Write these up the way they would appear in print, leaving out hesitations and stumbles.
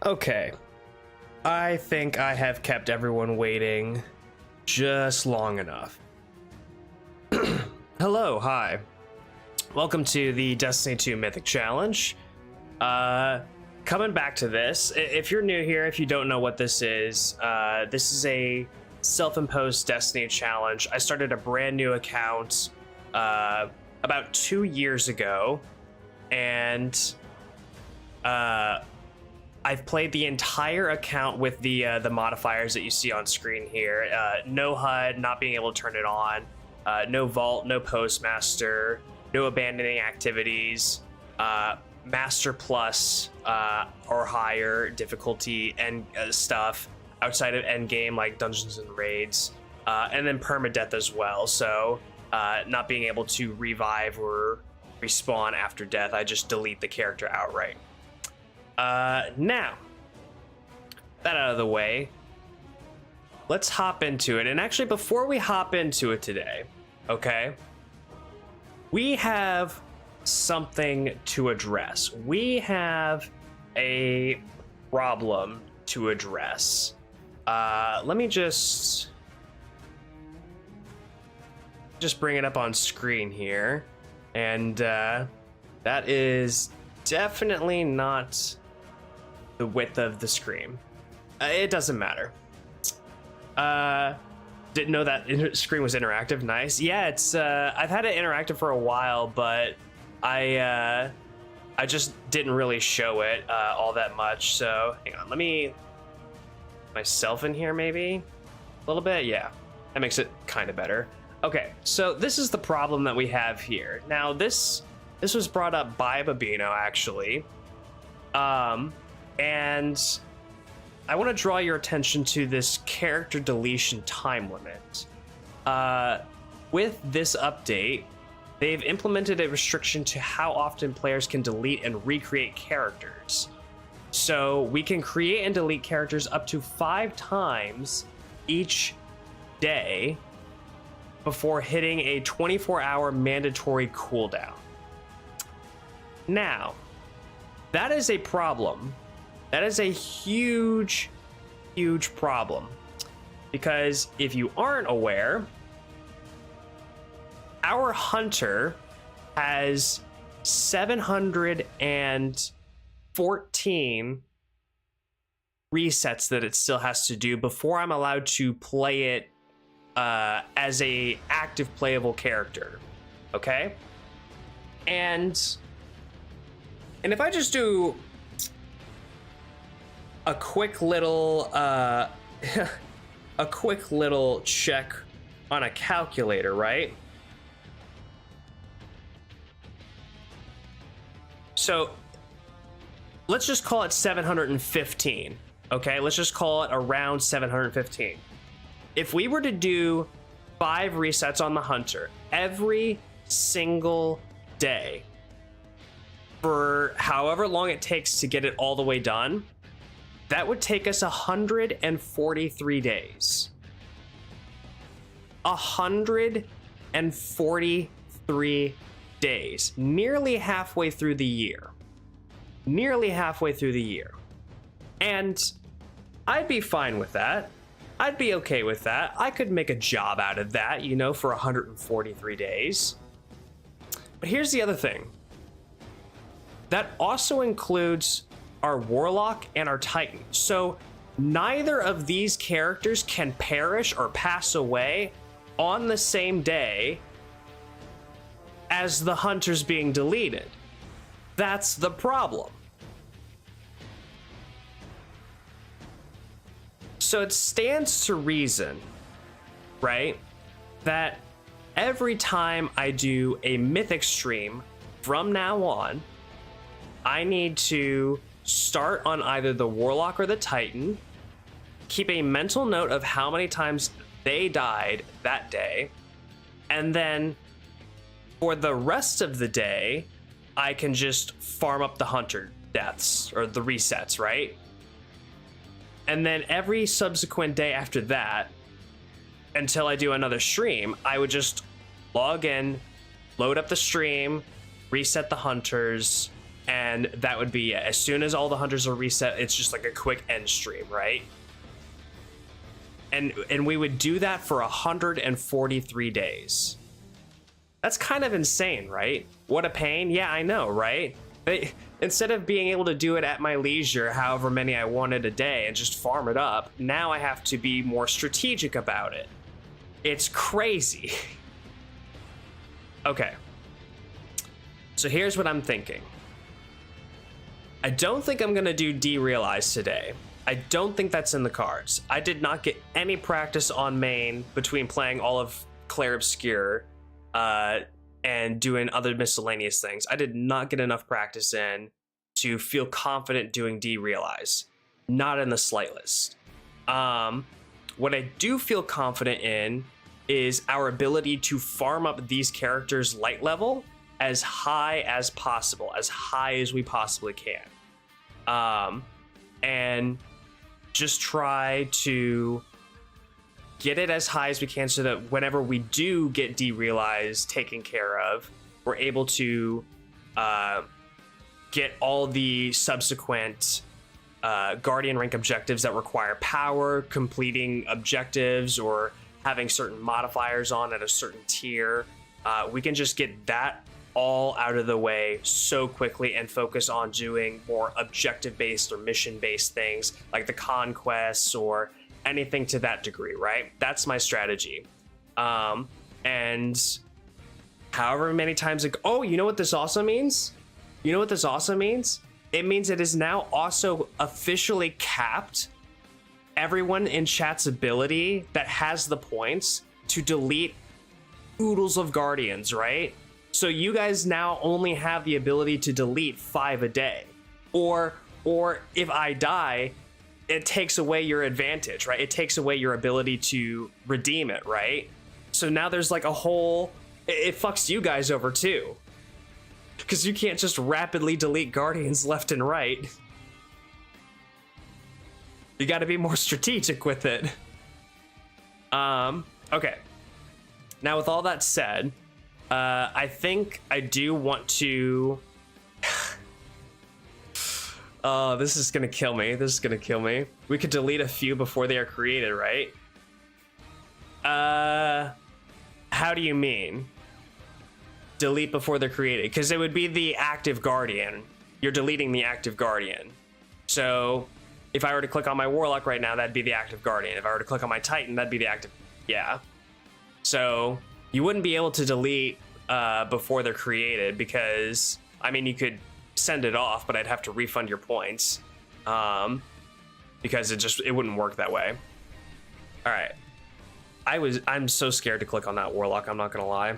Okay, I think I have kept everyone waiting just long enough. Hello, hi. Welcome to the Destiny 2 Mythic Challenge. Coming back to this, if you're new here, if you don't know what this is a self-imposed Destiny challenge. I started a brand new account about 2 years ago, and I've played the entire account with the modifiers that you see on screen here. No HUD, not being able to turn it on, no vault, no postmaster, no abandoning activities, master plus or higher difficulty and stuff outside of endgame like dungeons and raids, and then permadeath as well. So not being able to revive or respawn after death, I just delete the character outright. Now, that out of the way, let's hop into it. And actually, before we hop into it today, okay, we have something to address. We have a problem to address. Let me just bring it up on screen here. And that is definitely not the width of the screen. It doesn't matter. Didn't know that screen was interactive. Nice. Yeah, it's I've had it interactive for a while, but I just didn't really show it all that much. So hang on, let me myself in here maybe a little bit. Yeah, that makes it kind of better. Okay, so this is the problem that we have here. Now this was brought up by Babino actually, and I want to draw your attention to this character deletion time limit. With this update, they've implemented a restriction to how often players can delete and recreate characters. So we can create and delete characters up to 5 times each day before hitting a 24-hour mandatory cooldown. Now, that is a problem. That is a huge, huge problem. Because if you aren't aware, our hunter has 714 resets that it still has to do before I'm allowed to play it as a active playable character. Okay? And if I just do a quick little a quick little check on a calculator, right? So let's just call it 715. Okay, let's just call it around 715. If we were to do 5 resets on the hunter every single day for however long it takes to get it all the way done, that would take us 143 days. 143 days. Nearly halfway through the year. Nearly halfway through the year. And I'd be fine with that. I'd be okay with that. I could make a job out of that, you know, for 143 days. But here's the other thing. That also includes our Warlock and our Titan. So neither of these characters can perish or pass away on the same day as the hunter's being deleted. That's the problem. So it stands to reason, right, that every time I do a Mythic stream from now on, I need to start on either the Warlock or the Titan, keep a mental note of how many times they died that day, and then for the rest of the day, I can just farm up the hunter deaths or the resets, right? And then every subsequent day after that, until I do another stream, I would just log in, load up the stream, reset the hunters, And that would be, as soon as all the hunters are reset, it's just like a quick end stream, right? And we would do that for 143 days. That's kind of insane, right? What a pain. Yeah, I know, right? But instead of being able to do it at my leisure, however many I wanted a day, and just farm it up, now I have to be more strategic about it. It's crazy. Okay. So here's what I'm thinking. I don't think I'm gonna do derealize today. I don't think that's in the cards. I did not get any practice on main between playing all of Clair Obscure and doing other miscellaneous things. I did not get enough practice in to feel confident doing derealize. Not in the slightest. What I do feel confident in is our ability to farm up these characters' light level as high as possible, as high as we possibly can. And just try to get it as high as we can so that whenever we do get derealized taken care of, we're able to get all the subsequent Guardian rank objectives that require power, completing objectives, or having certain modifiers on at a certain tier. We can just get that all out of the way so quickly and focus on doing more objective-based or mission-based things like the conquests or anything to that degree, right? That's my strategy. And however many times oh, you know what this also means? You know what this also means? It means it is now also officially capped everyone in chat's ability that has the points to delete oodles of guardians, right? So you guys now only have the ability to delete 5 a day. Or if I die, it takes away your advantage, right? It takes away your ability to redeem it, right? So now there's like a whole, it fucks you guys over too. Because you can't just rapidly delete guardians left and right. You gotta be more strategic with it. Okay. Now with all that said, I think I do want to... Oh, this is gonna kill me. This is gonna kill me. We could delete a few before they are created, right? How do you mean? Delete before they're created? Because it would be the active guardian. You're deleting the active guardian. So if I were to click on my warlock right now, that'd be the active guardian. If I were to click on my titan, that'd be the active... Yeah. So you wouldn't be able to delete before they're created because, I mean, you could send it off, but I'd have to refund your points because it wouldn't work that way. All right. I'm so scared to click on that warlock, I'm not gonna lie.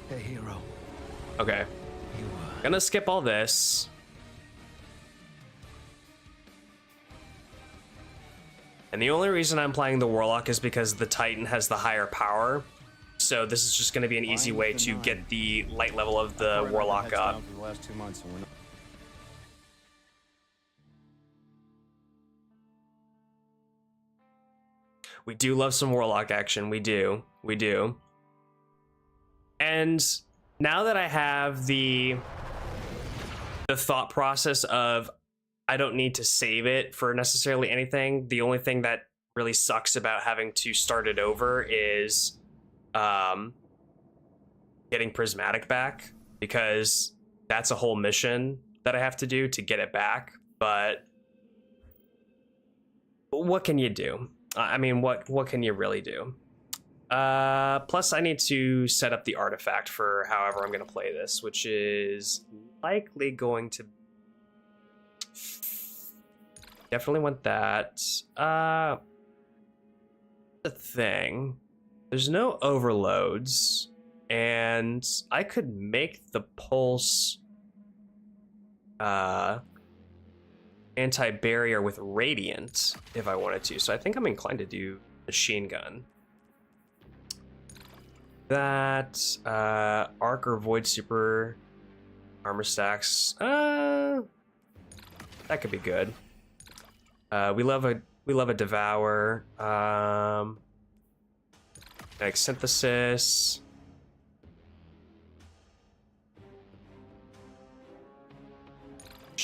Hey, hero. Okay. Gonna skip all this. And the only reason I'm playing the warlock is because the titan has the higher power. So this is just gonna be an easy way to get the light level of the warlock up. For the last 2 months and we're not... We do love some warlock action. We do. We do. And now that I have the thought process of I don't need to save it for necessarily anything, the only thing that really sucks about having to start it over is getting Prismatic back, because that's a whole mission that I have to do to get it back. But what can you do? I mean, what can you really do? Plus I need to set up the artifact for however I'm going to play this, which is likely going to... Definitely want that. The thing, there's no overloads, and I could make the pulse anti-barrier with radiant if I wanted to, so I think I'm inclined to do machine gun. That arc or void super armor stacks, that could be good. We love a devour, like synthesis.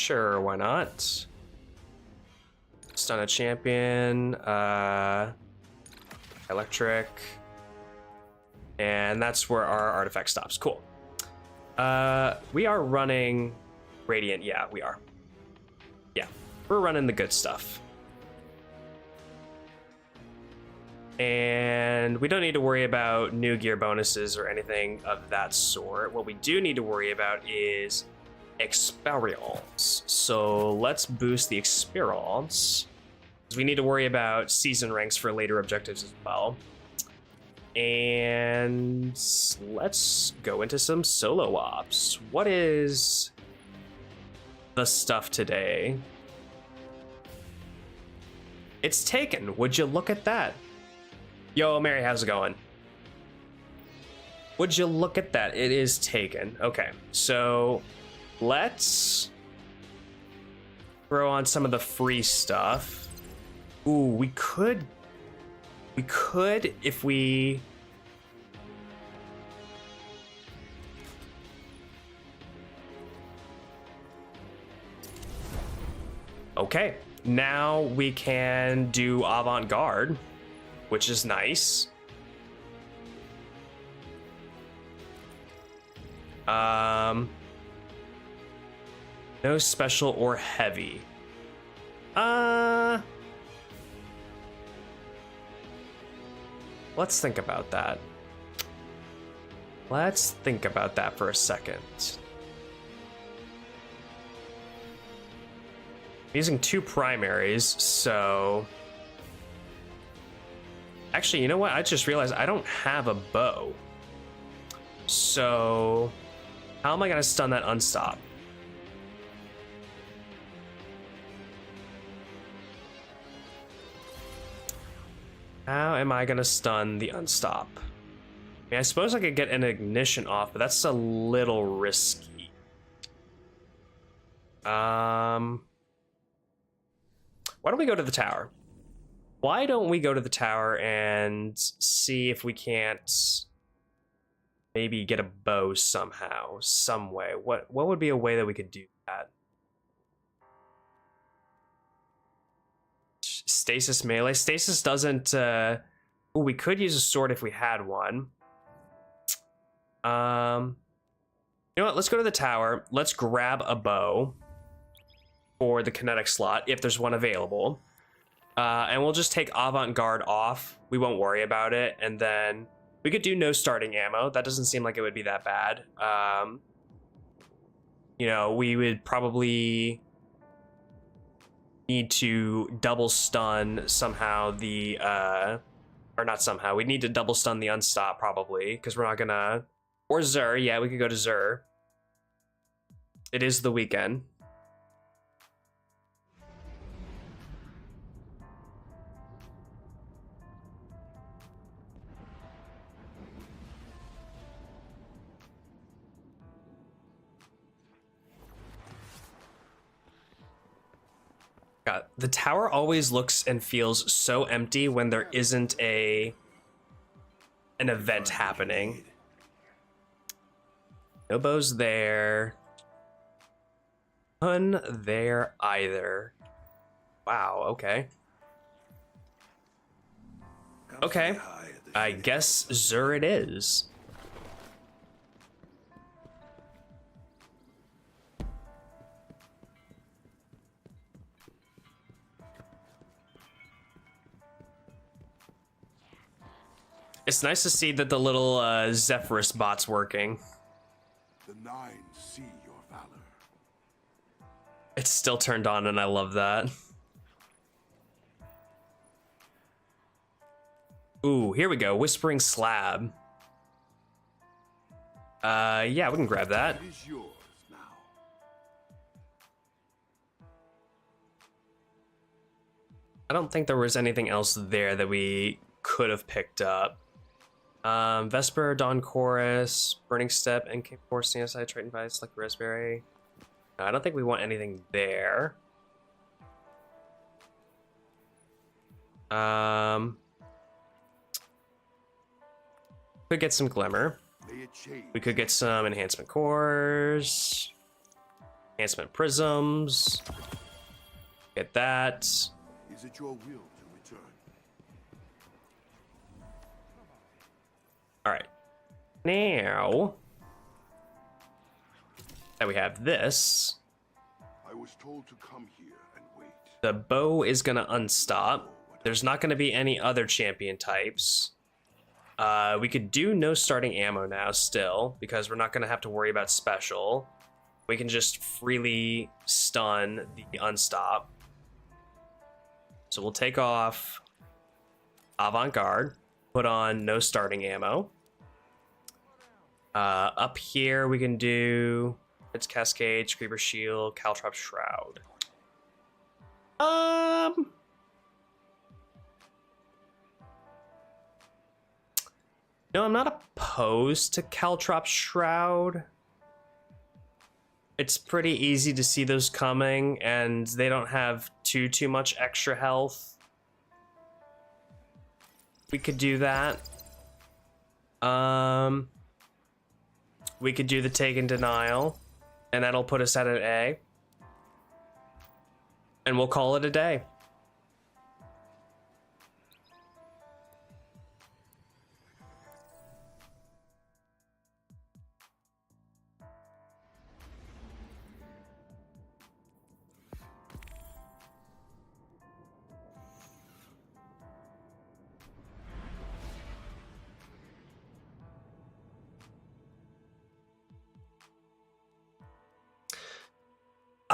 Sure, why not? Stun a champion, electric, and that's where our artifact stops. Cool. We are running Radiant. Yeah, we are. Yeah, we're running the good stuff. And we don't need to worry about new gear bonuses or anything of that sort. What we do need to worry about is experience. So let's boost the experience. We need to worry about season ranks for later objectives as well. And let's go into some solo ops. What is the stuff today? It's taken. Would you look at that? Yo, Mary, how's it going? Would you look at that? It is taken. Okay, so let's throw on some of the free stuff. Ooh, we could if we... Okay, now we can do avant-garde, which is nice. No special or heavy. Let's think about that. Let's think about that for a second. Using 2 primaries, so... Actually, you know what? I just realized I don't have a bow. So... how am I gonna stun that unstop? How am I gonna stun the unstop? I mean, I suppose I could get an ignition off, but that's a little risky. Why don't we go to the tower? Why don't we go to the tower and see if we can't maybe get a bow somehow, some way? What would be a way that we could do that? Stasis melee. Stasis doesn't... Ooh, we could use a sword if we had one. You know what? Let's go to the tower. Let's grab a bow for the kinetic slot, if there's one available. And we'll just take avant-garde off. We won't worry about it. And then we could do no starting ammo. That doesn't seem like it would be that bad. You know, we would probably need to double stun somehow the or not somehow, we need to double stun the unstop probably, because we're not gonna... Or Zur. Yeah, we could go to Zur. It is the weekend. God, the tower always looks and feels so empty when there isn't an event happening. No bows there. None there either. Wow, okay. Okay, I guess Zur it is. It's nice to see that the little Zephyrus bot's working. The Nine see your valor. It's still turned on and I love that. Ooh, here we go. Whispering Slab. Yeah, we can grab that. It is yours now. I don't think there was anything else there that we could have picked up. Vesper, Dawn Chorus, Burning Step, and King Force, CSI, Triton Vice, like Raspberry. No, I don't think we want anything there. Could get some Glimmer. May it change. We could get some Enhancement Cores. Enhancement prisms. Get that. Is it your will to return? All right. Now that we have this, I was told to come here and wait. the bow is going to unstop. There's not going to be any other champion types. We could do no starting ammo now still, because we're not going to have to worry about special. We can just freely stun the unstop. So we'll take off Avant-Garde, put on no starting ammo. Up here we can do its Cascade, Creeper Shield, Caltrop Shroud. No, I'm not opposed to Caltrop Shroud. It's pretty easy to see those coming, and they don't have too much extra health. We could do that. We could do the Take and Denial, and that'll put us at an A. And we'll call it a day.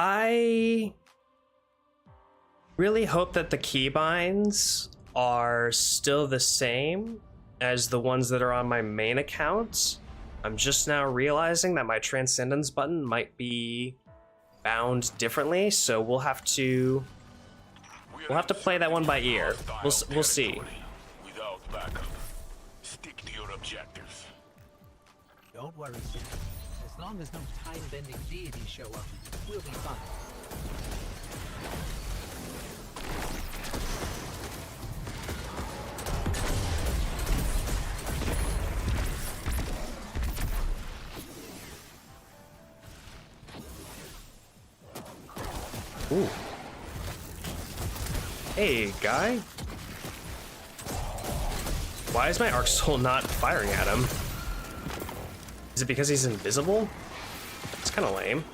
I really hope that the keybinds are still the same as the ones that are on my main account. I'm just now realizing that my Transcendence button might be bound differently, so we'll have to play that one by ear. We'll see. Without backup, stick to your objectives. Don't worry, Sid. As long as no time-bending deities show up, we'll be fine. Ooh. Hey, guy. Why is my Arc Soul not firing at him? Is it because he's invisible? It's kind of lame.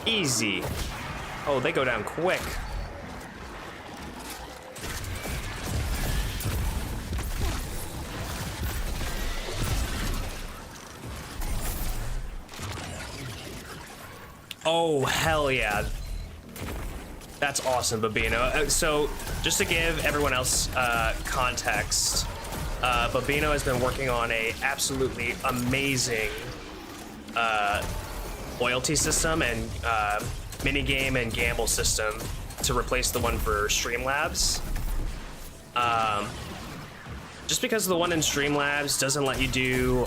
Easy. Oh, they go down quick. Oh, hell yeah. That's awesome, Babino. So, just to give everyone else context, Babino has been working on a absolutely amazing loyalty system and minigame and gamble system to replace the one for Streamlabs. Just because the one in Streamlabs doesn't let you do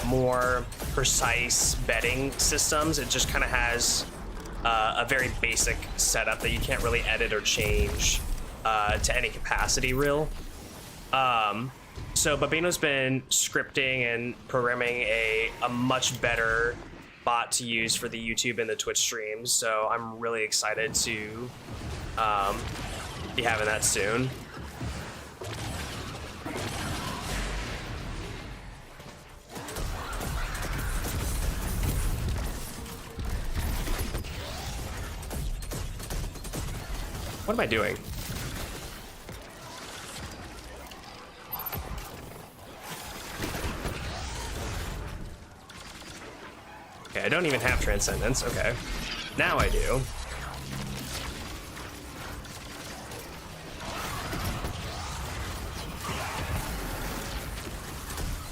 more precise betting systems, it just kind of has a very basic setup that you can't really edit or change to any capacity, real. So Babino's been scripting and programming a much better bot to use for the YouTube and the Twitch streams, so I'm really excited to be having that soon. What am I doing? Okay, I don't even have Transcendence. Okay. Now I do.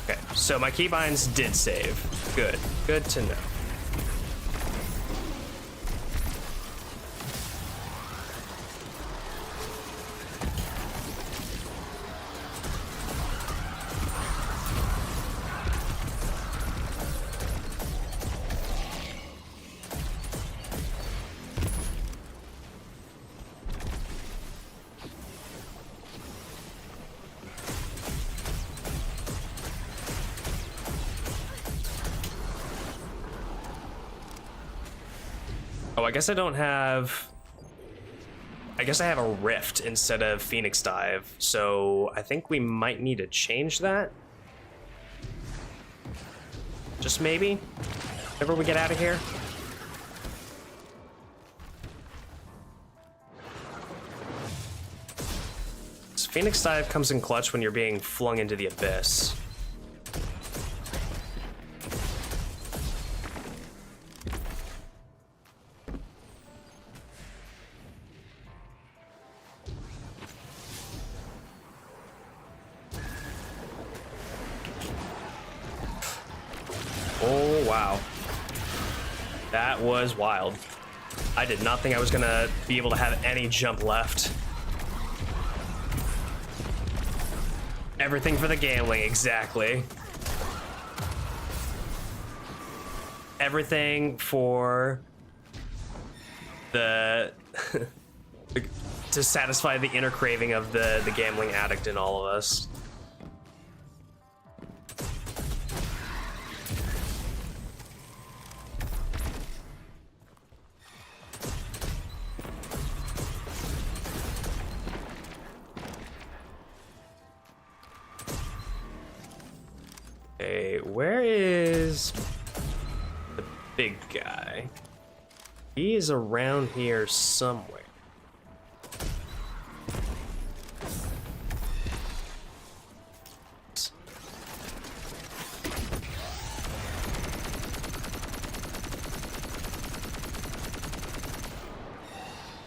Okay, so my keybinds did save. Good. Good to know. Oh, I guess I don't have... I guess I have a Rift instead of Phoenix Dive, so I think we might need to change that. Just maybe, whenever we get out of here. So Phoenix Dive comes in clutch when you're being flung into the abyss. Oh, wow. That was wild. I did not think I was gonna be able to have any jump left. Everything for the gambling, exactly. Everything for the... to satisfy the inner craving of the gambling addict in all of us. Okay, where is the big guy? He is around here somewhere.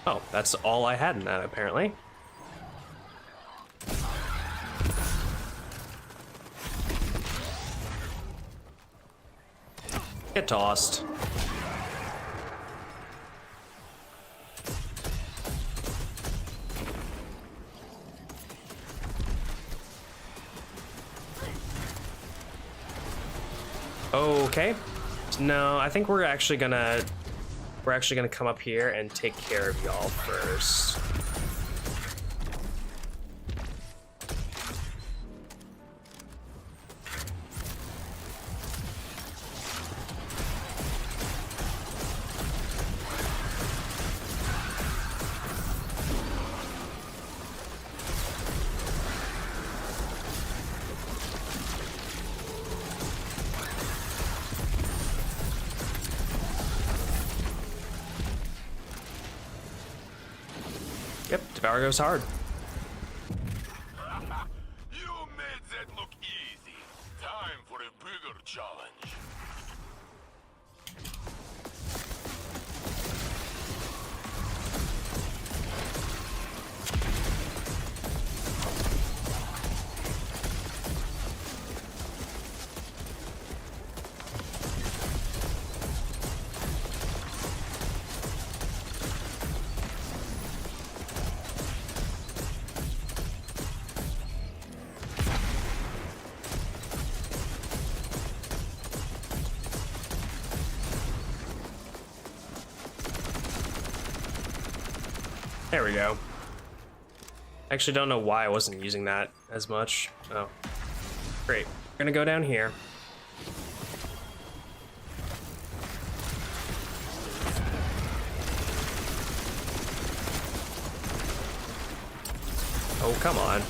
Oh, that's all I had in that, apparently. Get tossed. Okay. No, I think we're actually gonna come up here and take care of y'all first. Yep, Devour goes hard. You made that look easy. Time for a bigger challenge. There we go. Actually, don't know why I wasn't using that as much. Oh, great. We're gonna go down here. Oh, come on.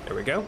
There we go.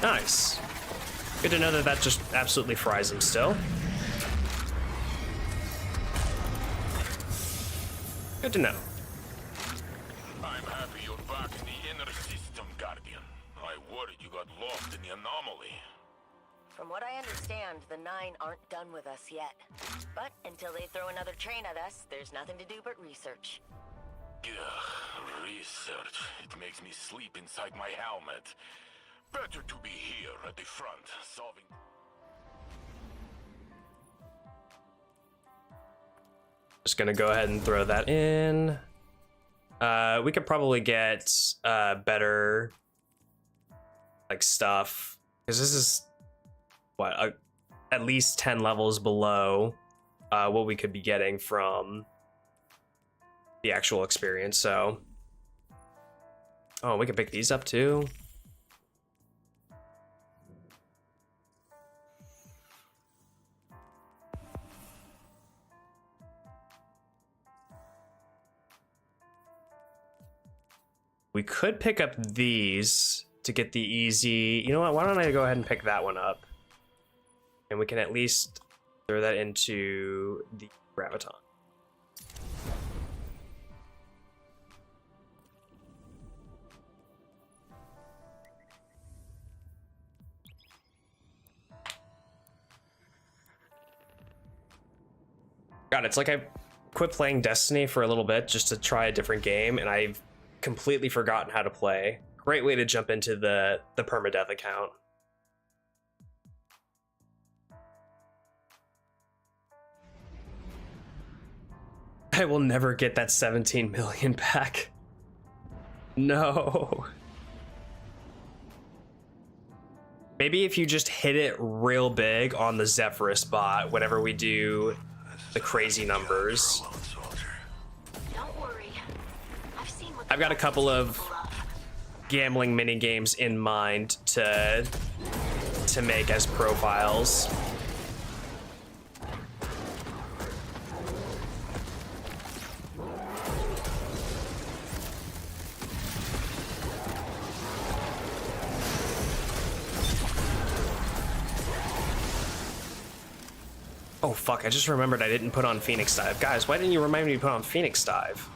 Nice. Good to know that that just absolutely fries him still. Good to know. I'm happy you're back in the inner system, Guardian. I worried you got lost in the anomaly. From what I understand, the Nine aren't done with us yet. But until they throw another train at us, there's nothing to do but research. Ugh, research. It makes me sleep inside my helmet. Better to be here at the front, solving... Just gonna go ahead and throw that in. We could probably get better like stuff, because this is what at least 10 levels below what we could be getting from the actual experience. So we can pick these up too. We could pick up these to get the easy... You know what? Why don't I go ahead and pick that one up? And we can at least throw that into the graviton. God, it's like I quit playing Destiny for a little bit just to try a different game, and I've completely forgotten how to play. Great way to jump into the Permadeath account. I will never get that 17 million back. No. Maybe if you just hit it real big on the Zephyrus bot whenever we do the crazy numbers. Don't worry. I've seen what I've got a couple of gambling mini games in mind to make as profiles. Oh fuck, I just remembered I didn't put on Phoenix Dive. Guys, why didn't you remind me to put on Phoenix Dive?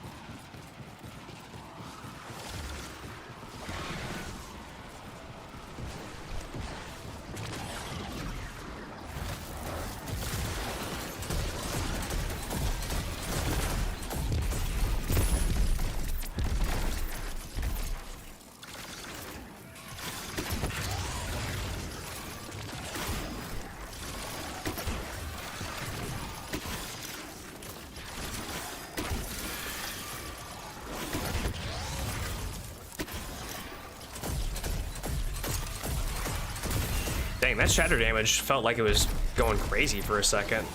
Dang, that shatter damage felt like it was going crazy for a second.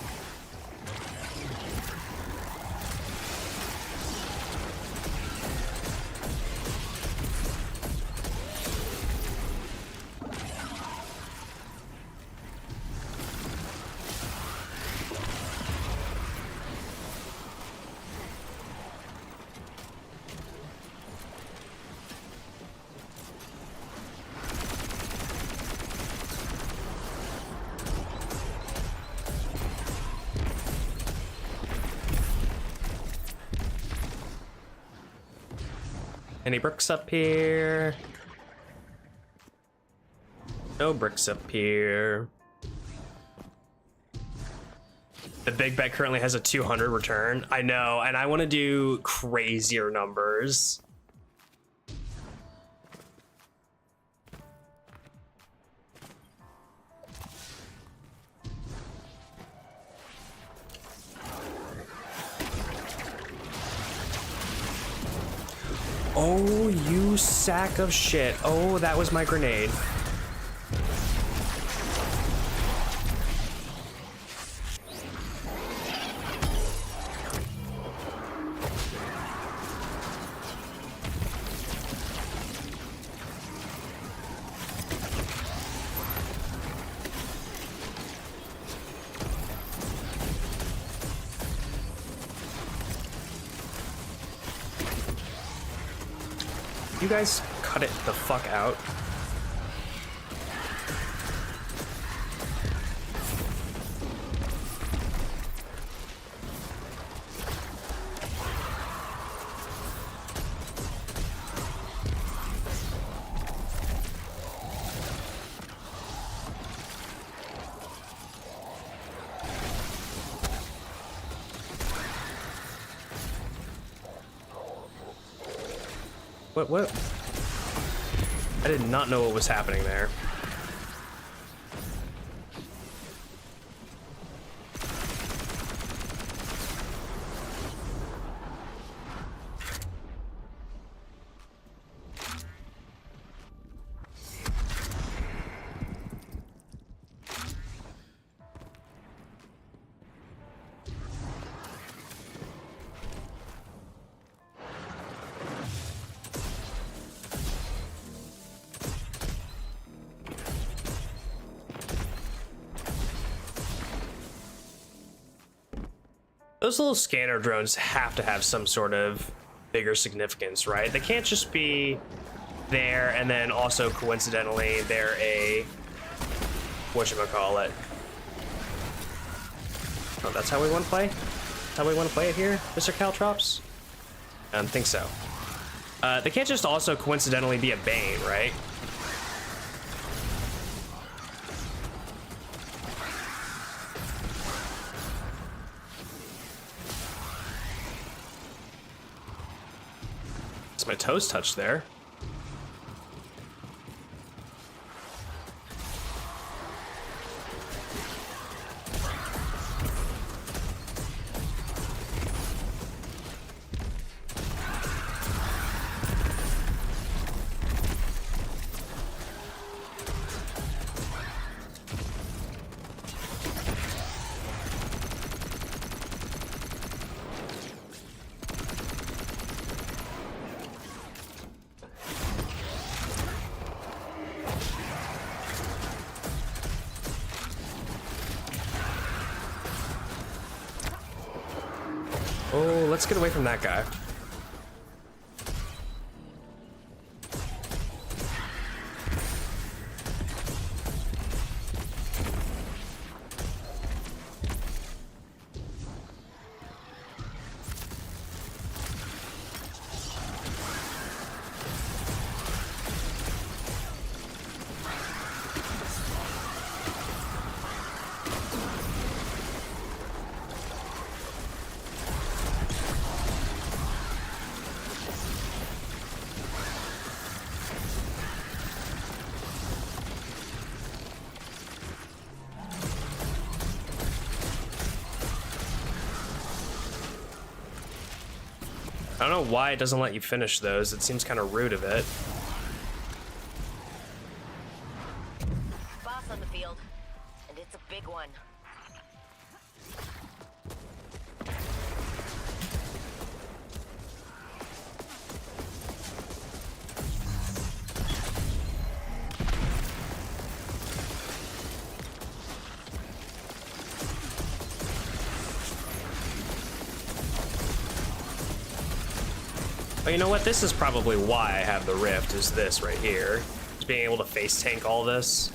Any bricks up here? No bricks up here. The big bet currently has a 200 return. I know, and I want to do crazier numbers. Oh, you sack of shit. Oh, that was my grenade. You guys cut it the fuck out. What? I did not know what was happening there. Those little scanner drones have to have some sort of bigger significance, right? They can't just be there and then also coincidentally they're a whatchamacallit. Oh, that's how we want to play? That's how we want to play it here, Mr. Caltrops? I don't think so. They can't just also coincidentally be a Bane, right? My toes touched there. Oh, let's get away from that guy. I don't know why it doesn't let you finish those. It seems kind of rude of it. Boss on the field, and it's a big one. Oh, you know what? This is probably why I have the rift, is this right here. Just being able to face tank all this.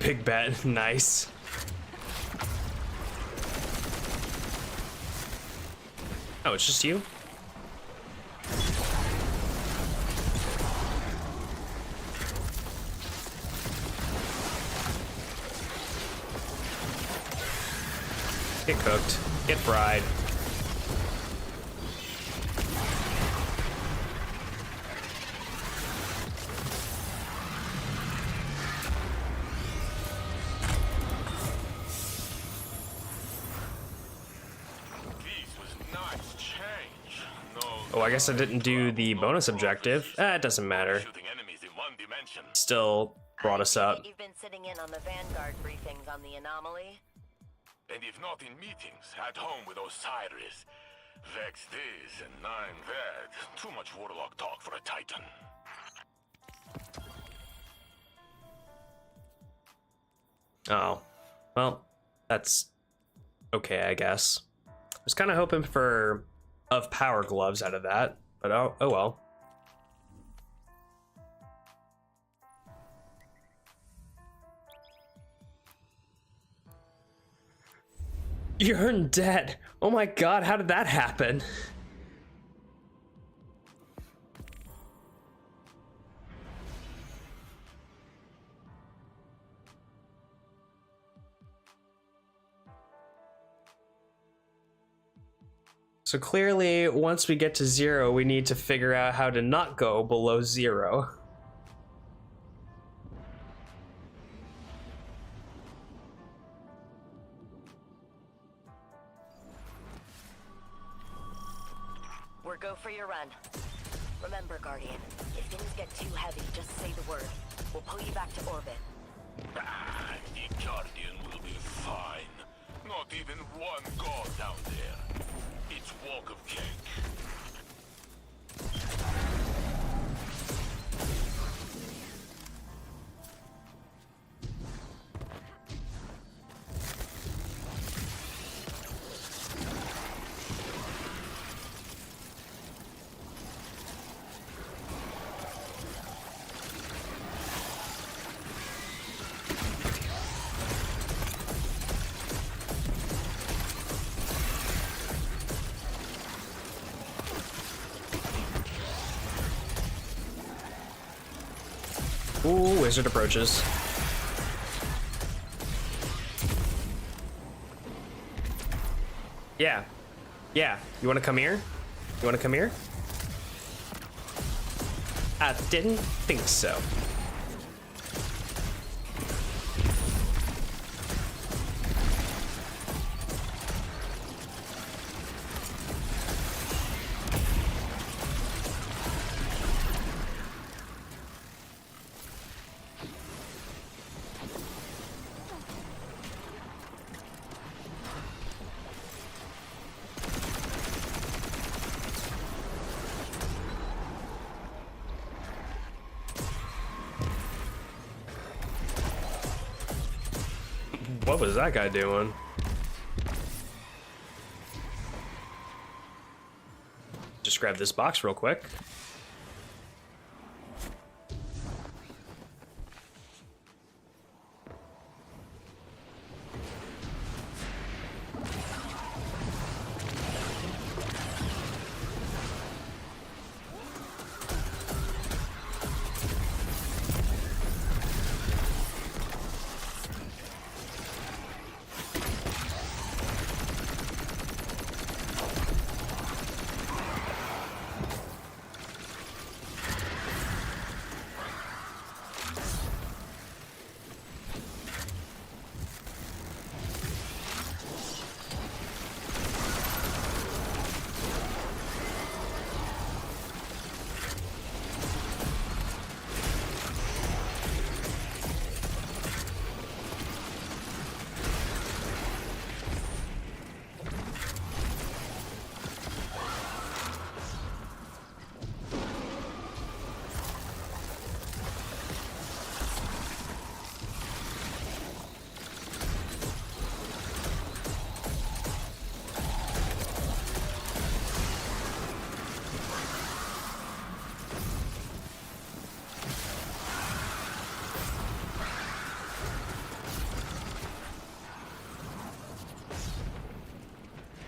Big bet, nice. Oh, it's just you? Get cooked, get fried. Oh, I guess I didn't do the bonus objective. It doesn't matter. Still brought us up. You've been sitting in on the Vanguard briefings on the anomaly. And if not in meetings, at home with Osiris, Vex this and 9 that. Too much warlock talk for a Titan. Oh, well, that's okay, I guess. I was kind of hoping for of power gloves out of that, but oh well. You're dead. Oh my god, how did that happen? So clearly, once we get to 0, we need to figure out how to not go below 0. We're go for your run. Remember, Guardian, if things get too heavy, just say the word. We'll pull you back to orbit. Ah, the Guardian will be fine. Not even one god down there. It's walk of cake. Ooh, wizard approaches. Yeah. Yeah. You want to come here? You want to come here? I didn't think so. What was that guy doing? Just grab this box real quick.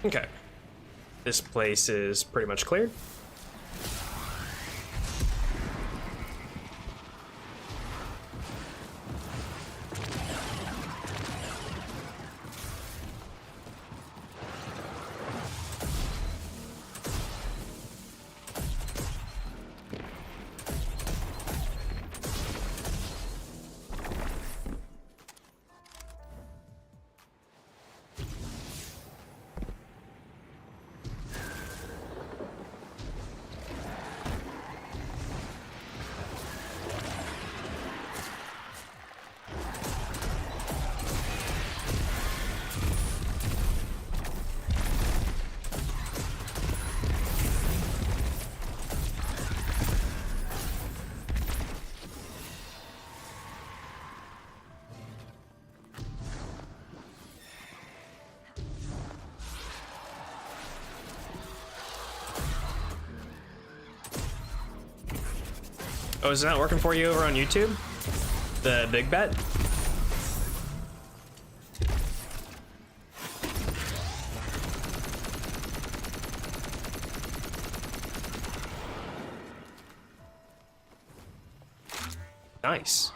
Okay. This place is pretty much cleared. Oh, is it not working for you over on YouTube? The big bet? Nice.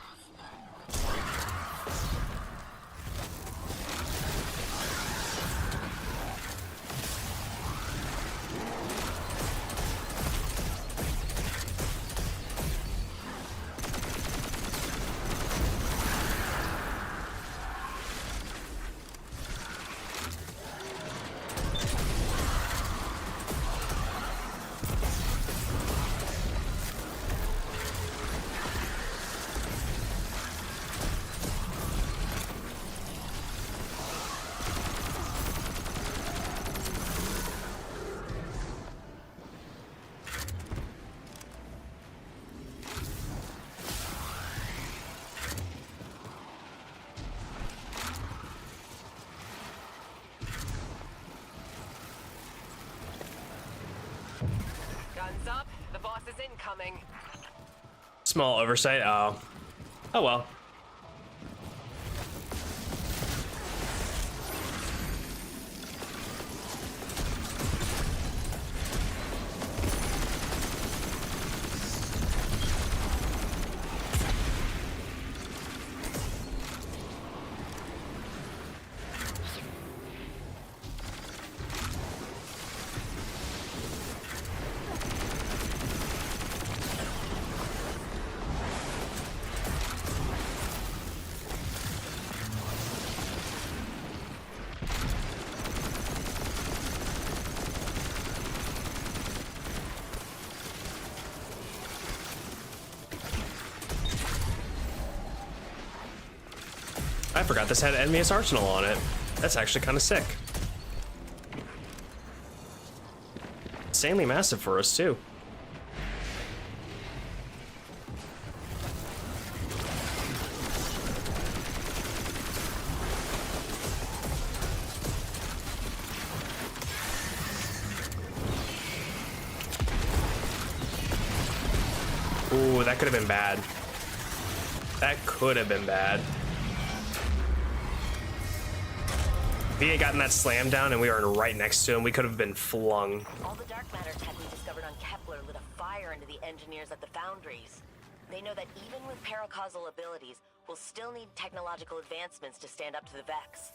Guns up, the boss is incoming. Small oversight. Oh. Oh well. I forgot this had Envious Arsenal on it. That's actually kind of sick. Insanely massive for us, too. Ooh, that could have been bad. That could have been bad. If he had gotten that slam down and we were right next to him, we could have been flung. All the dark matter tech we discovered on Kepler lit a fire into the engineers at the foundries. They know that even with paracausal abilities, we'll still need technological advancements to stand up to the Vex.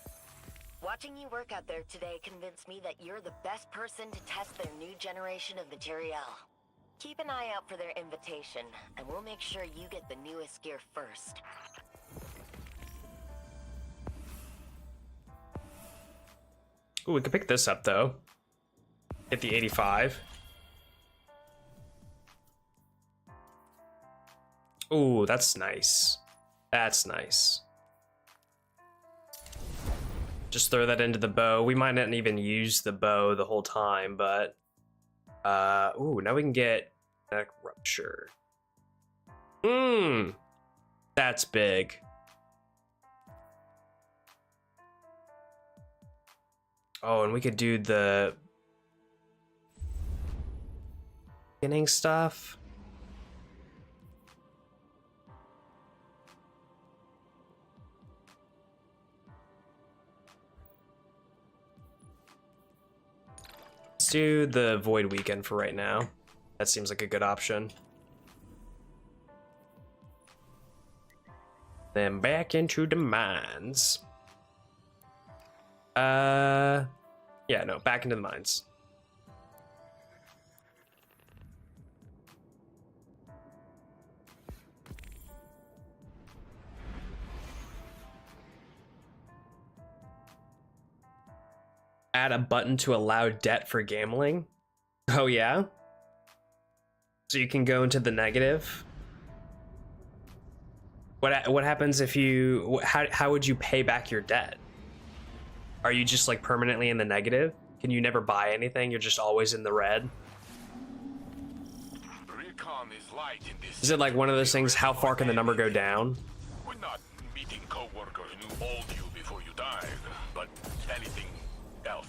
Watching you work out there today convinced me that you're the best person to test their new generation of materiel. Keep an eye out for their invitation, and we'll make sure you get the newest gear first. Ooh, we could pick this up, though. Hit the 85. Ooh, that's nice. That's nice. Just throw that into the bow. We might not even use the bow the whole time, but... ooh, now we can get neck rupture. That's big. Oh, and we could do the beginning stuff. Let's do the Void Weekend for right now. That seems like a good option. Then back into the mines. Yeah, no, back into the mines. Add a button to allow debt for gambling. Oh yeah? So you can go into the negative? What happens if you... How would you pay back your debt? Are you just like permanently in the negative? Can you never buy anything? You're just always in the red? Recon is light in this. Is it like one of those things, how far can the number go down? We're not meeting co-workers who knew all you before you died, but anything else.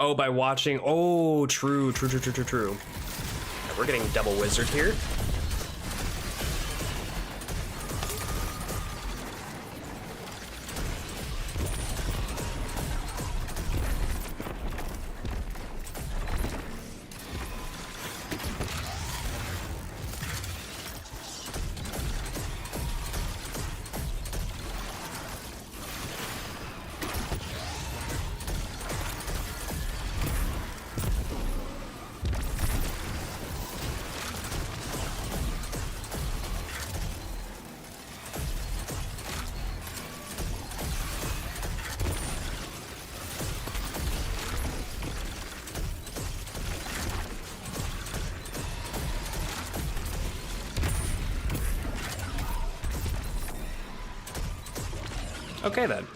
Oh, by watching. Oh, true. Yeah, we're getting double wizard here. Okay then.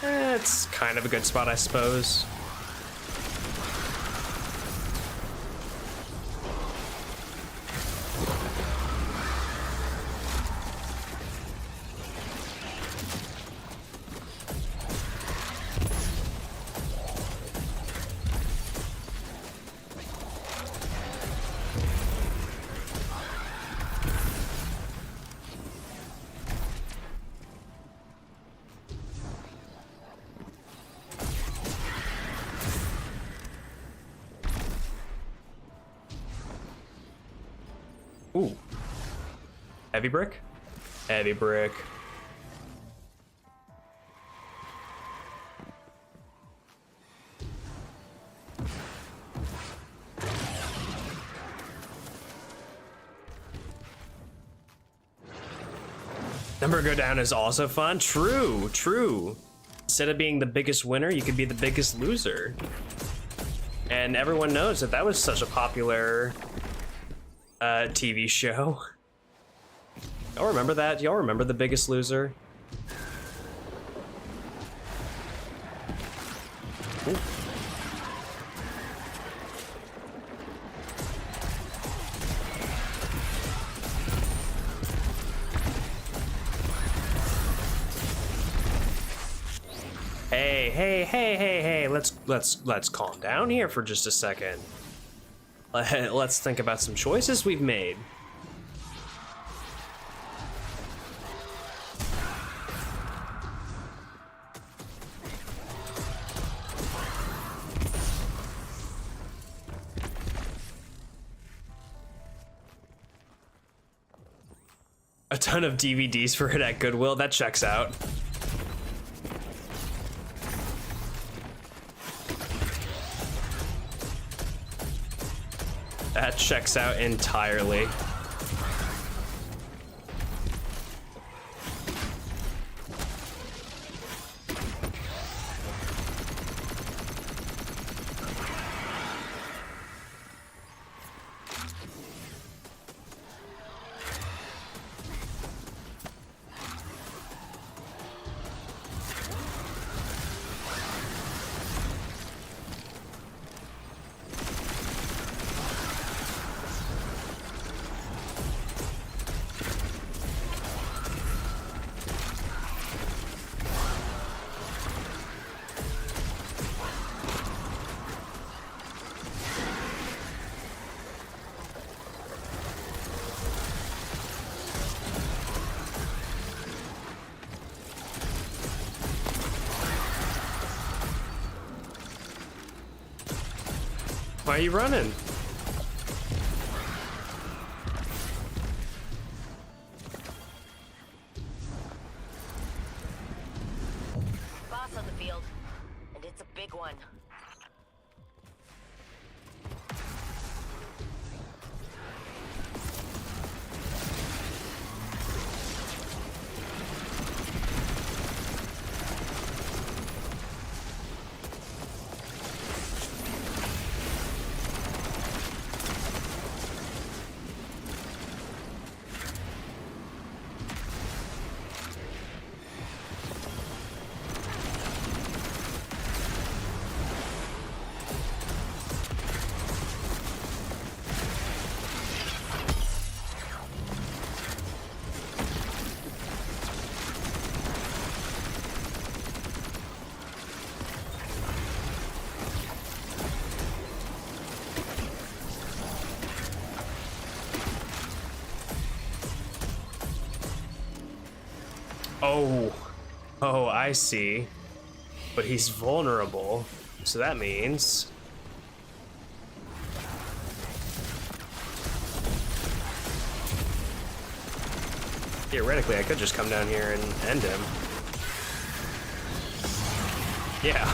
It's kind of a good spot, I suppose. Ooh. Heavy brick? Heavy brick. Number go down is also fun. True. Instead of being the biggest winner, you could be the biggest loser. And everyone knows that that was such a popular TV show. Y'all remember that? Y'all remember The Biggest Loser? Ooh. Hey, let's calm down here for just a second. Let's think about some choices we've made. A ton of DVDs for it at Goodwill, that checks out. That checks out entirely. Why are you running? Oh. Oh, I see. But he's vulnerable. So that means... theoretically, I could just come down here and end him. Yeah.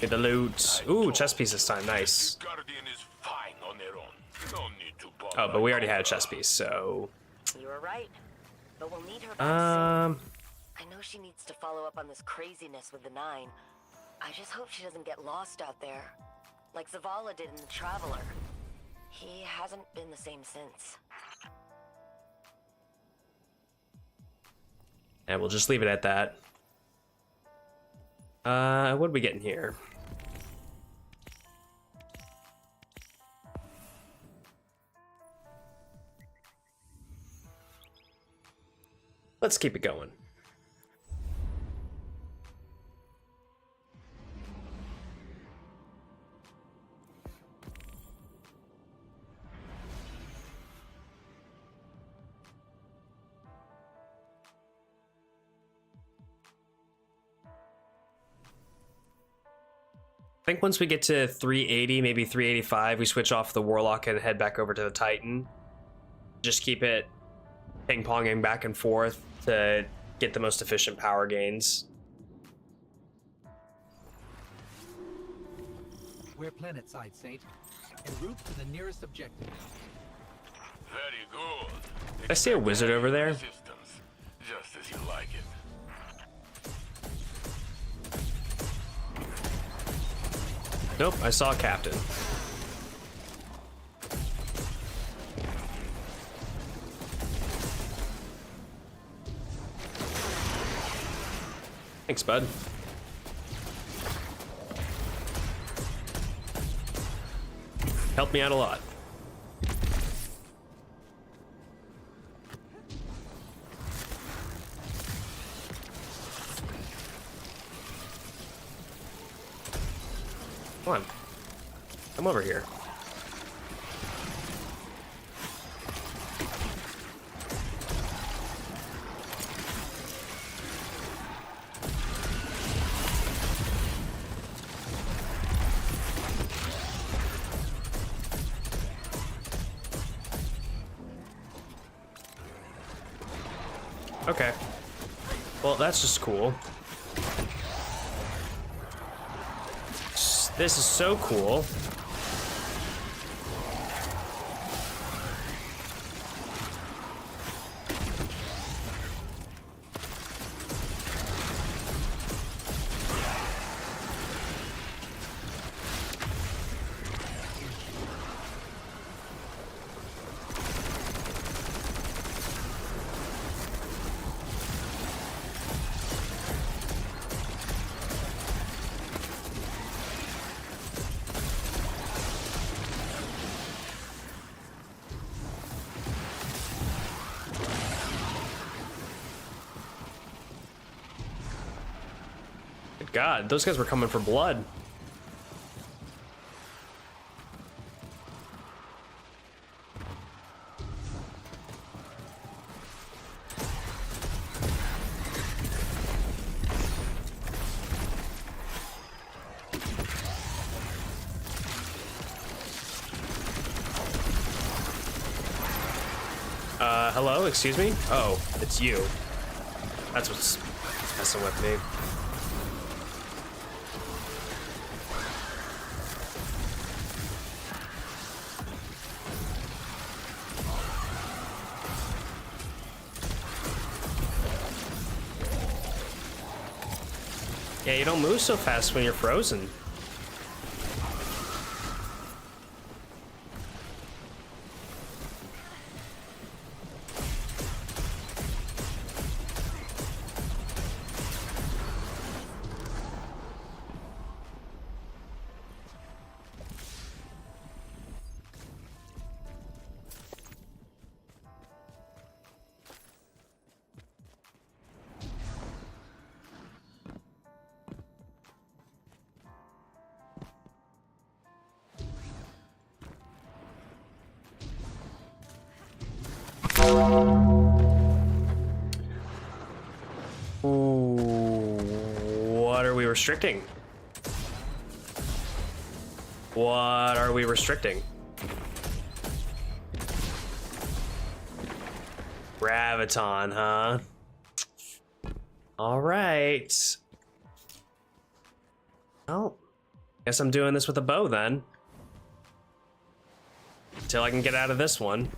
Get the loot. Ooh, chest piece this time. Nice. Guardian is fine on their own. No need to bother. Oh, but we already had a chest piece, so... You were right. But we'll need her back soon. Um... I know she needs to follow up on this craziness with the Nine. I just hope she doesn't get lost out there. Like Zavala did in the Traveler. He hasn't been the same since. And we'll just leave it at that. What are we getting here? Let's keep it going. I think once we get to 380, maybe 385, we switch off the Warlock and head back over to the Titan. Just keep it ping-ponging back and forth to get the most efficient power gains. We're planetside, Saint. En route to the nearest objective. Very good. I see a wizard over there. Resistance, just as you like it. Nope, I saw a captain. Thanks, bud. Helped me out a lot. Come on. Come over here. Okay. Well, that's just cool. This is so cool. God, those guys were coming for blood. Hello, excuse me? Oh, it's you. That's what's messing with me. Yeah, you don't move so fast when you're frozen. Ooh, what are we restricting? What are we restricting? Graviton, huh? All right. Well, guess I'm doing this with a bow then. Until I can get out of this one.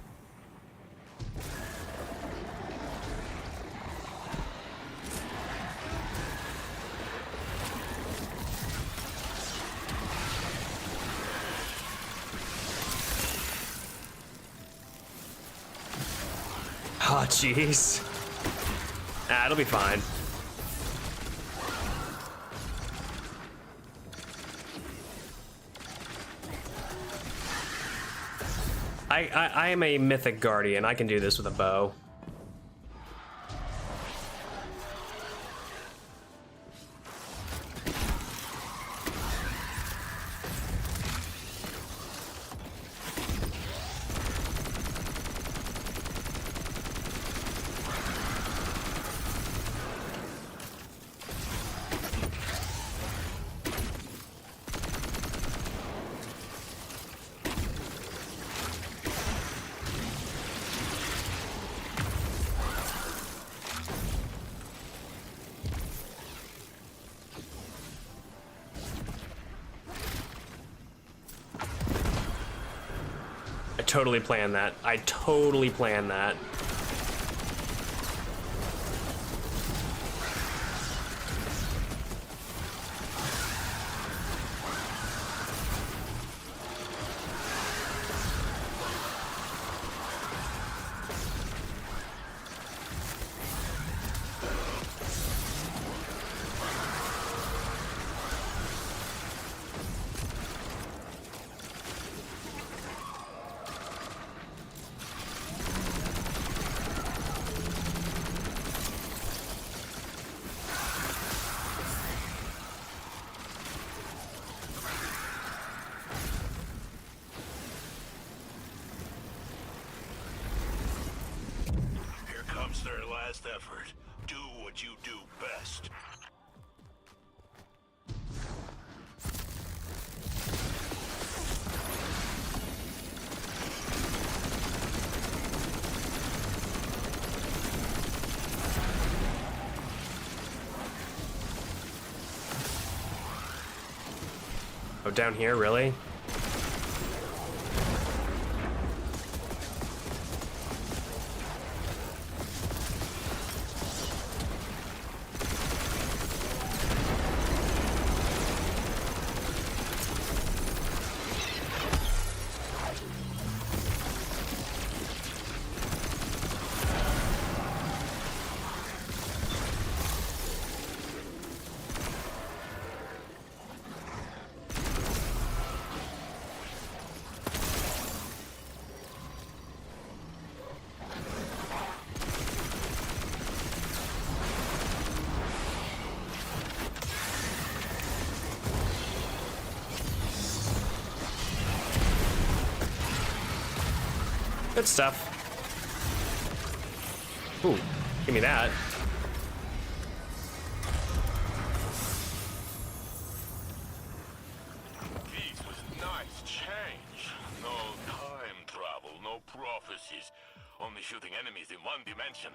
Oh, jeez. Ah, it'll be fine. I am a Mythic Guardian. I can do this with a bow. Totally planned that. I totally planned that. Their last effort. Do what you do best. Oh, down here, really? Good stuff. Ooh, give me that. This was nice change. No time travel, no prophecies. Only shooting enemies in one dimension.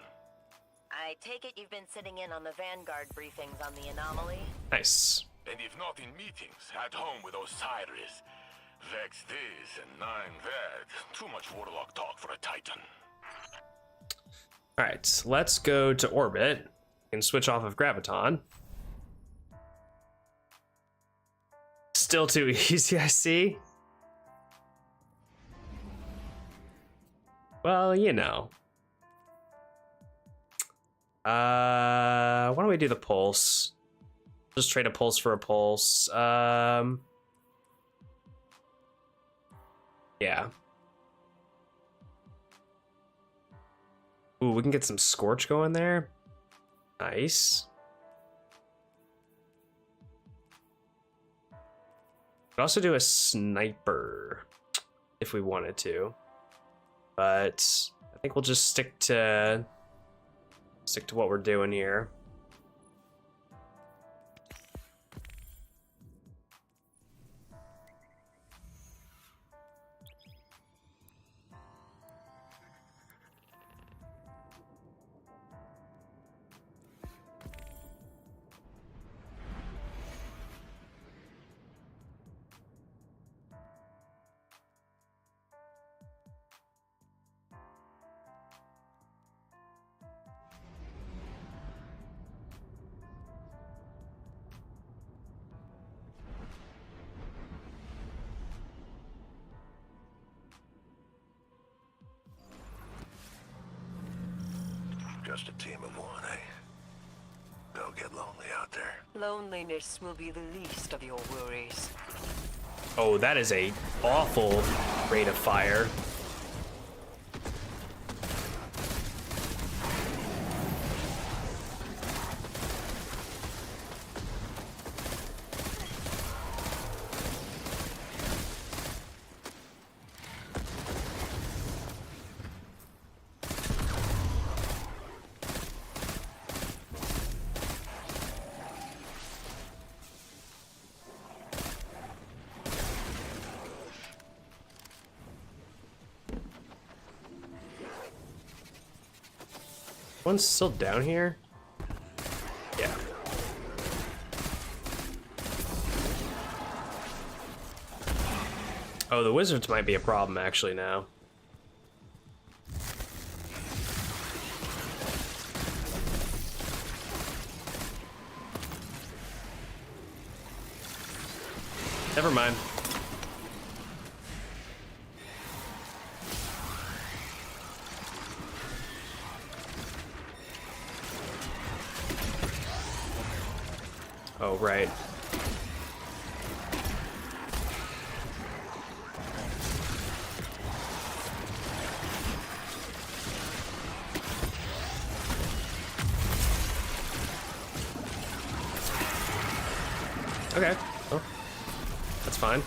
I take it you've been sitting in on the Vanguard briefings on the anomaly? Nice. And if not in meetings, at home with Osiris. Vex this and 9 that. Too much warlock talk for a Titan. All right, let's go to orbit and switch off of Graviton. Still too easy, I see. Well, you know. Why don't we do the pulse? Just trade a pulse for a pulse. Yeah. Ooh, we can get some Scorch going there. Nice. Could also do a Sniper if we wanted to. But I think we'll just stick to what we're doing here. Just a team of one, eh? Don't get lonely out there. Loneliness will be the least of your worries. Oh, that is a awful rate of fire. One's still down here? Yeah. Oh, the wizards might be a problem actually now. Never mind. Oh, right. Okay. Oh, that's fine.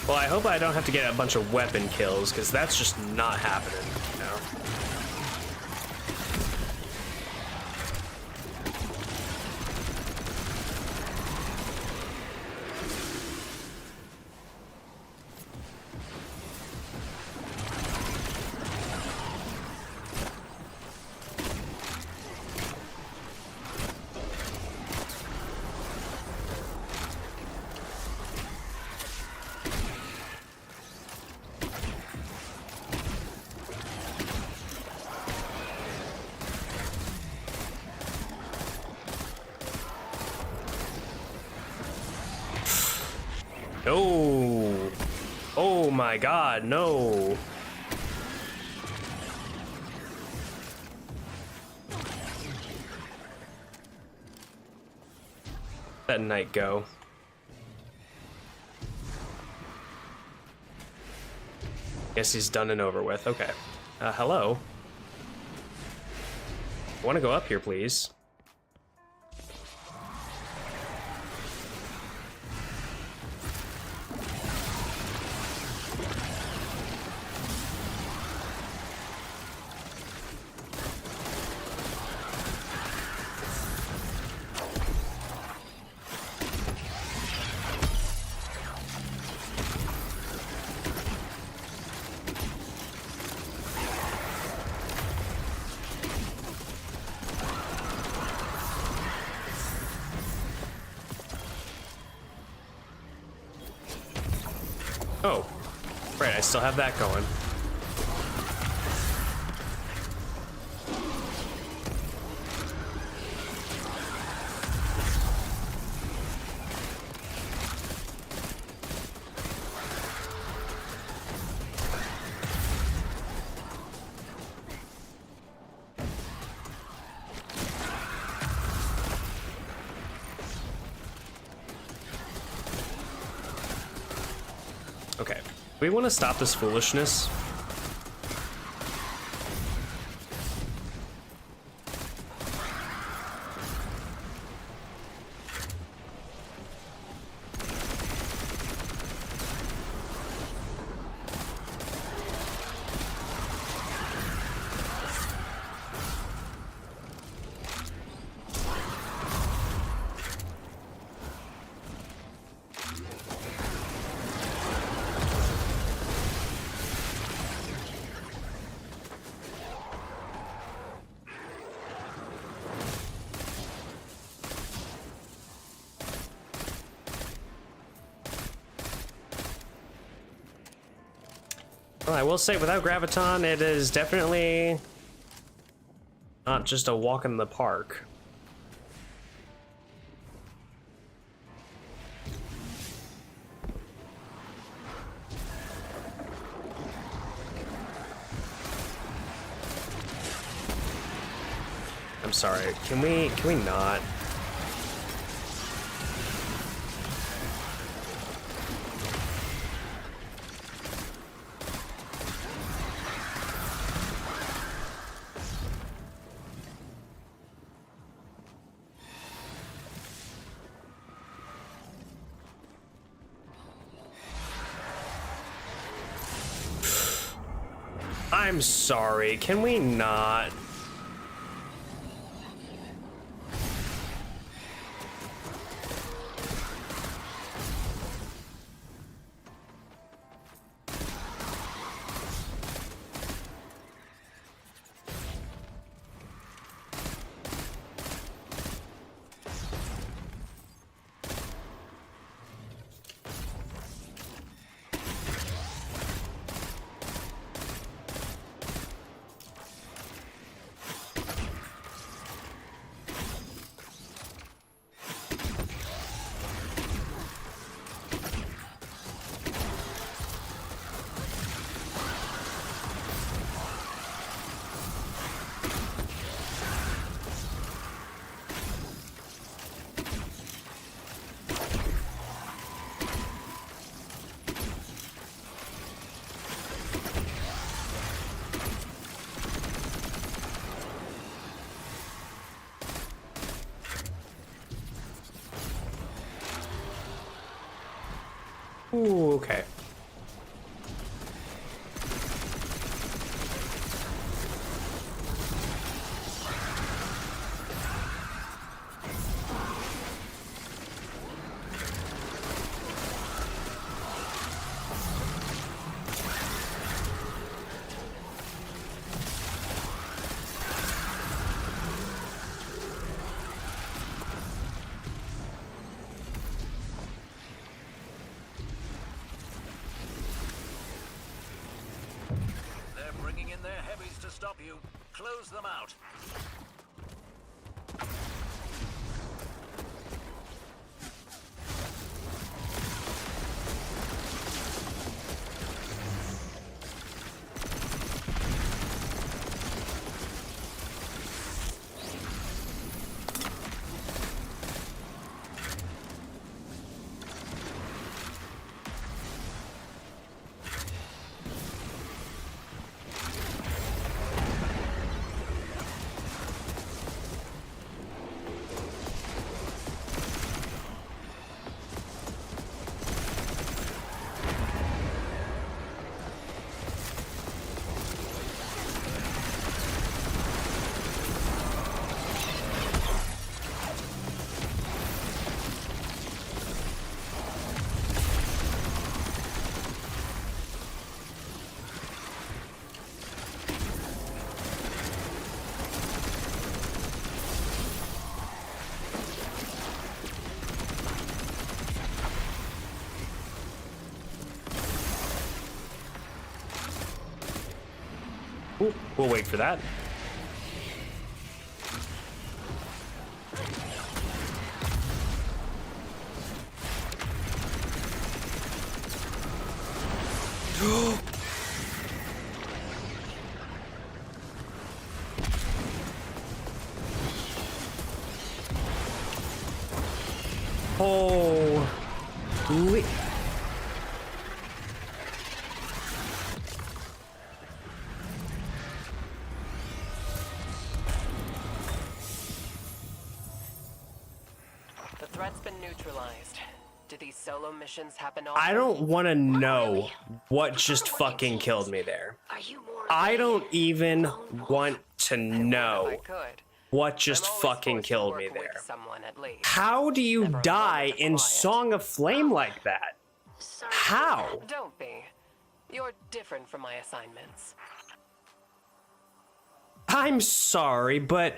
Well, I hope I don't have to get a bunch of weapon kills, because that's just not happening, you know? No! Oh my god, no! Let Knight go. Guess he's done and over with. Okay. Hello? I want to go up here, please. Oh, right, I still have that going. Okay, we want to stop this foolishness. Well, I will say, without Graviton, it is definitely not just a walk in the park. I'm sorry. Can we not? I'm sorry. Can we not? Ooh, okay. They're bringing in their heavies to stop you. Close them out. Ooh, we'll wait for that. Oh, The threat's been neutralized. Do these solo missions happen often? I don't want to know what just fucking killed me there. Are you more I don't even want to If I know could. what just I'm always fucking forced to killed work me with there. someone at least. How do you Never a die moment of in quiet. Song of Flame like that? Sorry. How? Don't be. You're different from my assignments. I'm sorry, but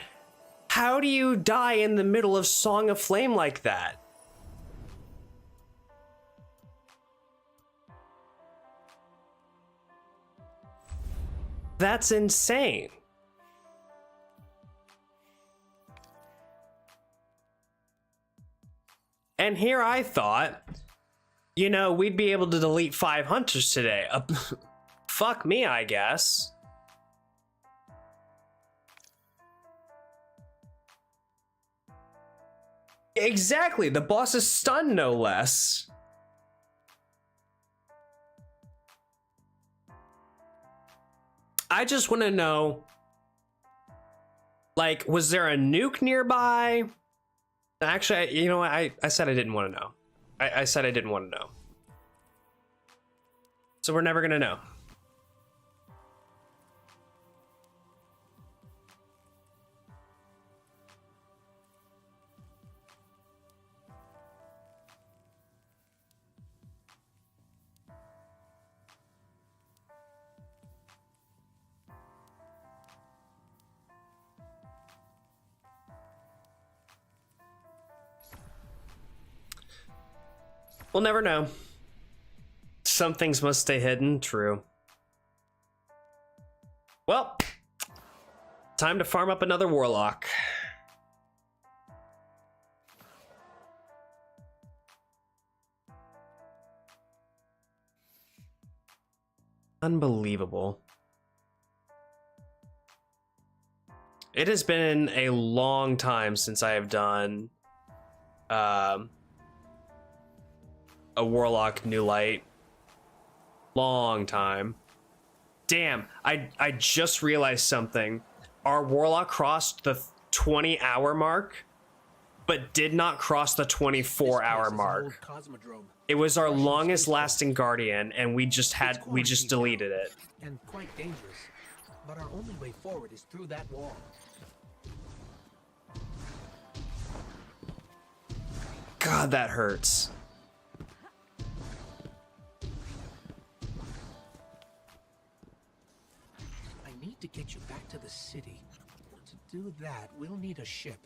how do you die in the middle of Song of Flame like that? That's insane. And here I thought, you know, we'd be able to delete 5 hunters today. Fuck me, I guess. Exactly, the boss is stunned, no less. I just want to know, like, was there a nuke nearby? Actually, you know what? I said I didn't want to know. I said I didn't want to know. So we're never going to know. We'll never know. Some things must stay hidden, true. Well, time to farm up another warlock. Unbelievable. It has been a long time since I have done a warlock new light. Long time. Damn, I just realized something. Our warlock crossed the 20-hour mark, but did not cross the 24-hour mark. It was our longest lasting guardian, and we just deleted it. And quite dangerous. But our only way forward is through that wall. God, that hurts. To get you back to the city. To do that, we'll need a ship.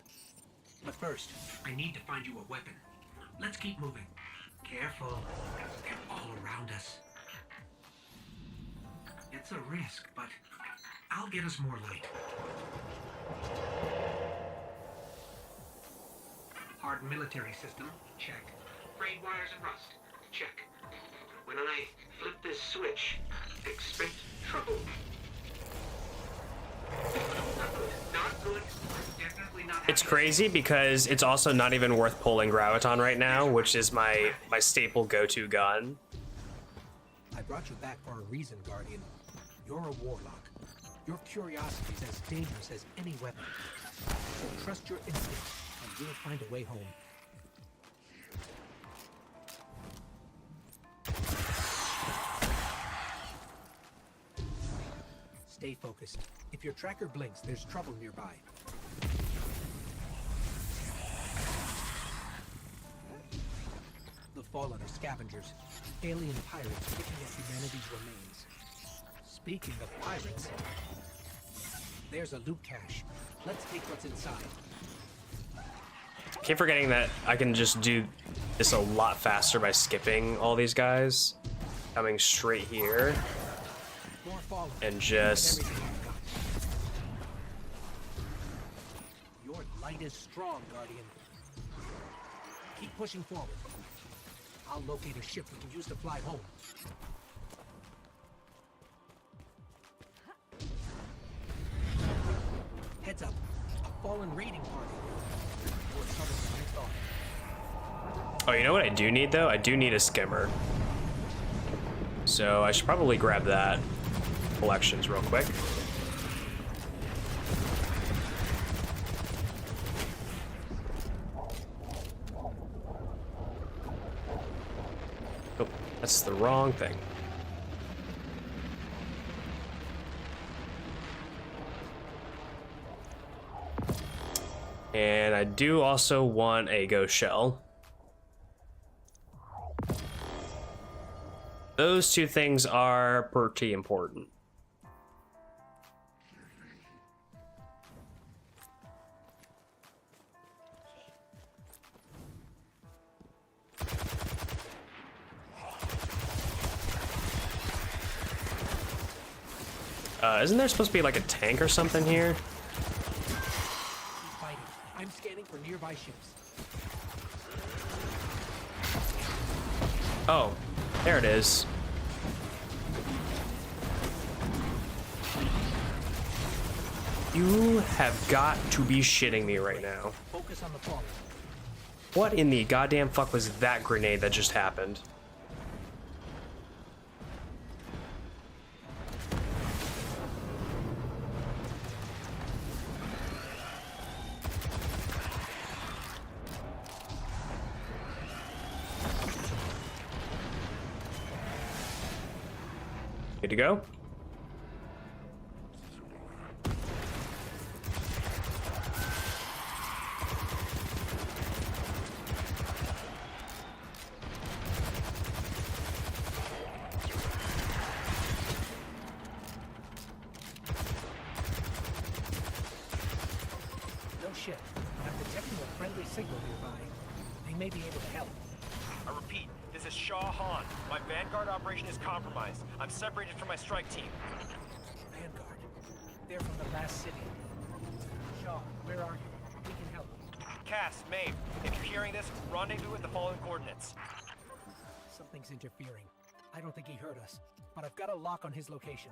But first, I need to find you a weapon. Let's keep moving. Careful. They're all around us. It's a risk, but I'll get us more light. Hard military system, check. Frayed wires and rust, check. When I flip this switch, expect trouble. It's crazy because it's also not even worth pulling Graviton right now, which is my staple go-to gun. I brought you back for a reason, Guardian. You're a warlock. Your curiosity is as dangerous as any weapon. So trust your instincts, and you'll find a way home. Stay focused. If your tracker blinks, there's trouble nearby. The Fallen are scavengers, alien pirates picking at humanity's remains. Speaking of pirates, there's a loot cache. Let's take what's inside. Keep forgetting that I can just do this a lot faster by skipping all these guys. Coming straight here. And just... Your light is strong, Guardian. Keep pushing forward. I'll locate a ship we can use to fly home. Heads up. A Fallen raiding party. More trouble than I thought. Oh, you know what I do need, though? I do need a skimmer. So I should probably grab that. Collections real quick. Oh, that's the wrong thing. And I do also want a ghost shell. Those two things are pretty important. Isn't there supposed to be like a tank or something here? Keep fighting. I'm scanning for nearby ships. Oh, there it is. You have got to be shitting me right now. Focus on the Fallen. What in the goddamn fuck was that grenade that just happened? Good to go? No ship. I'm detecting a friendly signal nearby. They may be able to help. I repeat, this is Shaw Han. My Vanguard operation is compromised. I'm separated from my strike team. Vanguard. They're from the last city. Shaw, where are you? We can help. Cass, Maeve, if you're hearing this, rendezvous at the following coordinates. Something's interfering. I don't think he heard us, but I've got a lock on his location.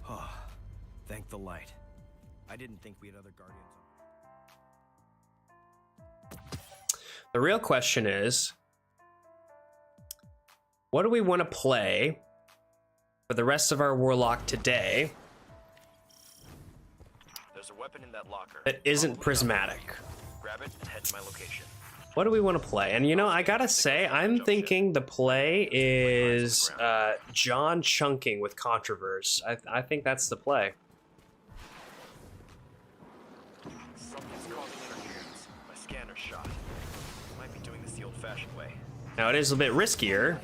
Oh, thank the light. I didn't think we had other guardians. The real question is, what do we want to play for the rest of our Warlock today There's a weapon in that locker. that isn't prismatic? Grab it and head to my location. What do we want to play? And you know, I gotta say, I'm thinking the play is John chunking with Controverse. I think that's the play. Something's causing interference. My scanner's shot. Might be doing this the old-fashioned way. Now, it is a bit riskier,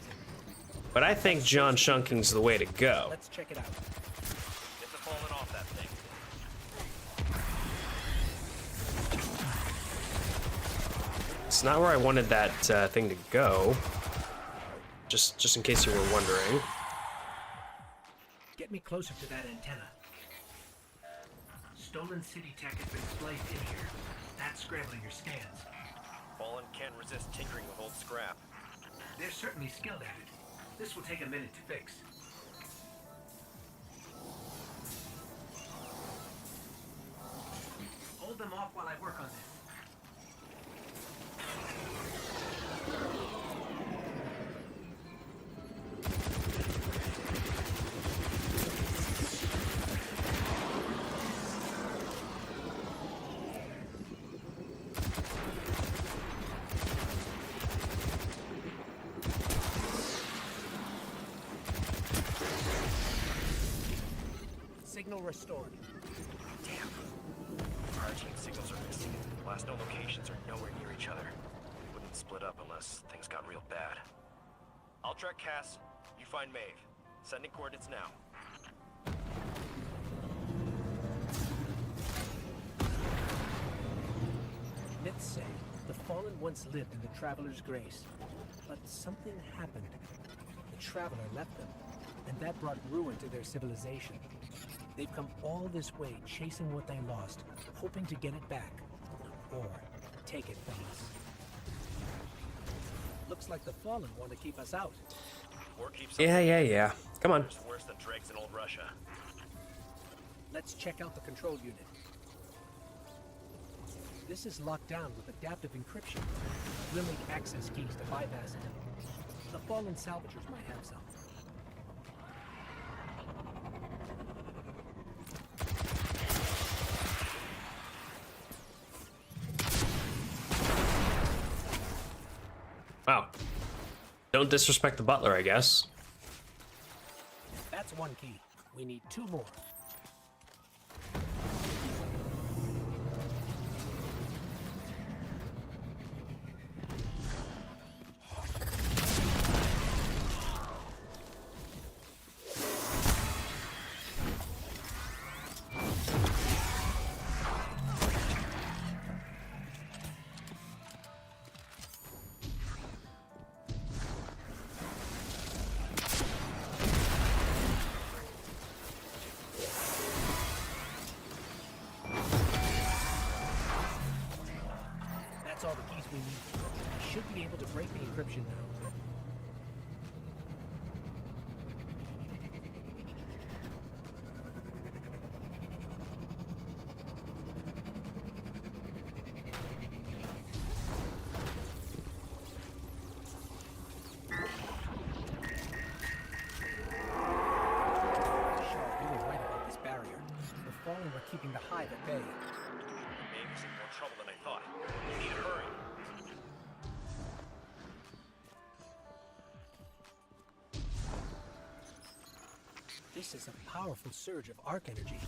but I think John chunking's the way to go. Let's check it out. Get the falling off that thing. It's not where I wanted that thing to go. Just in case you were wondering. Get me closer to that antenna. Stolen city tech has been spliced in here. That's scrambling your scans. Fallen can't resist tinkering with old scrap. They're certainly skilled at it. This will take a minute to fix. Hold them off while I work on this. Signal restored. Damn. Our team signals are missing. Last known locations are nowhere near each other. We wouldn't split up unless things got real bad. I'll track Cass. You find Maeve. Sending coordinates now. Myths say the Fallen once lived in the Traveler's Grace, but something happened. The Traveler left them, and that brought ruin to their civilization. They've come all this way chasing what they lost, hoping to get it back, or take it from us. Looks like the Fallen want to keep us out. Or keep Yeah. Come on. It's worse than dregs in old Russia. Let's check out the control unit. This is locked down with adaptive encryption. We'll need access keys to bypass it. The Fallen salvagers might have some. Wow. Don't disrespect the butler, I guess. That's one key. We need two more. That's all the keys we need. We should be able to break the encryption now. We're keeping the hive at bay. Maybe in more trouble than I thought. We need to hurry. This is a powerful surge of arc energy.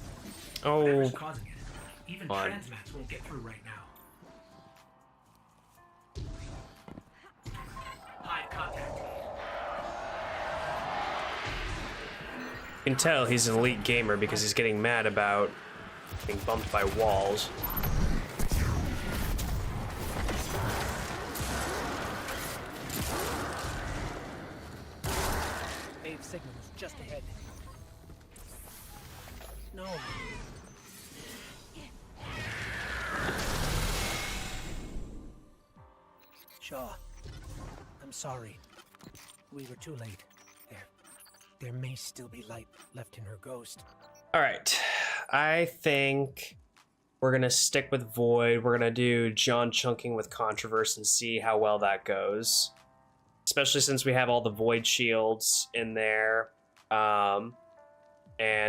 Oh, Whatever's causing it, even transmats won't get through right now. Hive contact. you can tell he's an elite gamer because he's getting mad about being bumped by walls. Wave signal is just ahead. No. Shaw, I'm sorry. We were too late. There may still be light left in her ghost. All right, I think we're gonna stick with Void. We're gonna do John chunking with Controversy and see how well that goes. Especially since we have all the Void shields in there. And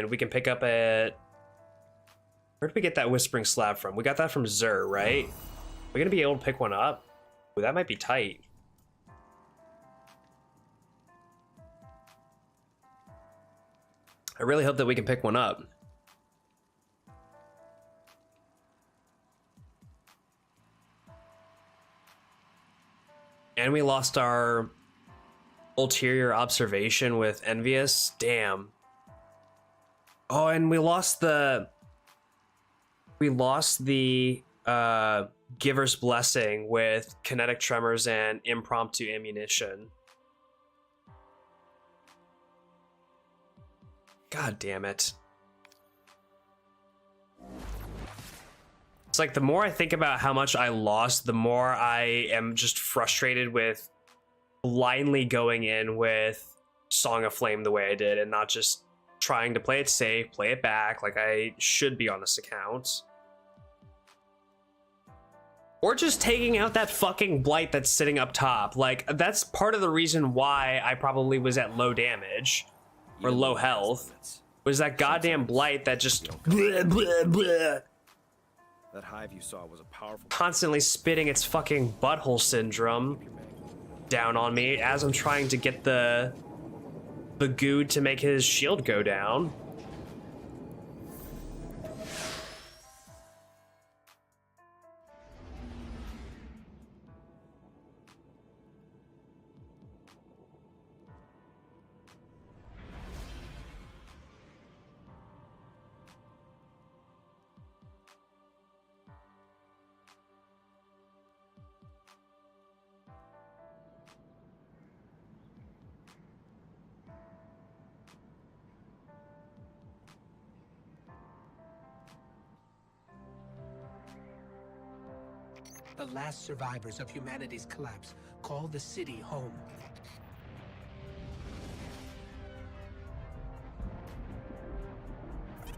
we can pick up at... Where did we get that Whispering Slab from? We got that from Zur, right? We're gonna be able to pick one up? Ooh, that might be tight. I really hope that we can pick one up. And we lost our ulterior observation with Envious. Damn. Oh, and we lost the Giver's Blessing with kinetic tremors and impromptu ammunition. God damn it. It's like the more I think about how much I lost, the more I am just frustrated with blindly going in with Song of Flame the way I did and not just trying to play it safe, play it back like I should be on this account. Or just taking out that fucking Blight that's sitting up top. Like, that's part of the reason why I probably was at low damage or low health. Was that goddamn Blight that just That hive you saw was a powerful... constantly spitting its fucking butthole syndrome down on me as I'm trying to get the Good to make his shield go down. The last survivors of humanity's collapse call the city home.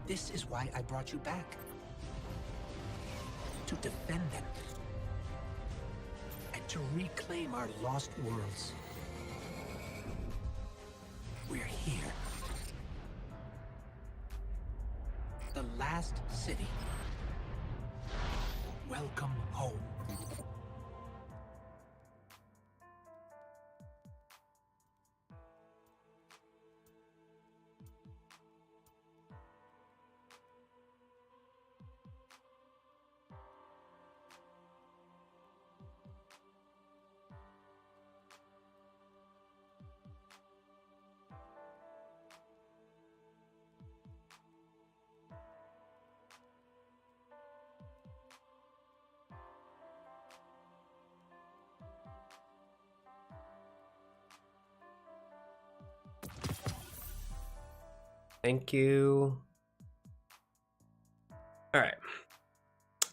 This is why I brought you back. To defend them. And to reclaim our lost worlds. We're here. The last city. Welcome home. Thank you. All right.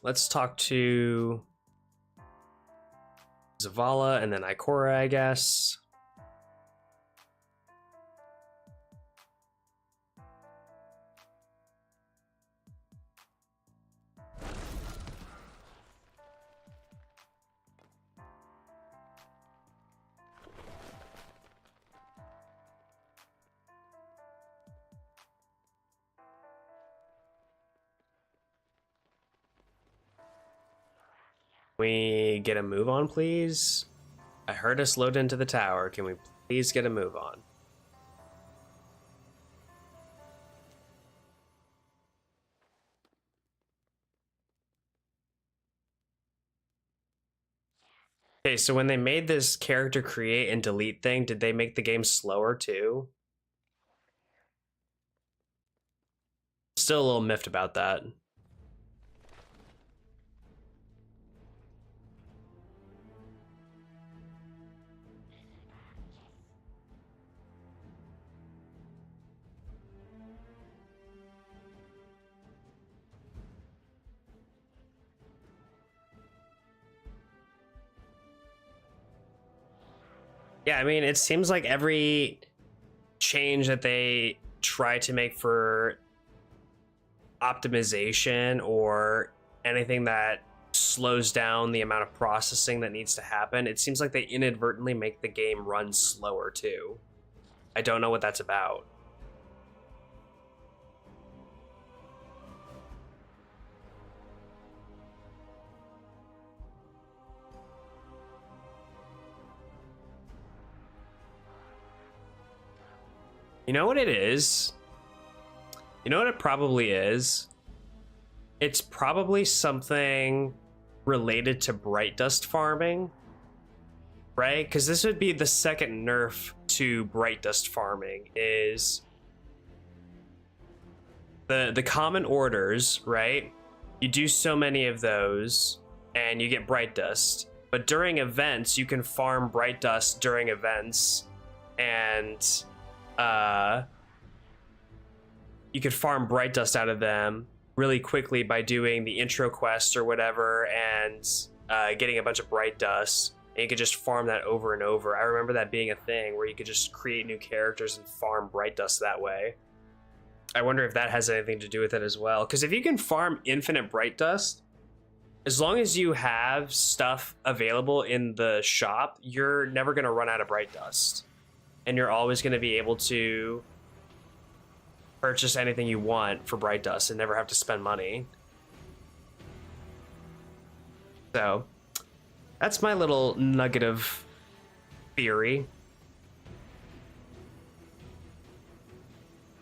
Let's talk to Zavala and then Ikora, I guess. We get a move on, please? I heard us load into the tower. Can we please get a move on? Okay, so when they made this character create and delete thing, did they make the game slower too? Still a little miffed about that. Yeah, I mean, it seems like every change that they try to make for optimization or anything that slows down the amount of processing that needs to happen, it seems like they inadvertently make the game run slower too. I don't know what that's about. You know what it is? You know what it probably is? It's probably something related to bright dust farming, right? Because this would be the second nerf to bright dust farming is the common orders, right? You do so many of those and you get bright dust. But during events, you can farm bright dust during events and you could farm bright dust out of them really quickly by doing the intro quest or whatever and getting a bunch of bright dust, and you could just farm that over and over. I remember that being a thing where you could just create new characters and farm bright dust that way. I wonder if that has anything to do with it as well, because if you can farm infinite bright dust, as long as you have stuff available in the shop, you're never going to run out of bright dust. And you're always going to be able to purchase anything you want for bright dust and never have to spend money. So that's my little nugget of theory.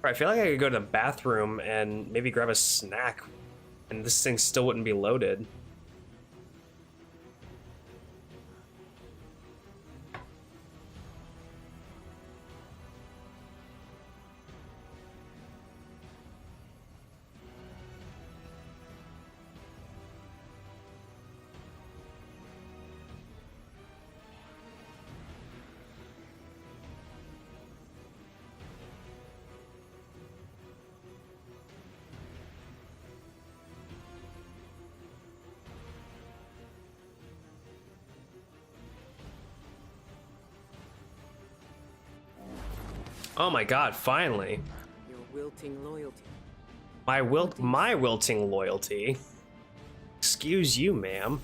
I feel like I could go to the bathroom and maybe grab a snack and this thing still wouldn't be loaded. Oh my god, finally. Your wilting loyalty. My wilting loyalty. Excuse you, ma'am.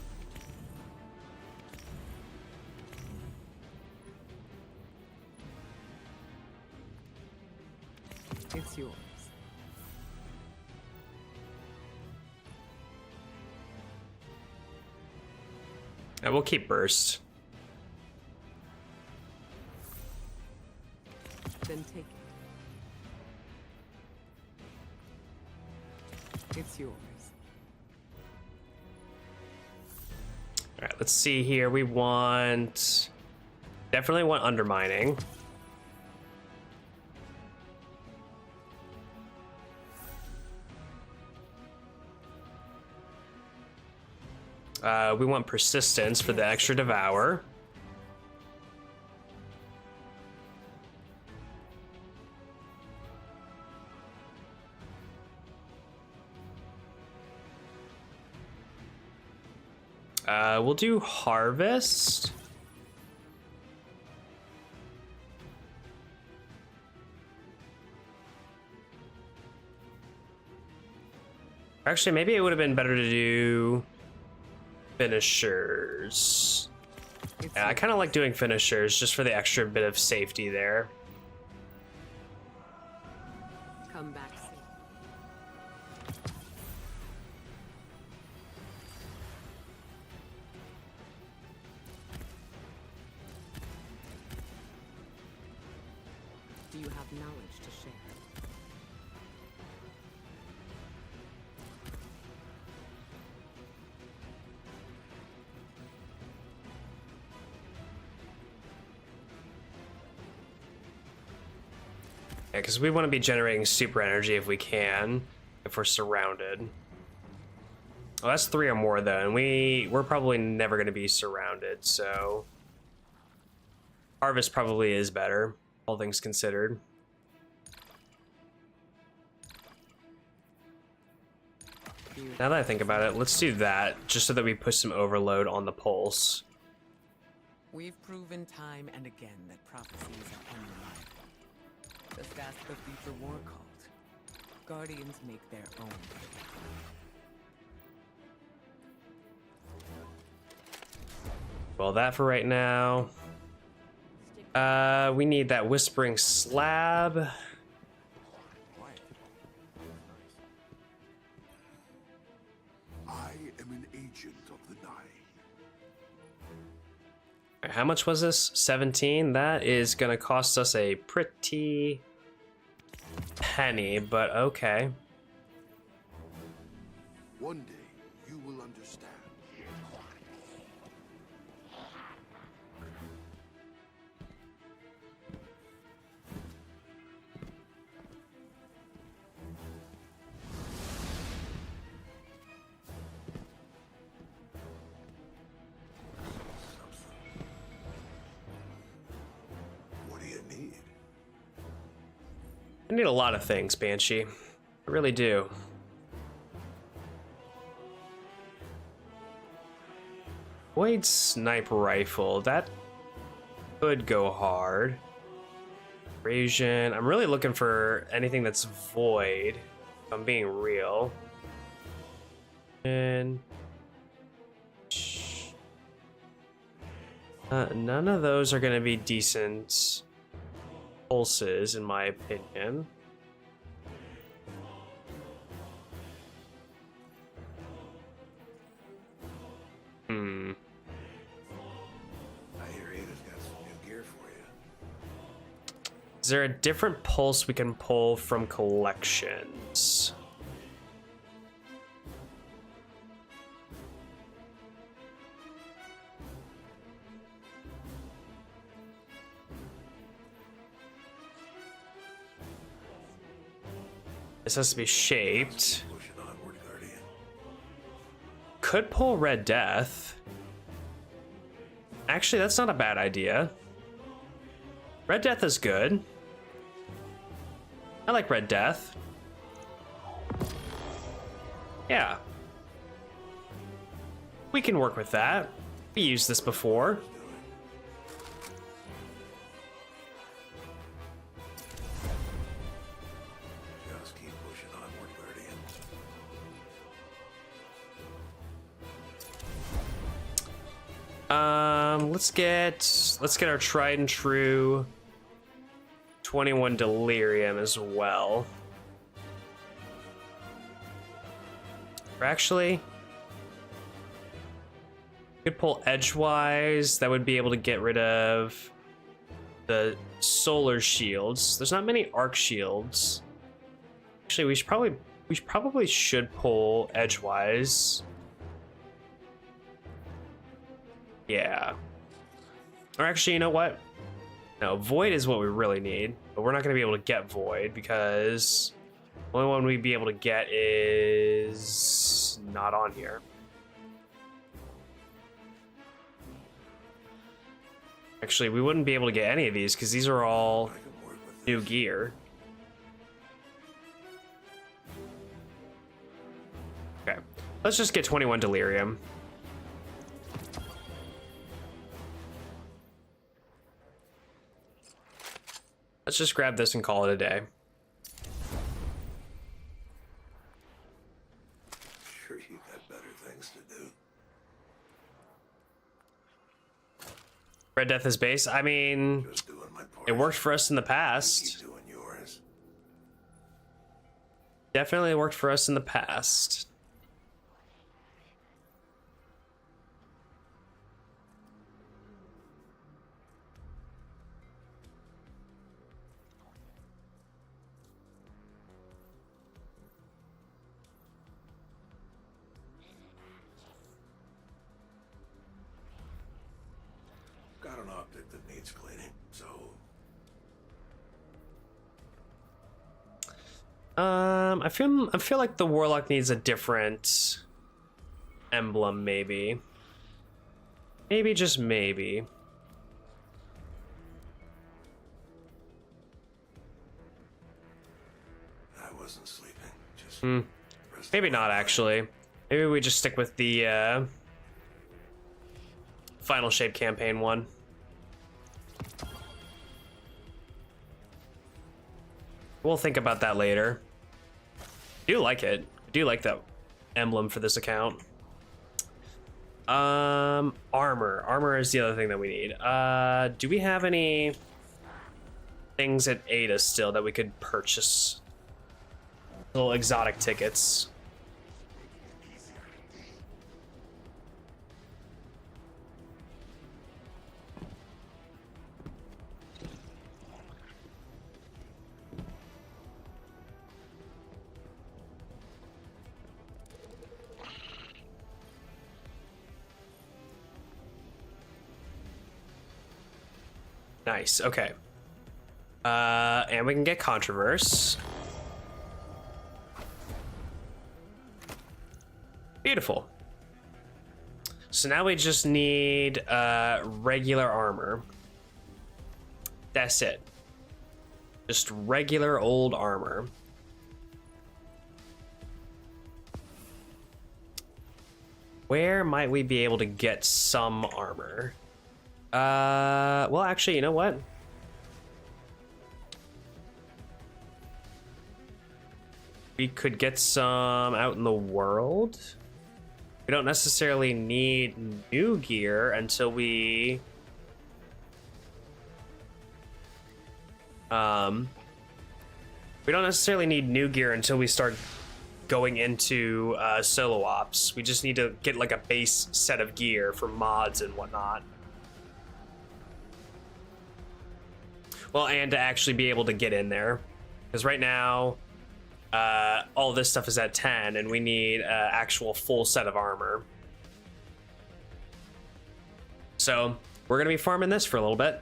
It's yours. I will keep burst. Then take it. It's yours. All right, let's see here. We want... Definitely want undermining. We want persistence for the extra devour. We'll do harvest. Actually, maybe it would have been better to do finishers. Yeah, I kind of like doing finishers just for the extra bit of safety there. Come back soon. Do you have knowledge to share? Yeah, because we want to be generating super energy if we can, if we're surrounded. Well, that's 3 or more though, and we're probably never going to be surrounded, so harvest probably is better, all things considered. Now that I think about it, let's do that, just so that we put some overload on the pulse. We've proven time and again that prophecies are unreliable. Just ask the future war cult. Guardians make their own. Well, that for right now. We need that whispering slab. I am an agent of the night. How much was this? 17? That is gonna cost us a pretty penny, but okay. One day you will understand. What do you need? I need a lot of things, Banshee. I really do. Void sniper rifle. That could go hard. Abrasion. I'm really looking for anything that's void, if I'm being real. And none of those are going to be decent pulses, in my opinion. I hear Ada's got some new gear for you. Is there a different pulse we can pull from collections? This has to be shaped. Pushing onward, Guardian. Could pull Red Death. Actually, that's not a bad idea. Red Death is good. I like Red Death. Yeah. We can work with that. We used this before. Just keep pushing onward, Guardian. Let's get our tried and true 21 delirium as well. Or actually, could pull edgewise. That would be able to get rid of the solar shields. There's not many arc shields. Actually, we probably should pull edgewise. Yeah. Or actually, you know what? No, void is what we really need, but we're not going to be able to get void because the only one we'd be able to get is not on here. Actually, we wouldn't be able to get any of these because these are all new gear. Okay, let's just get 21 delirium. Let's just grab this and call it a day. sure you got better things to do. Red Death is base. I mean, Just doing my part. it worked for us in the Keep past. doing yours. Definitely worked for us in the past. Got an optic that needs cleaning, so I feel like the Warlock needs a different emblem, maybe. Maybe, just maybe. I wasn't sleeping. Just Maybe not, actually. Maybe we just stick with the Final Shape campaign one. We'll think about that later. I do like it. I do like that emblem for this account. Armor. Armor is the other thing that we need. Do we have any things at Ada still that we could purchase? Little exotic tickets. Nice, okay. And we can get Controverse. Beautiful. So now we just need regular armor. That's it. Just regular old armor. Where might we be able to get some armor? Well, actually, you know what? We could get some out in the world. We don't necessarily need new gear until we... We don't necessarily need new gear until we start going into solo ops. We just need to get like a base set of gear for mods and whatnot. Well, and to actually be able to get in there. Because right now, all this stuff is at 10, and we need actual full set of armor. So, we're going to be farming this for a little bit.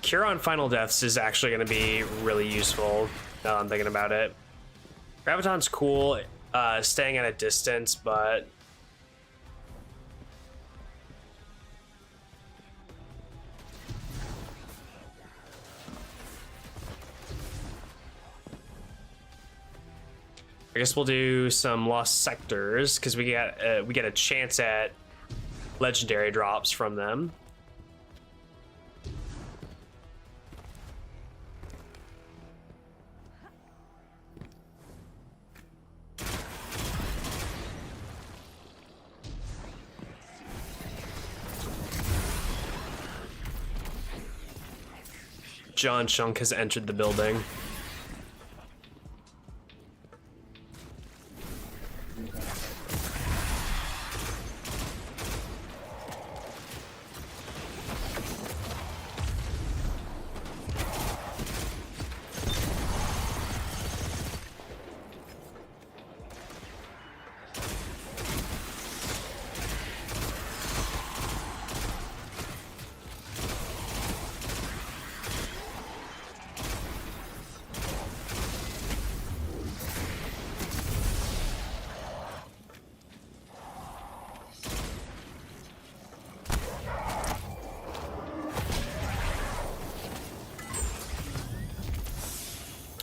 Cure on Final Deaths is actually going to be really useful now that I'm thinking about it. Graviton's cool, staying at a distance, but... I guess we'll do some Lost Sectors, because we get a chance at legendary drops from them. John Shunk has entered the building.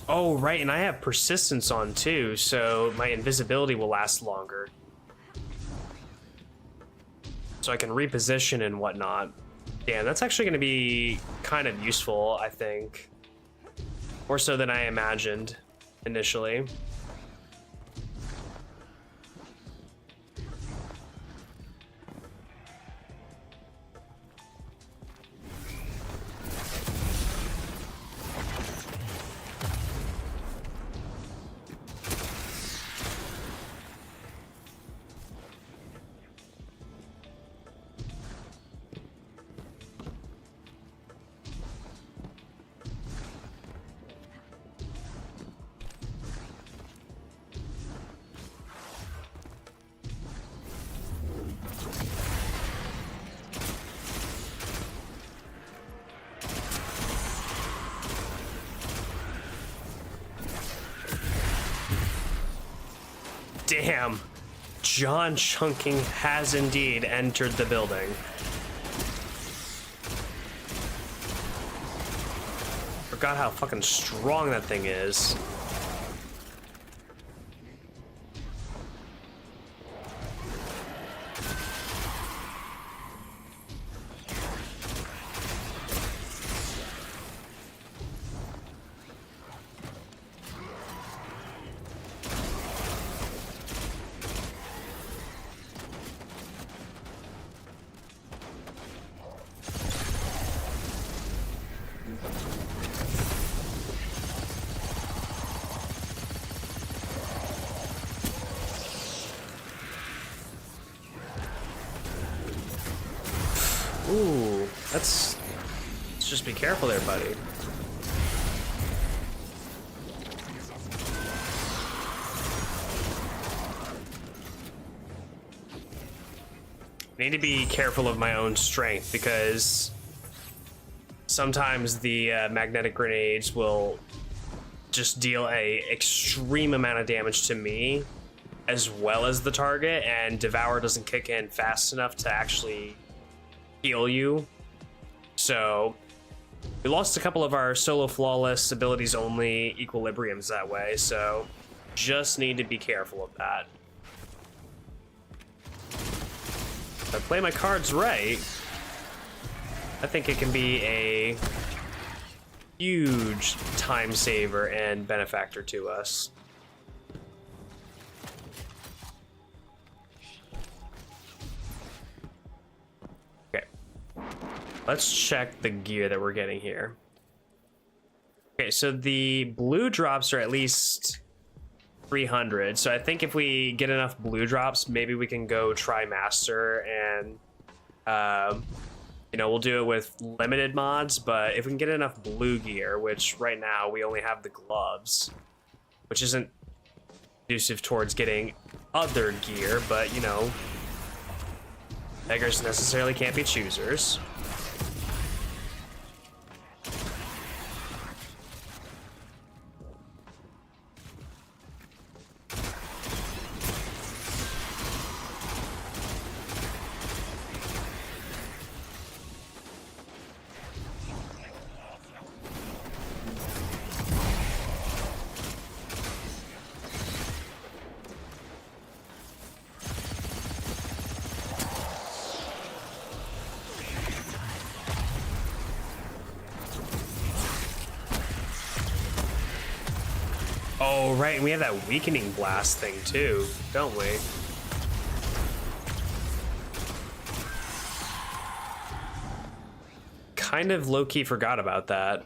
Oh, right, and I have persistence on too, so my invisibility will last longer. So I can reposition and whatnot. Damn, that's actually going to be kind of useful, I think. More so than I imagined initially. Damn, John Chunking has indeed entered the building. Forgot how fucking strong that thing is. Ooh, let's just be careful there, buddy. I need to be careful of my own strength because sometimes the magnetic grenades will just deal a extreme amount of damage to me as well as the target, and Devour doesn't kick in fast enough to actually heal you. So we lost a couple of our solo flawless abilities only equilibriums that way, so just need to be careful of that. If I play my cards right, I think it can be a huge time saver and benefactor to us. Let's check the gear that we're getting here. Okay, so the blue drops are at least 300. So I think if we get enough blue drops, maybe we can go try master and, you know, we'll do it with limited mods. But if we can get enough blue gear, which right now we only have the gloves, which isn't conducive towards getting other gear, but you know, beggars necessarily can't be choosers. Oh, right, and we have that weakening blast thing too, don't we? Kind of low-key forgot about that.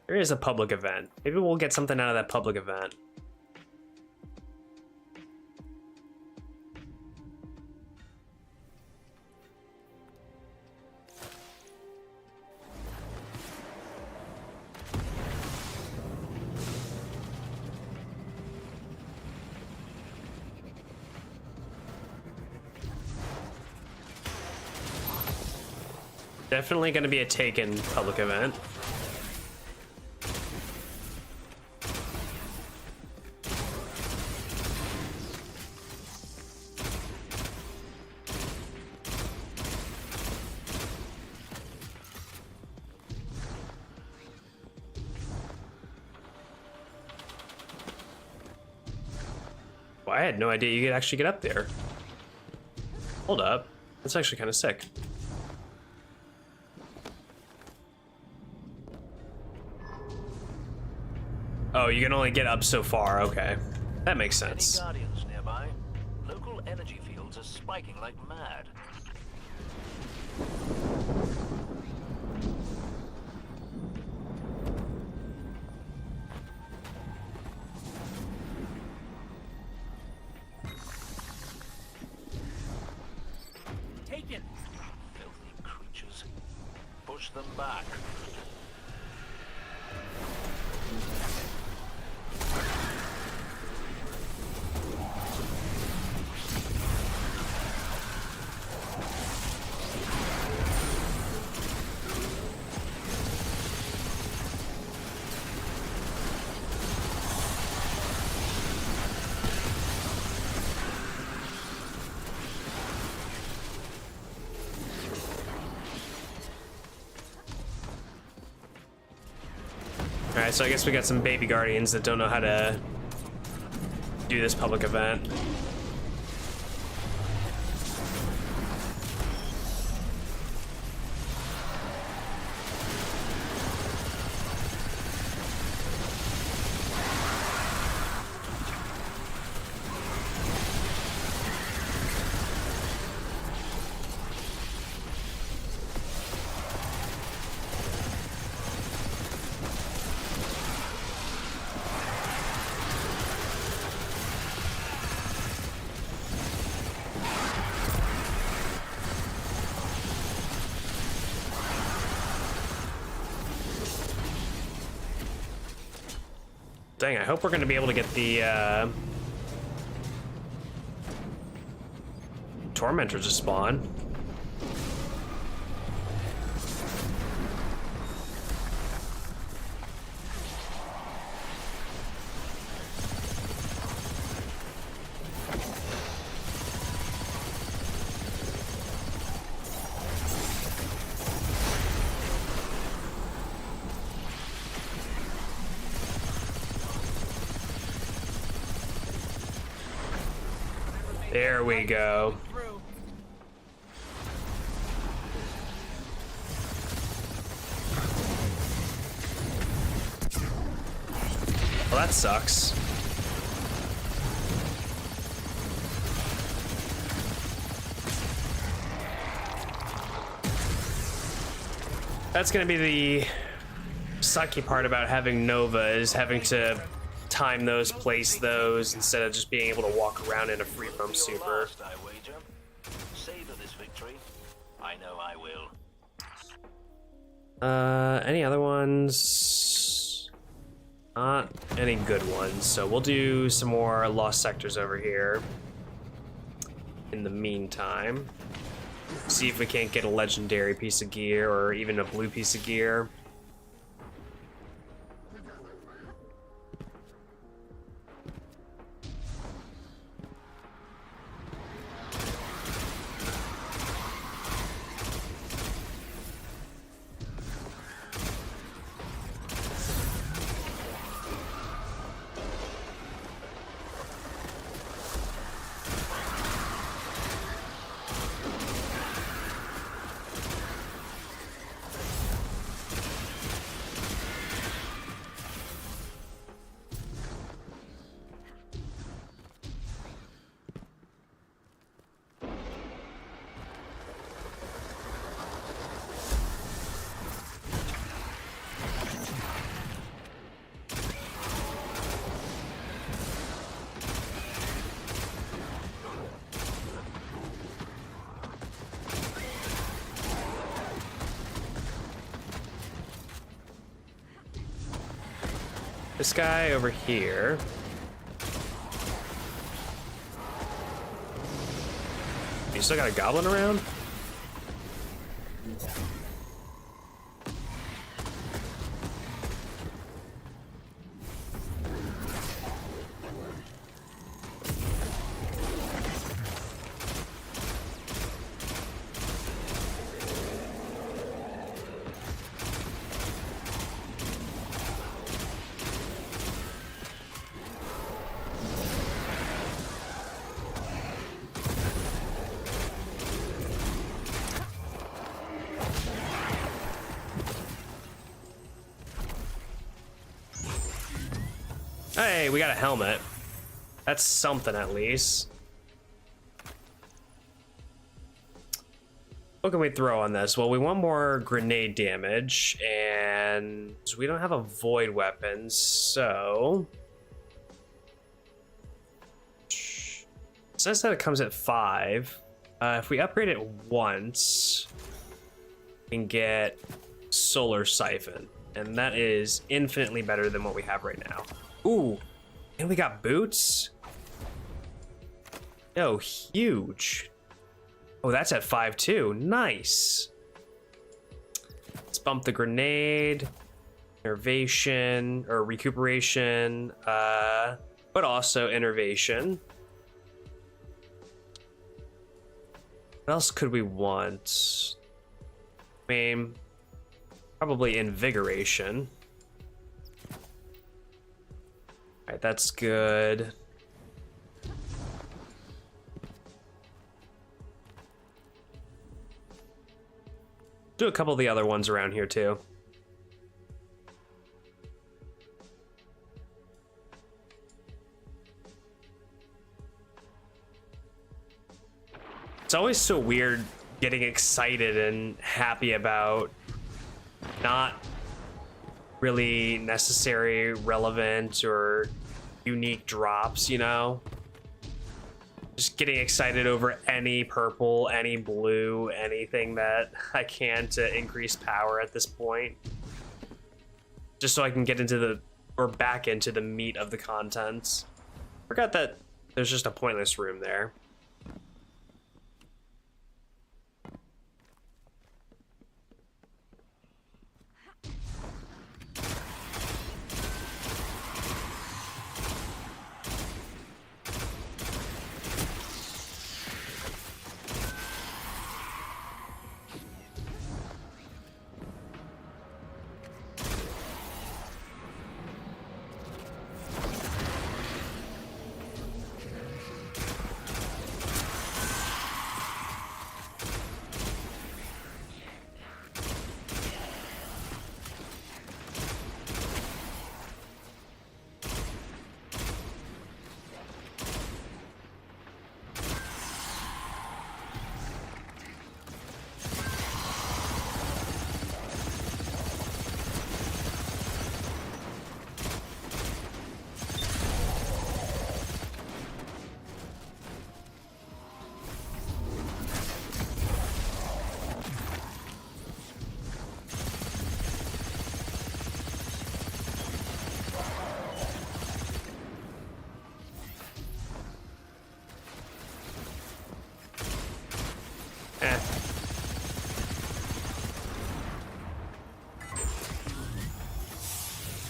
There is a public event. Maybe we'll get something out of that public event. Definitely going to be a Taken public event. Well, I had no idea you could actually get up there. Hold up. That's actually kind of sick. Oh, you can only get up so far. Okay. That makes sense. Any Guardians nearby? Local energy fields are spiking like mad. Taken. Filthy creatures. Push them back. Alright, so I guess we got some baby guardians that don't know how to do this public event. Dang, I hope we're gonna be able to get the Tormentors to spawn. There we go. Well, that sucks. That's gonna be the sucky part about having Nova, is having to time those, place those, instead of just being able to walk around in a free roam super. I wager. Savor this victory. I know I will. Any other ones? Not any good ones, so we'll do some more lost sectors over here. In the meantime, see if we can't get a legendary piece of gear or even a blue piece of gear. This guy over here. You still got a goblin around? Hey, we got a helmet. That's something at least. What can we throw on this? Well, we want more grenade damage, and we don't have a void weapon, so... It says that it comes at 5. If we upgrade it once, we can get Solar Siphon, and that is infinitely better than what we have right now. Ooh, and we got boots? Oh, huge. Oh, that's at 5 too. Nice. Let's bump the grenade, innervation, or recuperation, but also innervation. What else could we want? I mean, probably invigoration. Alright, that's good. Do a couple of the other ones around here too. It's always so weird getting excited and happy about not really necessary, relevant, or unique drops, you know? Just getting excited over any purple, any blue, anything that I can to increase power at this point. Just so I can get into the, or back into the meat of the contents. Forgot that there's just a pointless room there.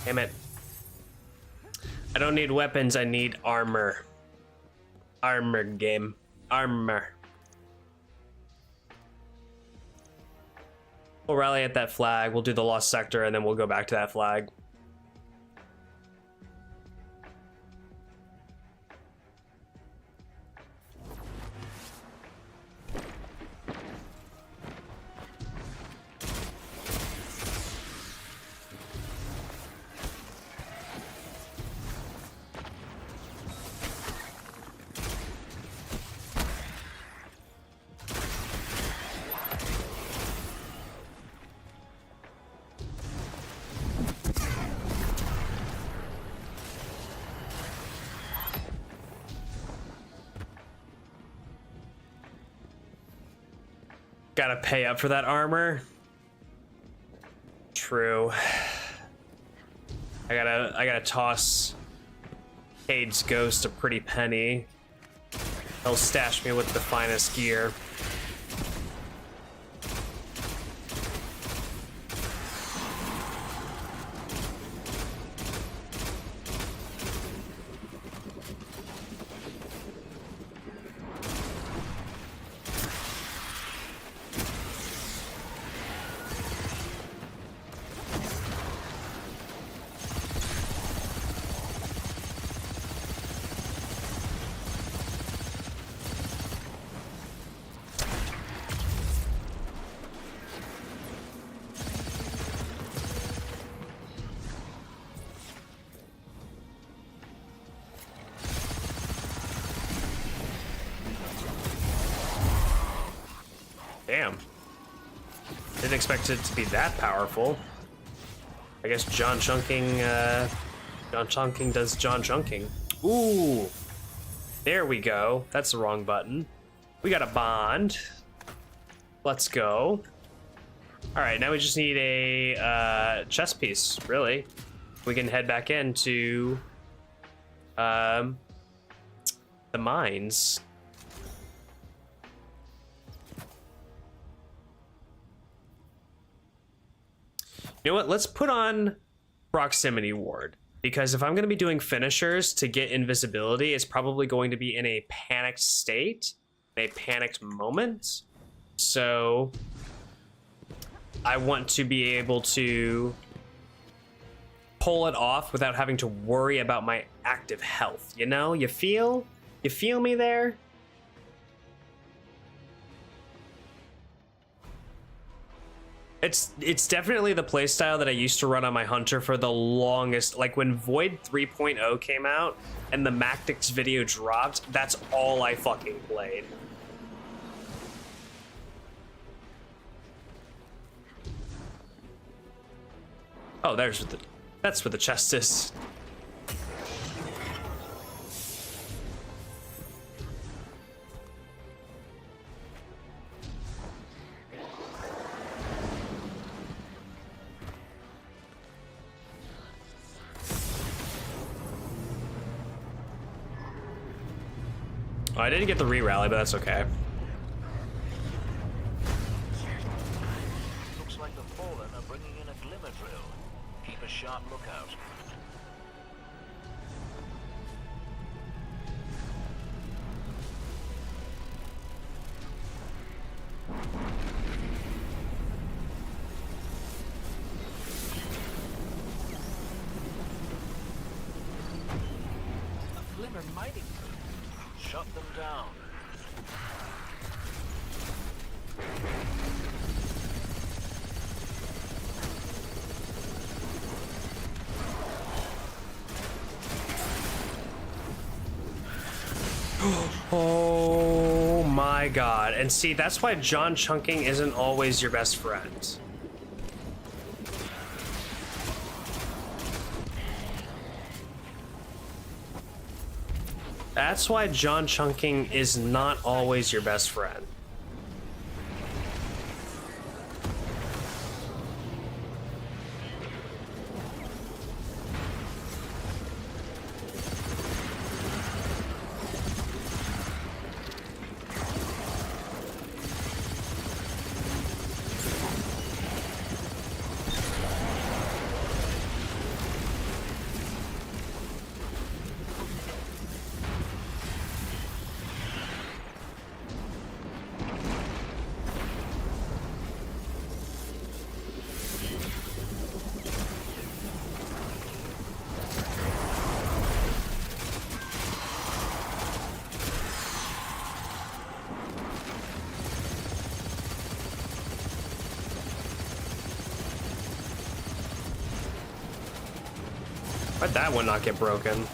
Damn it. I don't need weapons, I need armor. Armor game. Armor. We'll rally at that flag, we'll do the lost sector, and then we'll go back to that flag. Gotta pay up for that armor. True. I gotta toss Cade's ghost a pretty penny. He'll stash me with the finest gear. Damn. Didn't expect it to be that powerful. I guess John Chunking does John Chunking. Ooh. There we go. That's the wrong button. We got a bond. Let's go. All right, now we just need a chess piece, really. We can head back into the mines. You know what? Let's put on Proximity Ward, because if I'm going to be doing finishers to get invisibility, it's probably going to be in a panicked state, a panicked moment. So I want to be able to pull it off without having to worry about my active health. You know, you feel me there? It's definitely the playstyle that I used to run on my Hunter for the longest. Like when Void 3.0 came out and the Mactix video dropped, that's all I fucking played. Oh, that's where the chest is. Oh, I didn't get the re-rally, but that's okay. Looks like the Fallen are bringing in a glimmer drill. Keep a sharp lookout. A glimmer mining group. Shut them down. Oh my god. And see, that's why John Chunking isn't always your best friend. That's why John Chunking is not always your best friend. Why'd that one not get broken?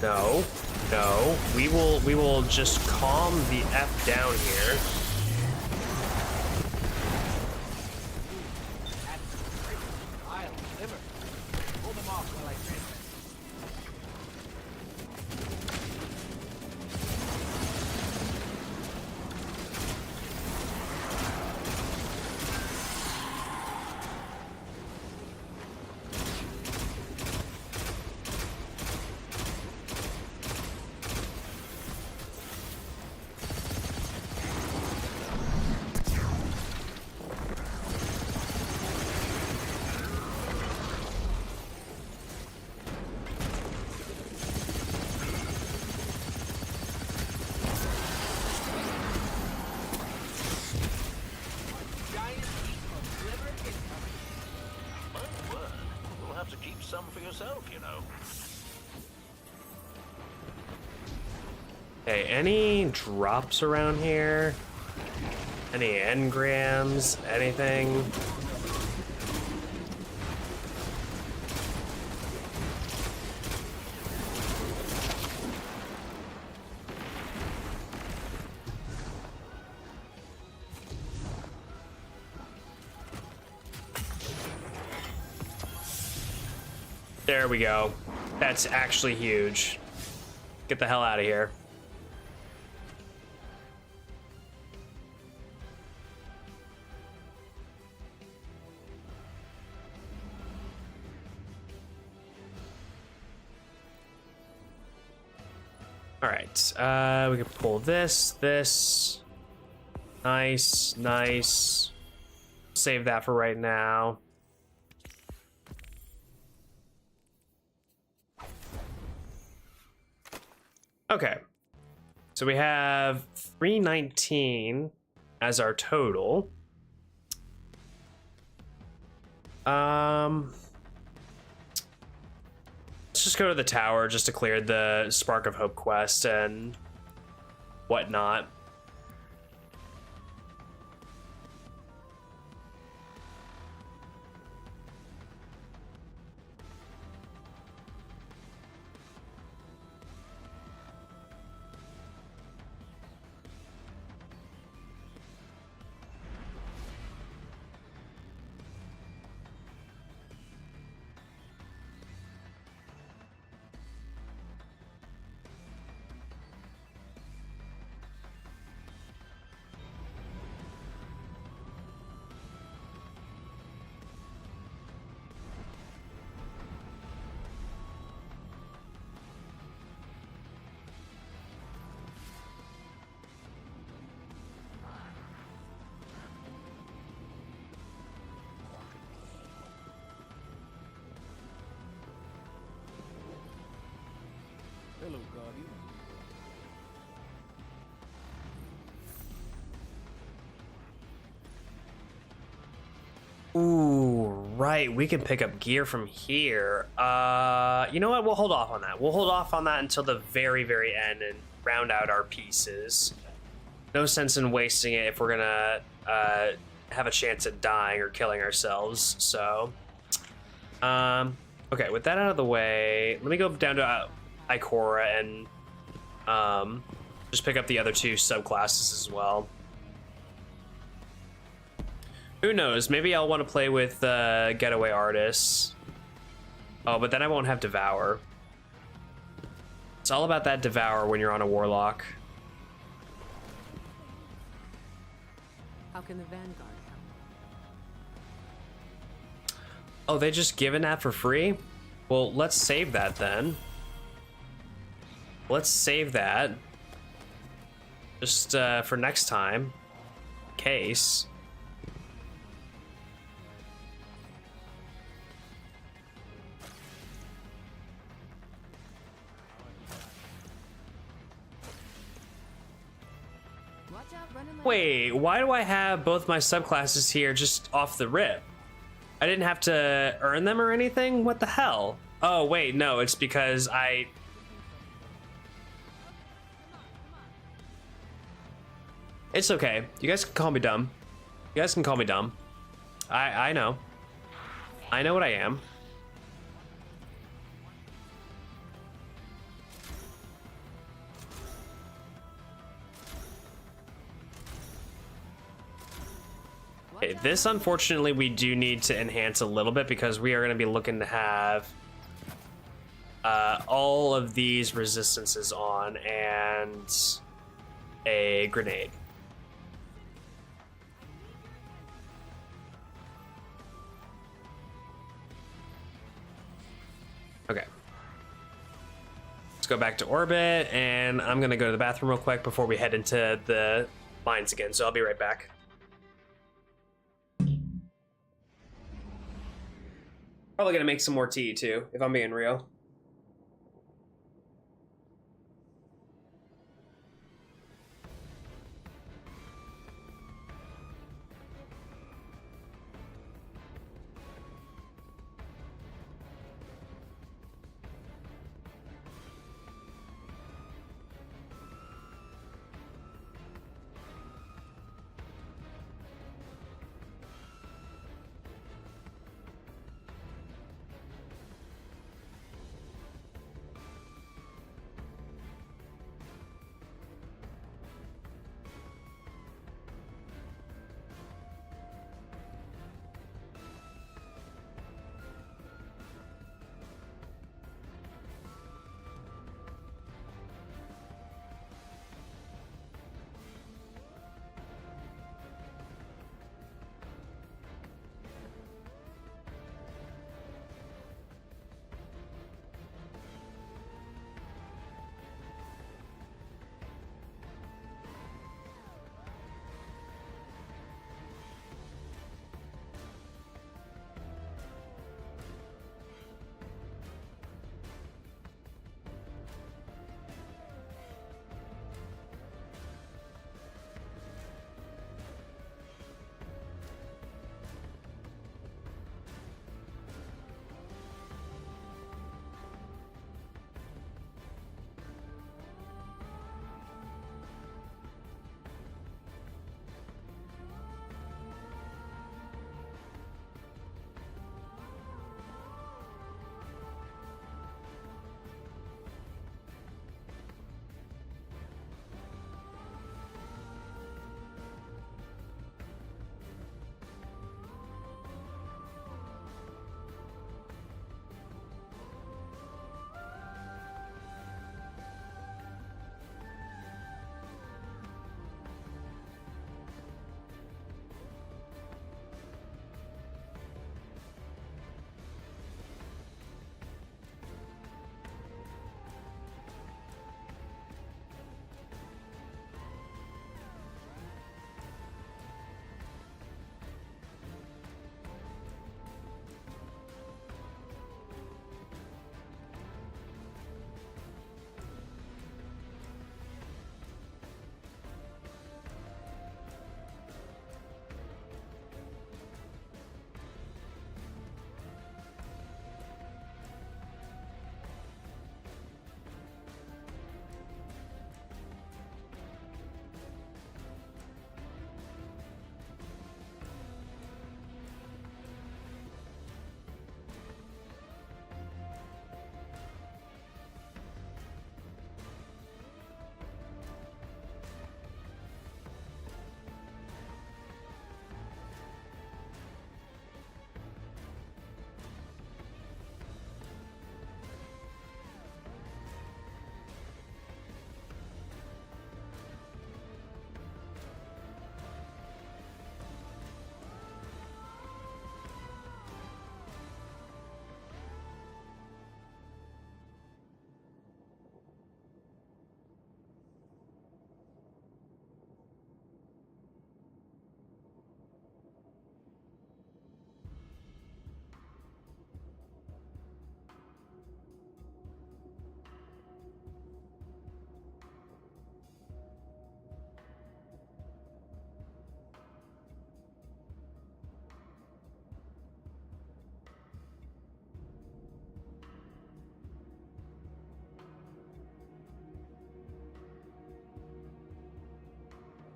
No, no. We will just calm the F down here. Some for yourself, you know. Okay, any drops around here? Any engrams? Anything? There we go. That's actually huge. Get the hell out of here. All right, we can pull this. Nice, nice. Save that for right now. Okay, so we have 319 as our total. Let's just go to the tower just to clear the Spark of Hope quest and whatnot. Hello, Guardian. Ooh, right. We can pick up gear from here. You know what? We'll hold off on that. We'll hold off on that until the very, very end and round out our pieces. No sense in wasting it if we're gonna have a chance at dying or killing ourselves. So, okay. With that out of the way, let me go down to Ikora and just pick up the other two subclasses as well. Who knows? Maybe I'll want to play with Getaway Artists. Oh, but then I won't have Devour. It's all about that Devour when you're on a Warlock. How can the Vanguard help? Oh, they just given that for free? Well, let's save that then. Let's save that. Just for next time. Case. Wait, why do I have both my subclasses here just off the rip? I didn't have to earn them or anything? What the hell? Oh, wait, no, it's because It's okay. You guys can call me dumb. You guys can call me dumb. I know. I know what I am. Okay, this unfortunately we do need to enhance a little bit because we are going to be looking to have all of these resistances on and a grenade. Okay. Let's go back to orbit, and I'm going to go to the bathroom real quick before we head into the mines again, so I'll be right back. Probably gonna make some more tea too, if I'm being real.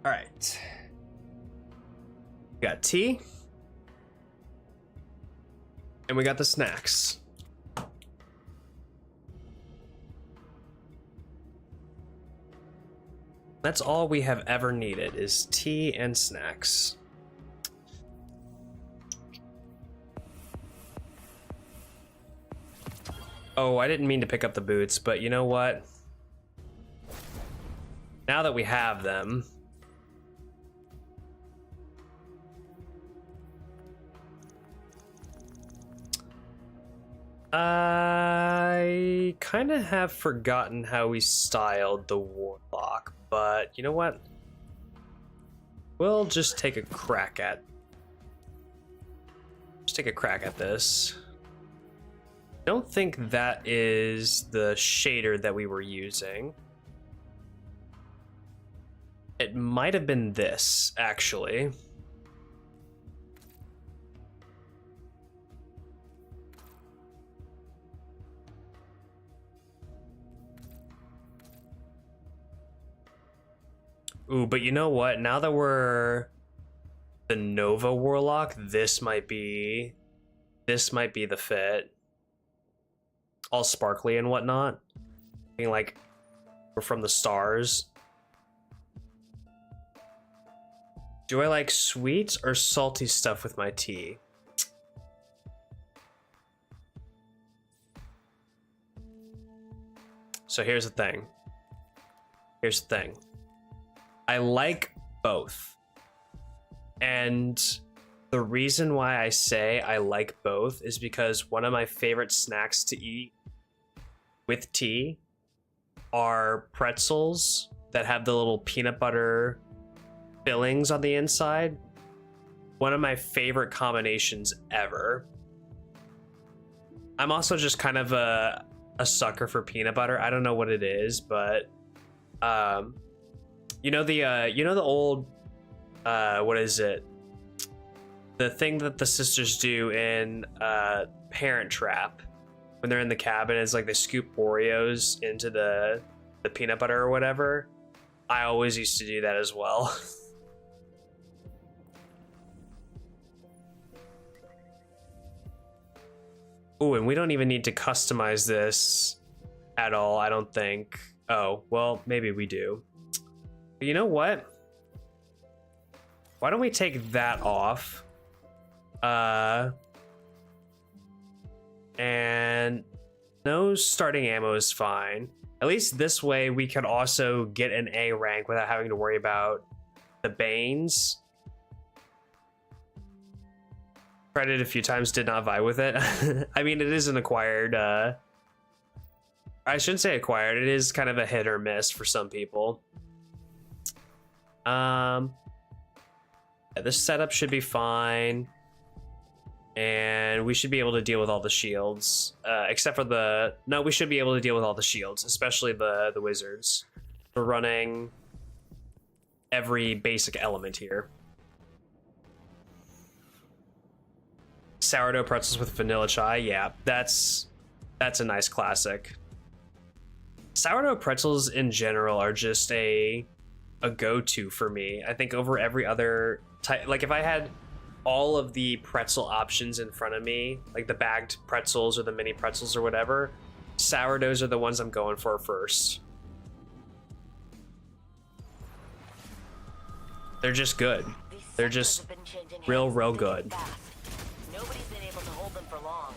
All right. We got tea. And we got the snacks. That's all we have ever needed is tea and snacks. Oh, I didn't mean to pick up the boots, but you know what? Now that we have them, I kind of have forgotten how we styled the warlock, but you know what? We'll just take a crack at this. Don't think that is the shader that we were using. It might have been this, actually. Ooh, but you know what? Now that we're the Nova Warlock, this might be the fit. All sparkly and whatnot. Being like we're from the stars. Do I like sweet or salty stuff with my tea? So here's the thing. I like both. And the reason why I say I like both is because one of my favorite snacks to eat with tea are pretzels that have the little peanut butter fillings on the inside. One of my favorite combinations ever. I'm also just kind of a sucker for peanut butter. I don't know what it is, but you know the old what is it? The thing that the sisters do in Parent Trap when they're in the cabin is like they scoop Oreos into the peanut butter or whatever. I always used to do that as well. Ooh, and we don't even need to customize this at all, I don't think. Oh, well, maybe we do. But you know what? Why don't we take that off? And no starting ammo is fine. At least this way we can also get an A rank without having to worry about the Banes. Tried it a few times, did not vibe with it. I mean, it is an acquired, I shouldn't say acquired, it is kind of a hit or miss for some people. Yeah, this setup should be fine. And we should be able to deal with all the shields, except for no, we should be able to deal with all the shields, especially the wizards. We're running every basic element here. Sourdough pretzels with vanilla chai, yeah, that's a nice classic. Sourdough pretzels in general are just a go-to for me. I think over every other type, like if I had all of the pretzel options in front of me, like the bagged pretzels or the mini pretzels or whatever, sourdoughs are the ones I'm going for first. They're just good. They're just real good. Nobody's been able to hold them for long.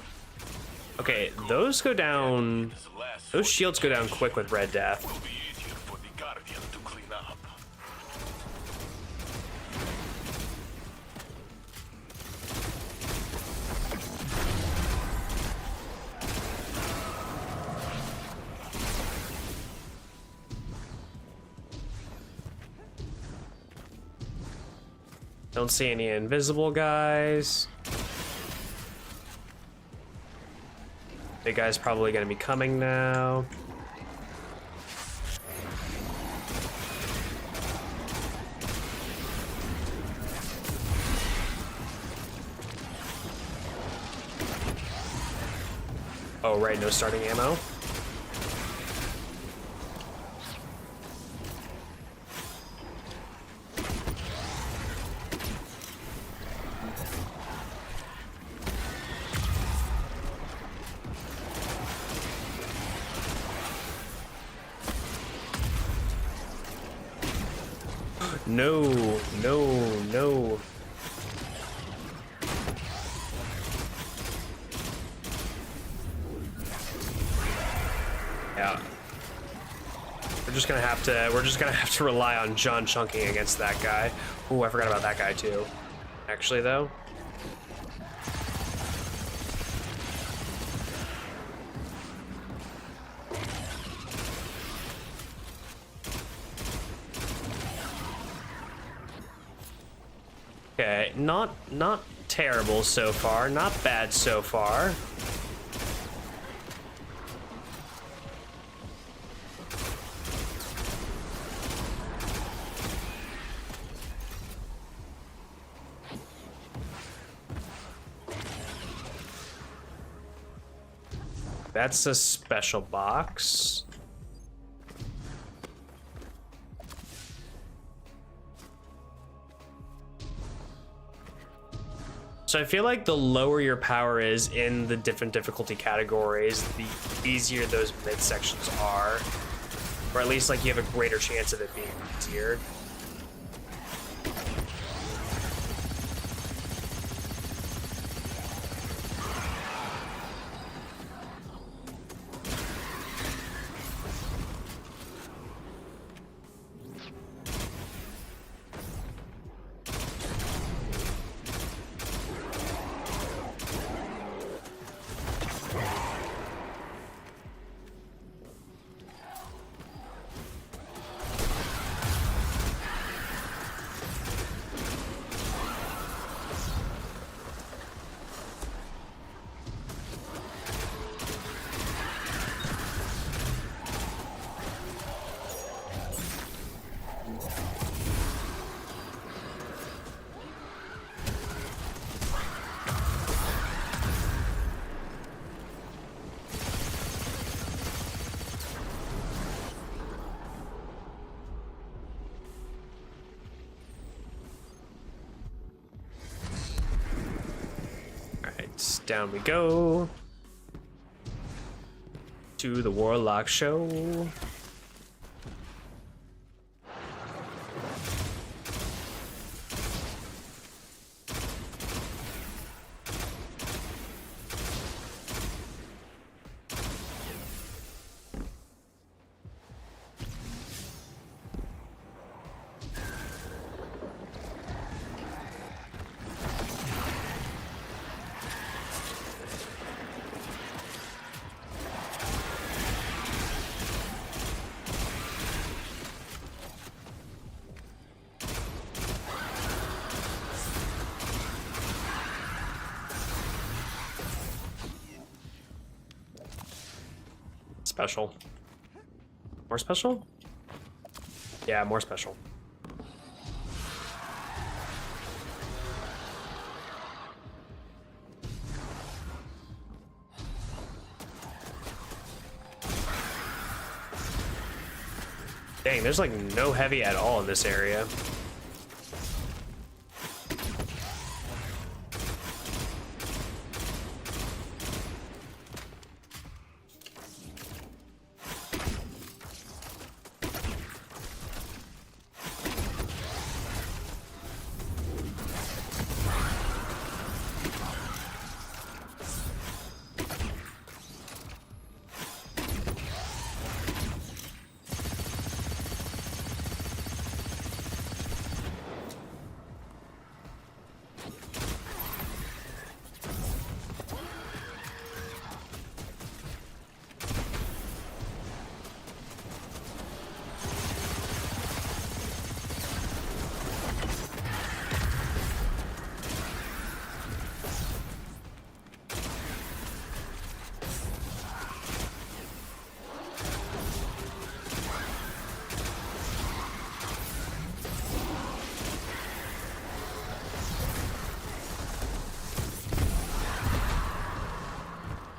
Okay, those go down. Those shields go down quick with Red Death. Will be easier for the Guardian to clean up. Don't see any invisible guys. Big guy's probably gonna be coming now. Oh, right, no starting ammo. No, no, no. Yeah. We're just gonna have to rely on John chunking against that guy. Ooh, I forgot about that guy too. Actually though. Okay, not terrible so far, not bad so far. That's a special box. So I feel like the lower your power is in the different difficulty categories, the easier those mid sections are, or at least like you have a greater chance of it being easier. Down we go to the Warlock show. Special. More special? Yeah, more special. Dang, there's like no heavy at all in this area.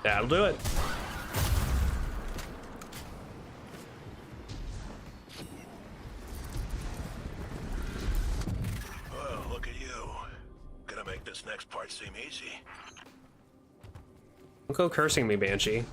That'll do it. Well, look at you. Gonna make this next part seem easy. Don't go cursing me, Banshee.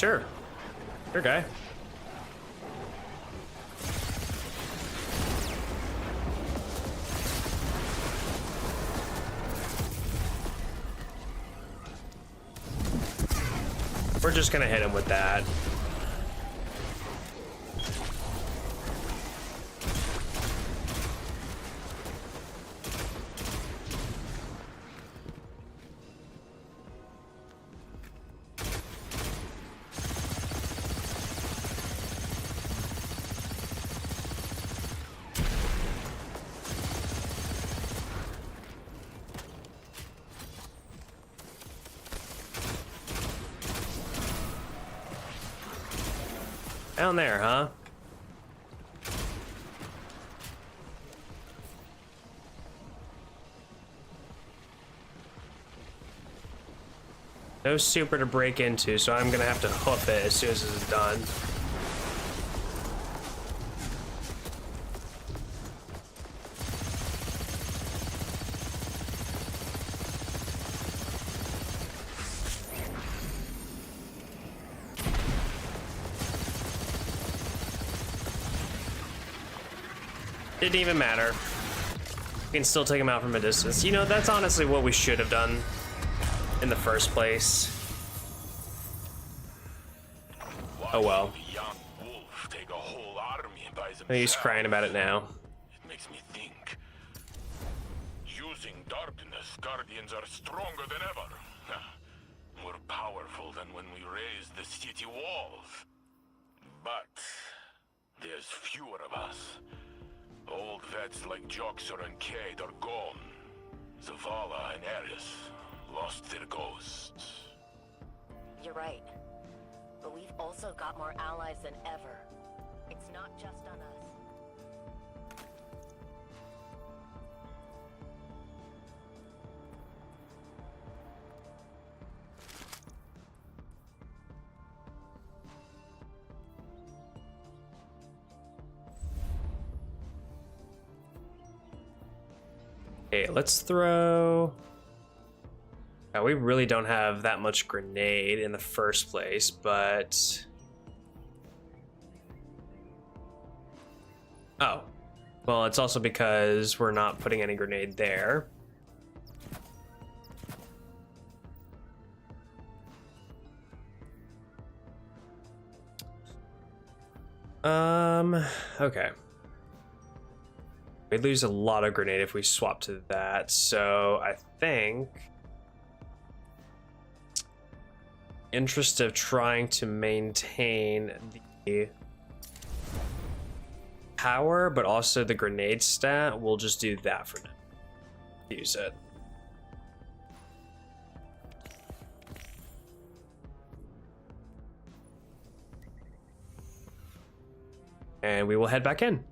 Sure. Sure, guy. We're just gonna hit him with that. Down there, huh? No super to break into, so I'm gonna have to hoof it as soon as this is done. Didn't even matter. We can still take him out from a distance. You know, that's honestly what we should have done in the first place. Oh well. He's crying about it now. It makes me think. Using darkness, Guardians are stronger than ever. More powerful than when we raised the city walls. But there's fewer of us. Old vets like Joxer and Cade are gone. Zavala and Eris lost their ghosts. You're right. But we've also got more allies than ever. It's not just on us. Okay, let's throw... we really don't have that much grenade in the first place, but... Oh. Well, it's also because we're not putting any grenade there. Okay. We'd lose a lot of grenade if we swap to that, so I think... interest of trying to maintain the power, but also the grenade stat, we'll just do that for now. Use it. And we will head back in.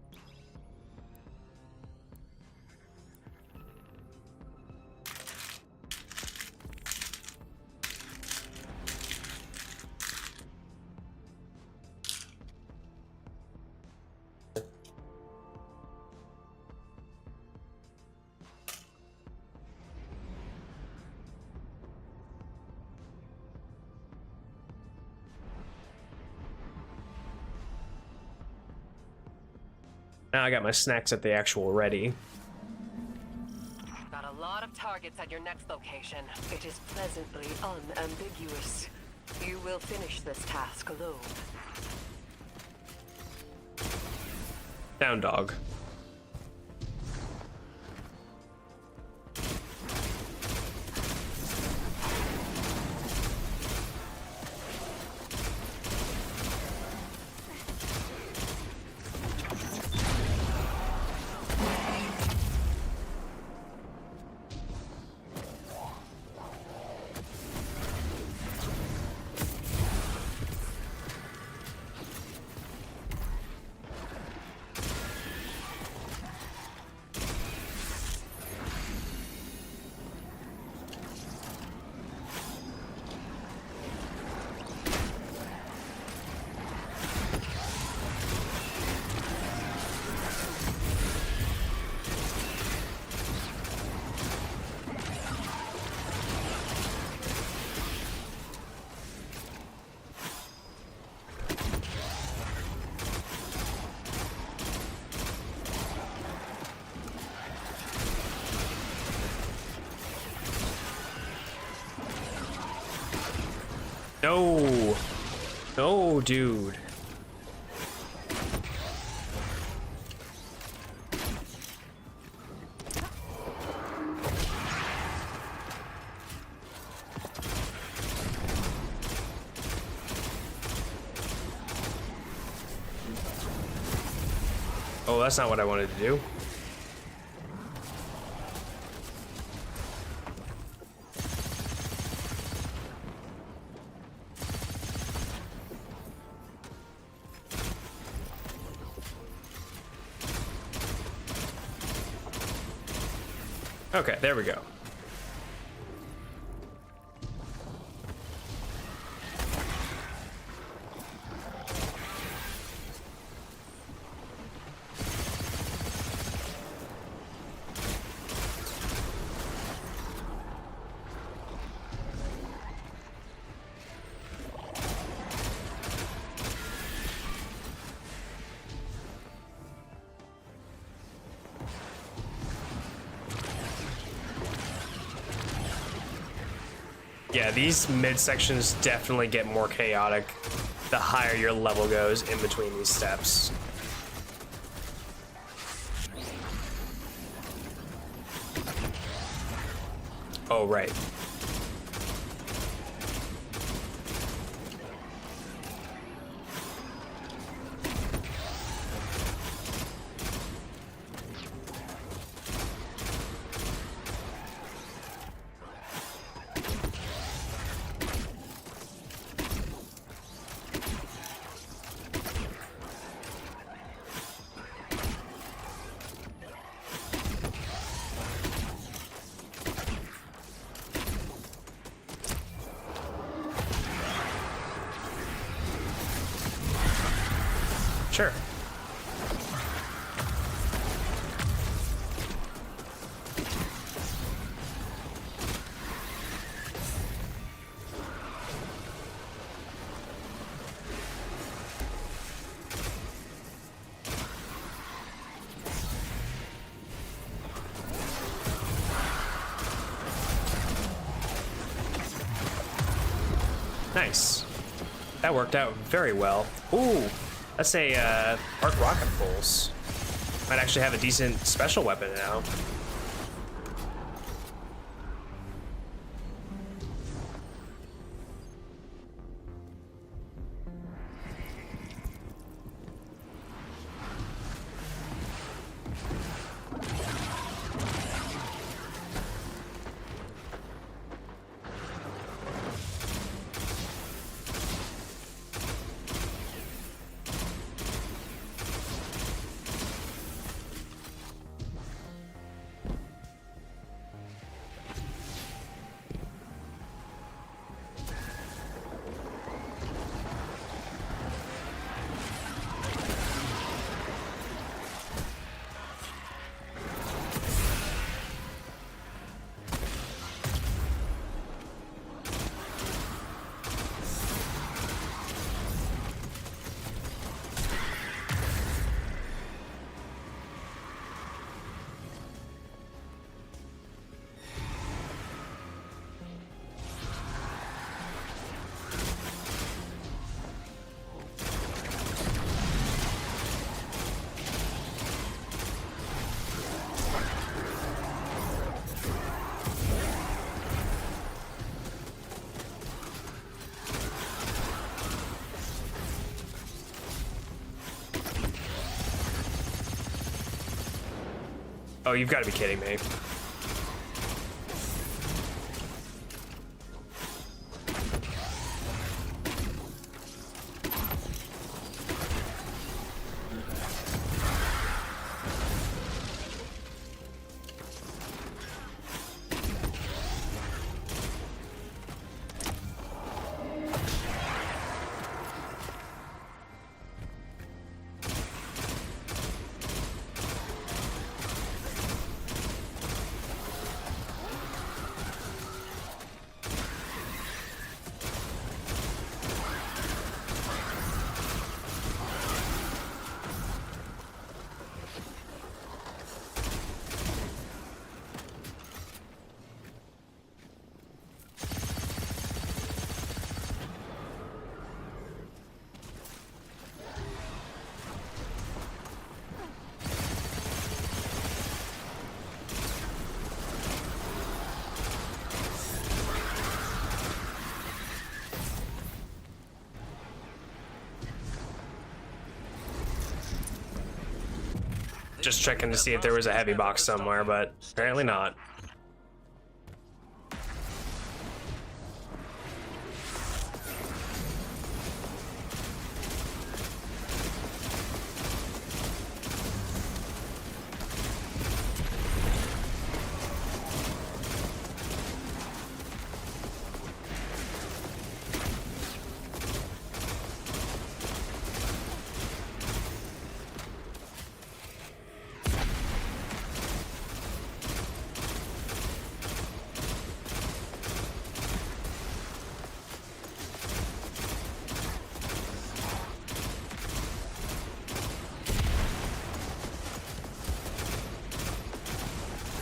Now I got my snacks at the actual ready. Got a lot of targets at your next location. It is pleasantly unambiguous. You will finish this task alone. Down dog. No. No, dude. Oh, that's not what I wanted to do. Okay, there we go. Yeah, these mid-sections definitely get more chaotic the higher your level goes in between these steps. Oh, right. Sure. Nice. That worked out very well. Ooh. Let's say arc rocket pulse. Might actually have a decent special weapon now. Oh, you've got to be kidding me. just checking to see if there was a heavy box somewhere, but apparently not.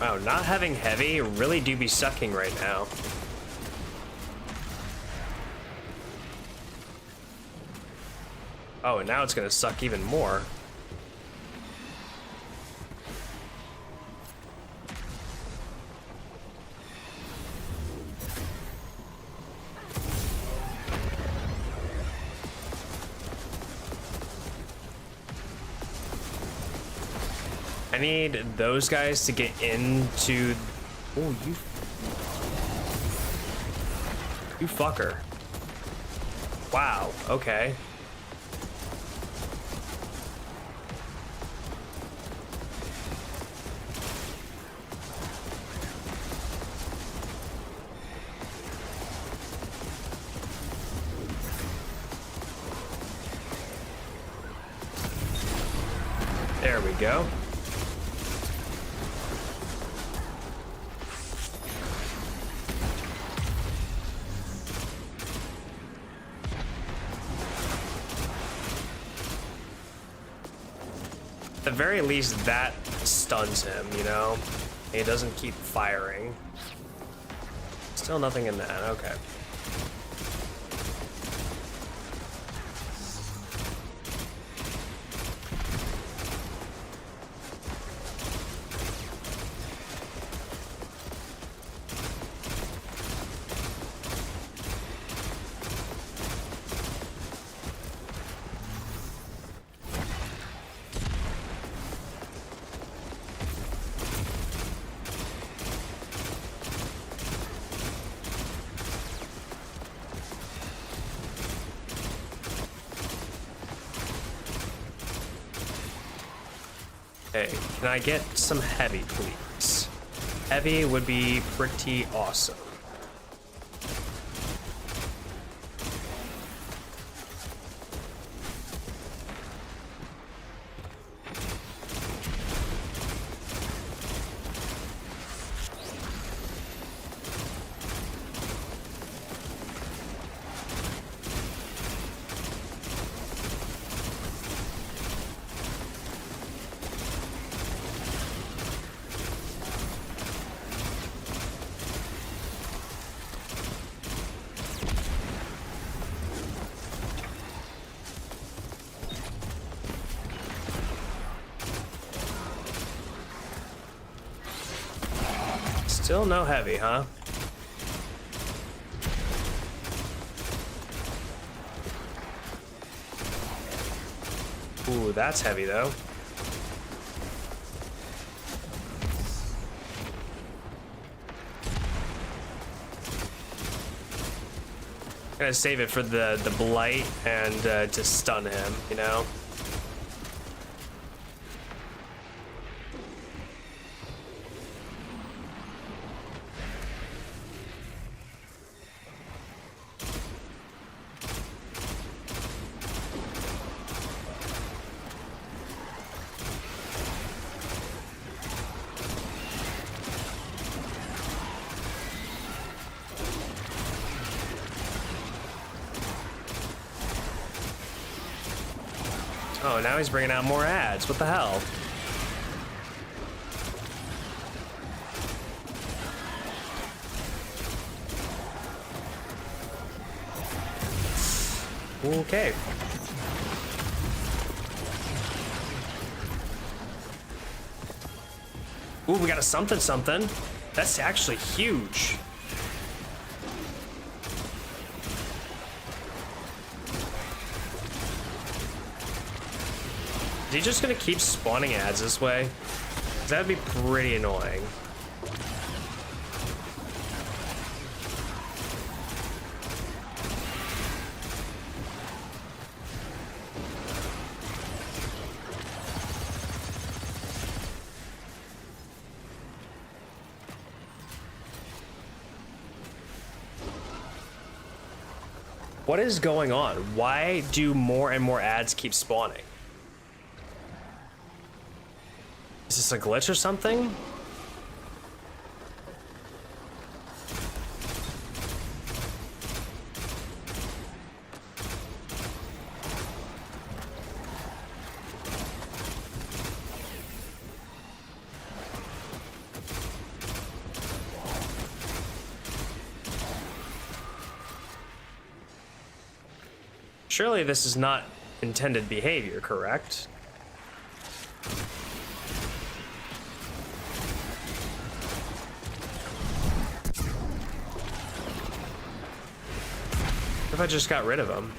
Wow, not having heavy really do be sucking right now. Oh, and now it's gonna suck even more. I need those guys to get into... Oh, you fucker. Wow, okay. There we go. At the very least, that stuns him, you know? He doesn't keep firing. Still nothing in that, okay. Hey, can I get some heavy, please? Heavy would be pretty awesome. Still no heavy, huh? Ooh, that's heavy though. Gonna save it for the blight and to stun him, you know? Oh, now he's bringing out more ads. What the hell? Okay. Ooh, we got a something something. That's actually huge. Is he just gonna keep spawning ads this way? 'Cause that'd be pretty annoying. What is going on? Why do more and more ads keep spawning? Is this a glitch or something? Surely this is not intended behavior, correct? What if I just got rid of him?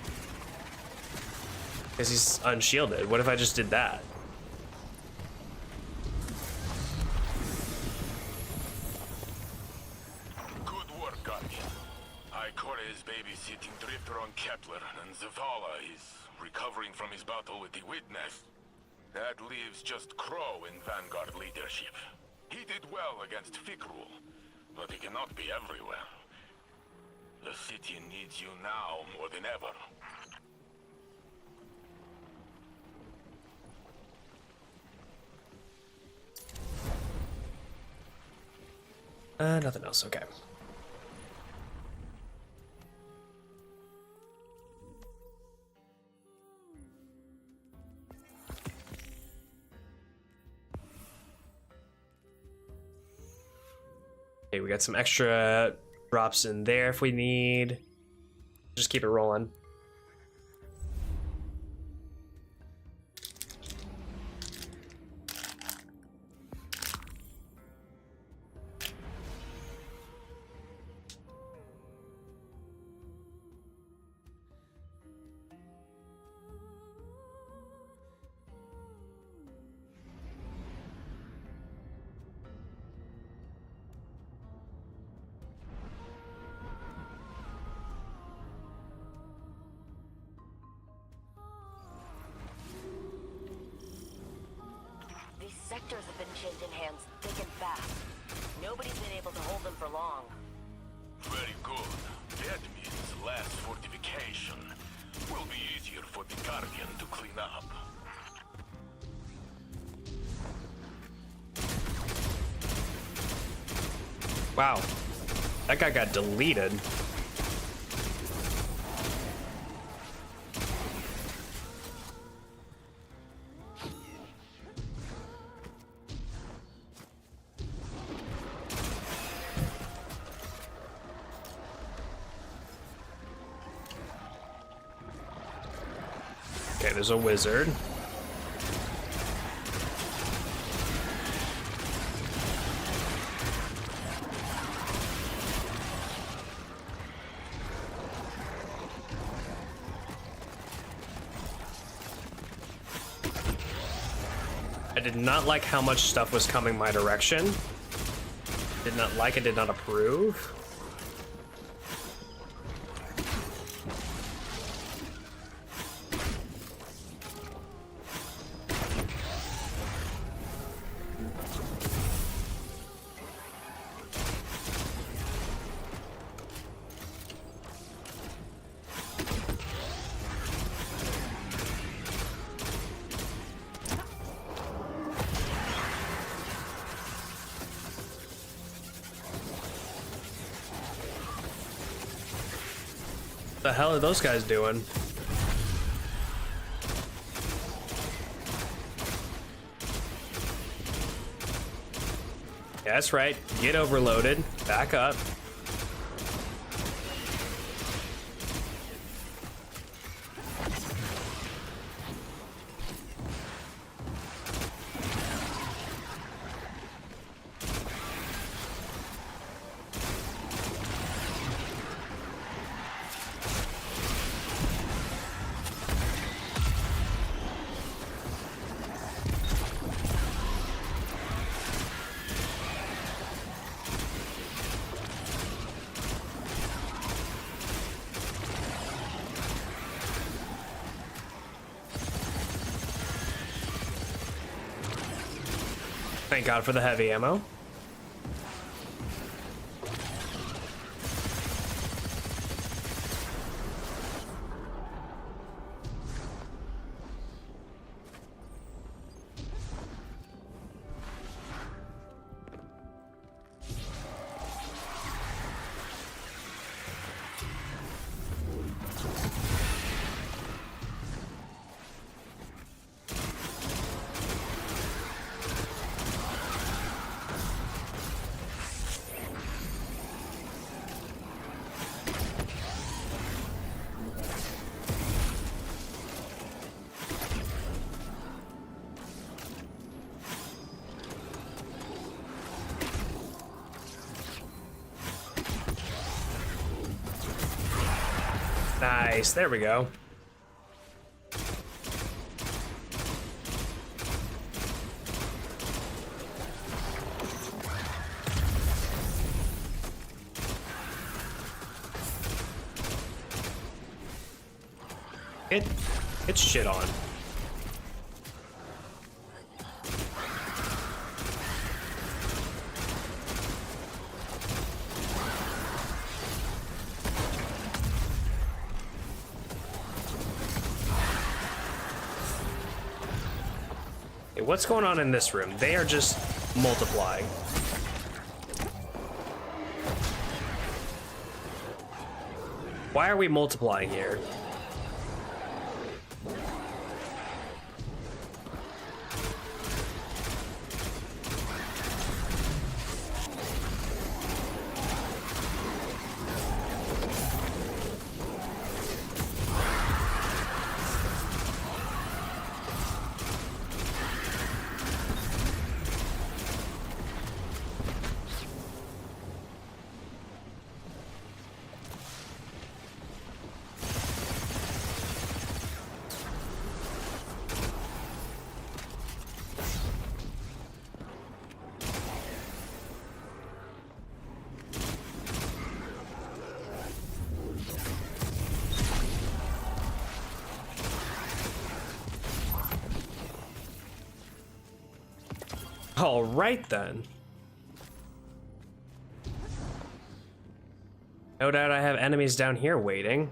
Because he's unshielded. What if I just did that? Good work, Guardian. Ikora is babysitting Drifter on Kepler, and Zavala is recovering from his battle with the Witness. That leaves just Crow in Vanguard leadership. He did well against Fikrul, but he cannot be everywhere. The city needs you now more than ever. Nothing else, okay. Okay, we got some extra drops in there if we need. Just keep it rolling. Sectors have been changing hands thick and fast. Nobody's been able to hold them for long. Very good. That means less fortification. Will be easier for the Guardian to clean up. Wow. That guy got deleted. Okay, there's a wizard. I did not like how much stuff was coming my direction. Did not like it, did not approve. What the hell are those guys doing? Yeah, that's right. Get overloaded. Back up. Thank God for the heavy ammo. Nice, there we go. It's shit on. Hey, what's going on in this room? They are just multiplying. Why are we multiplying here? All right, then. No doubt I have enemies down here waiting.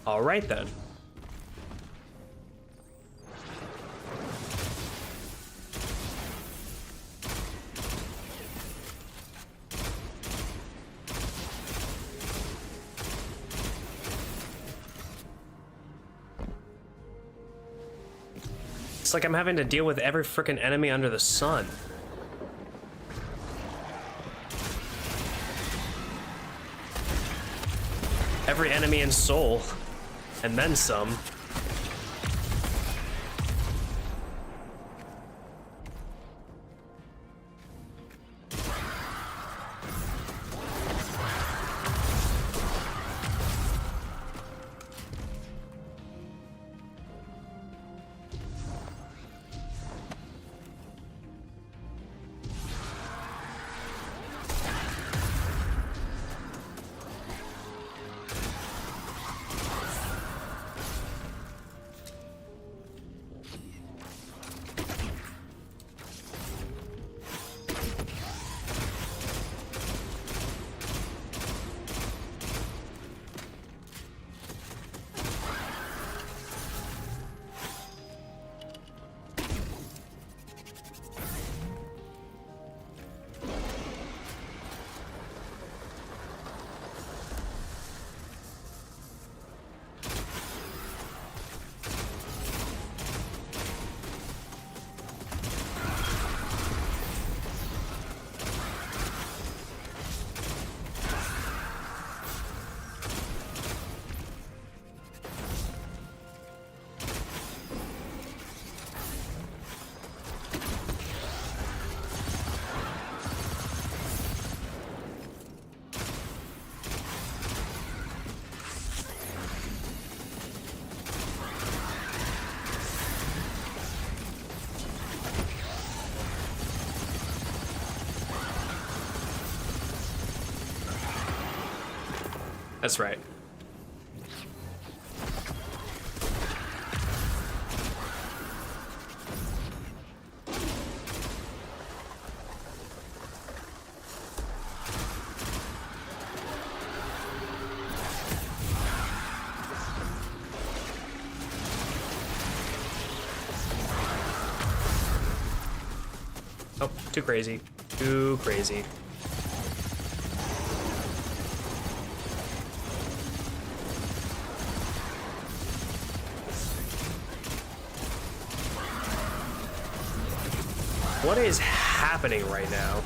All right, then. It's like I'm having to deal with every frickin' enemy under the sun. Every enemy in Soul. And then some. That's right. Oh, too crazy. Too crazy. What is happening right now?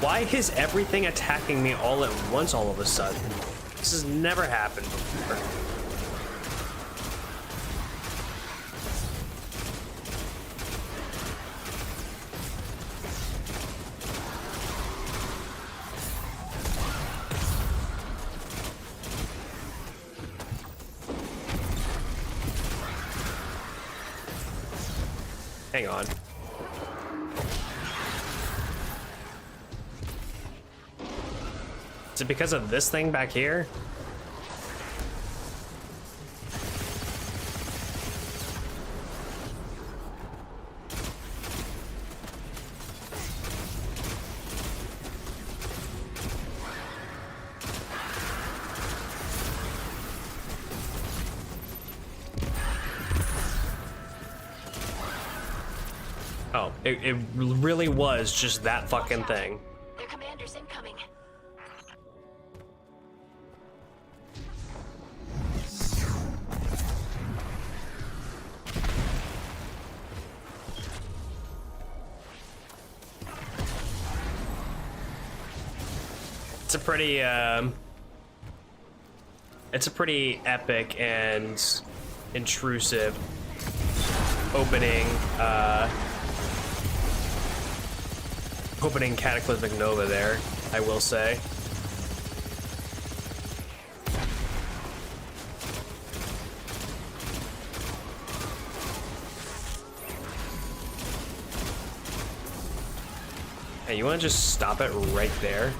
Why is everything attacking me all at once all of a sudden? This has never happened before. Hang on. Is it because of this thing back here? Oh, it really was just that fucking thing. Their commander's incoming. It's a pretty epic and intrusive opening Cataclysmic Nova there, I will say. Hey, you wanna just stop it right there?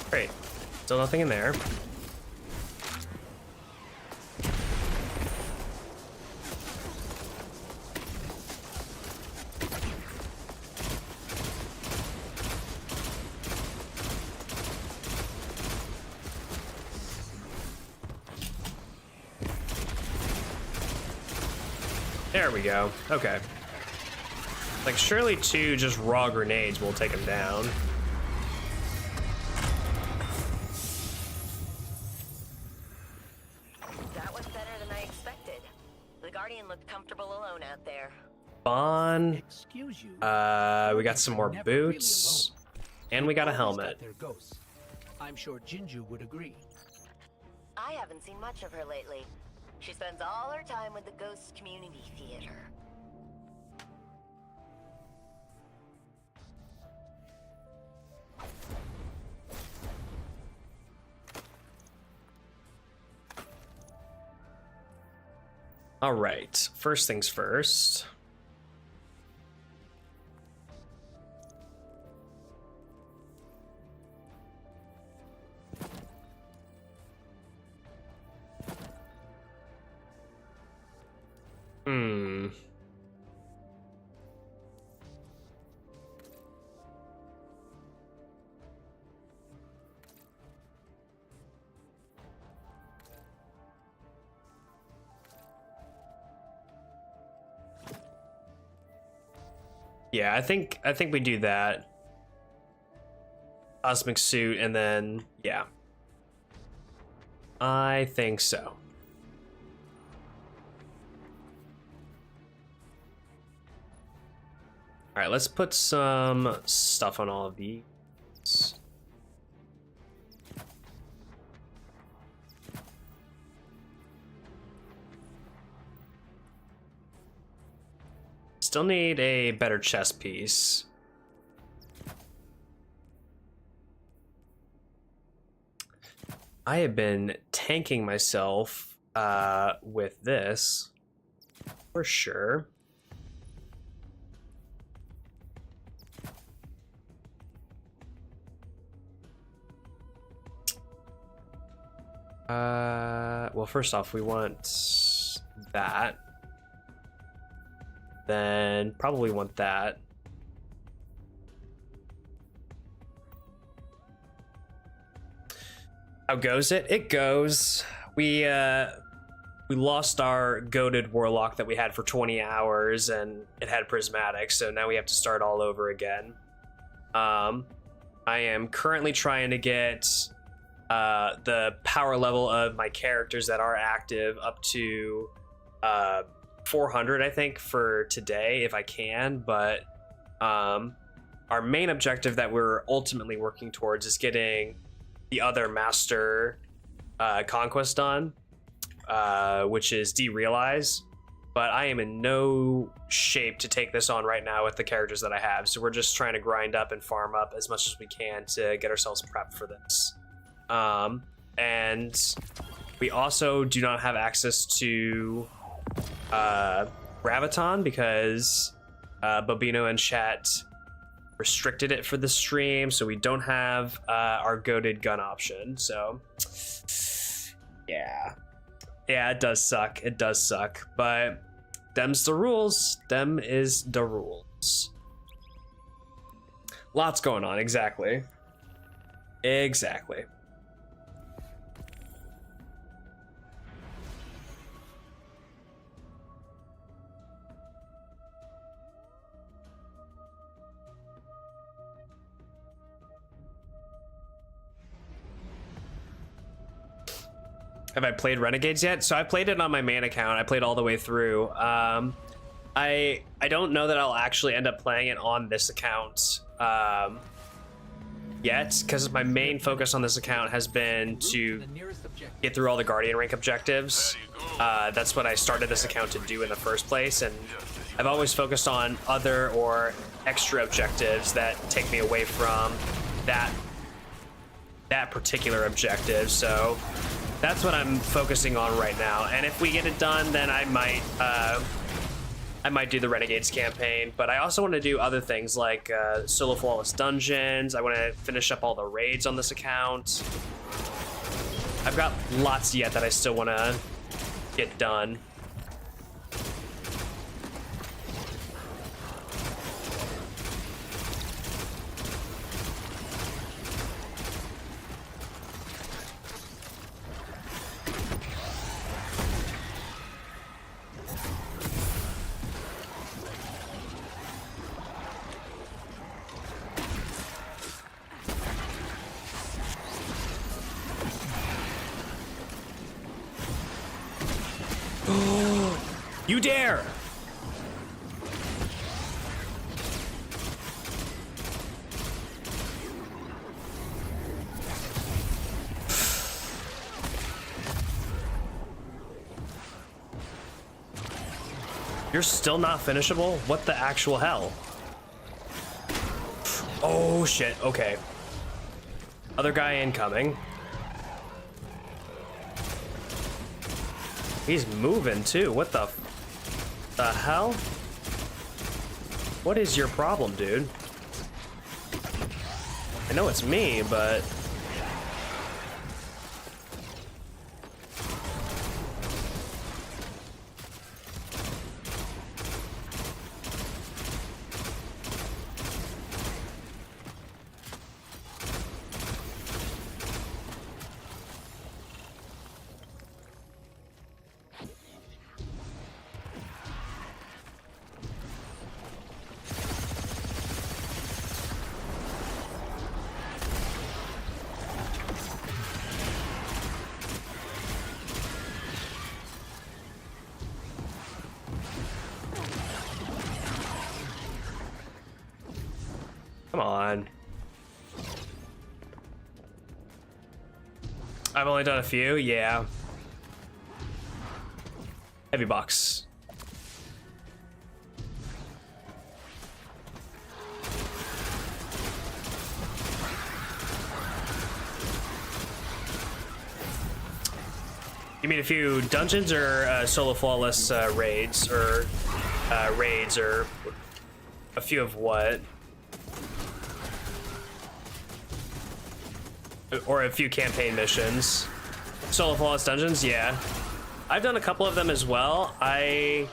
Great. Still nothing in there. There we go. Okay. Like, surely 2 just raw grenades will take him down. That was better than I expected. The Guardian looked comfortable alone out there. Bon. Excuse you. We got some more boots. And we got a helmet. Their ghosts. I'm sure Jinju would agree. I haven't seen much of her lately. She spends all her time with the Ghosts Community Theater. All right, first things first. Yeah, I think we do that. Cosmic suit, and then yeah. I think so. All right, let's put some stuff on all of these. Still need a better chest piece. I have been tanking myself with this for sure. Well, first off, we want that. Then probably want that. How goes it? It goes. We lost our goated warlock that we had for 20 hours, and it had prismatic, so now we have to start all over again. I am currently trying to get the power level of my characters that are active up to 400, I think, for today, if I can. But our main objective that we're ultimately working towards is getting the other master conquest done, which is derealize. But I am in no shape to take this on right now with the characters that I have, so we're just trying to grind up and farm up as much as we can to get ourselves prepped for this. And we also do not have access to Graviton because Bobino and chat restricted it for the stream, so we don't have our goated gun option. So yeah, it does suck. It does suck, but them's the rules. Them is the rules. Lots going on. Exactly. Have I played Renegades yet? So I played it on my main account. I played all the way through. I don't know that I'll actually end up playing it on this account yet, because my main focus on this account has been to get through all the Guardian rank objectives. That's what I started this account to do in the first place, and I've always focused on other or extra objectives that take me away from that particular objective. So that's what I'm focusing on right now, and if we get it done, then I might do the Renegades campaign. But I also want to do other things like solo flawless dungeons. I want to finish up all the raids on this account. I've got lots yet that I still want to get done. You dare! You're still not finishable? What the actual hell? Oh shit, okay. Other guy incoming. He's moving too. What the hell? What is your problem, dude? I know it's me, but... Come on. I've only done a few, yeah. Heavy box. You mean a few dungeons or solo flawless raids or a few of what? Or a few campaign missions. Solo flawless dungeons, yeah. I've done a couple of them as well. I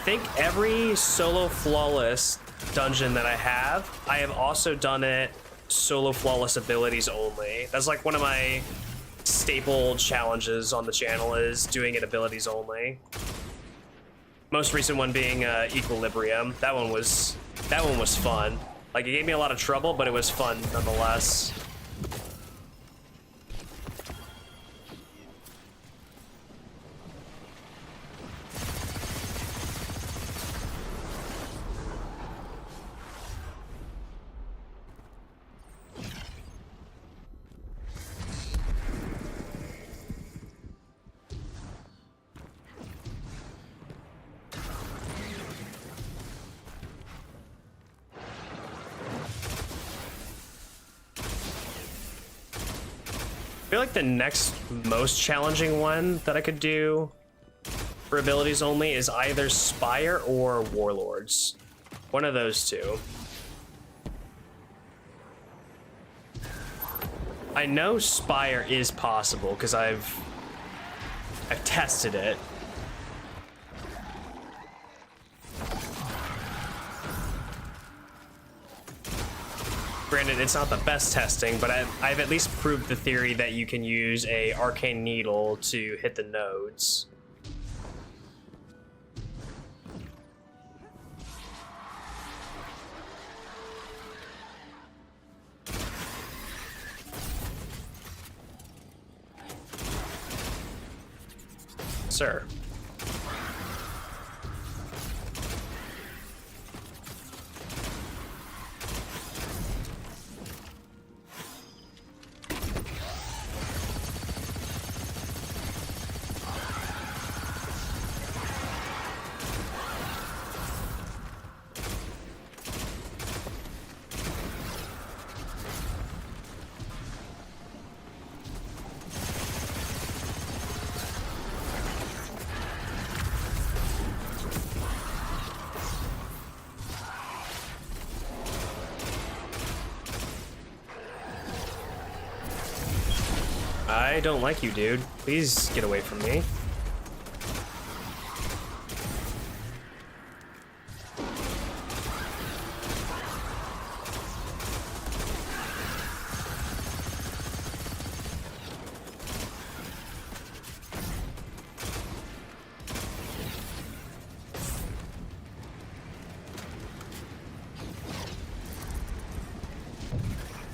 think every solo flawless dungeon that I have also done it solo flawless abilities only. That's like one of my staple challenges on the channel, is doing it abilities only. Most recent one being Equilibrium. That one was fun. Like, it gave me a lot of trouble, but it was fun nonetheless. I feel like the next most challenging one that I could do for abilities only is either Spire or Warlords. One of those two. I know Spire is possible because I've tested it. Granted, it's not the best testing, but I've at least proved the theory that you can use a arcane needle to hit the nodes. Sir. I don't like you, dude. Please get away from me.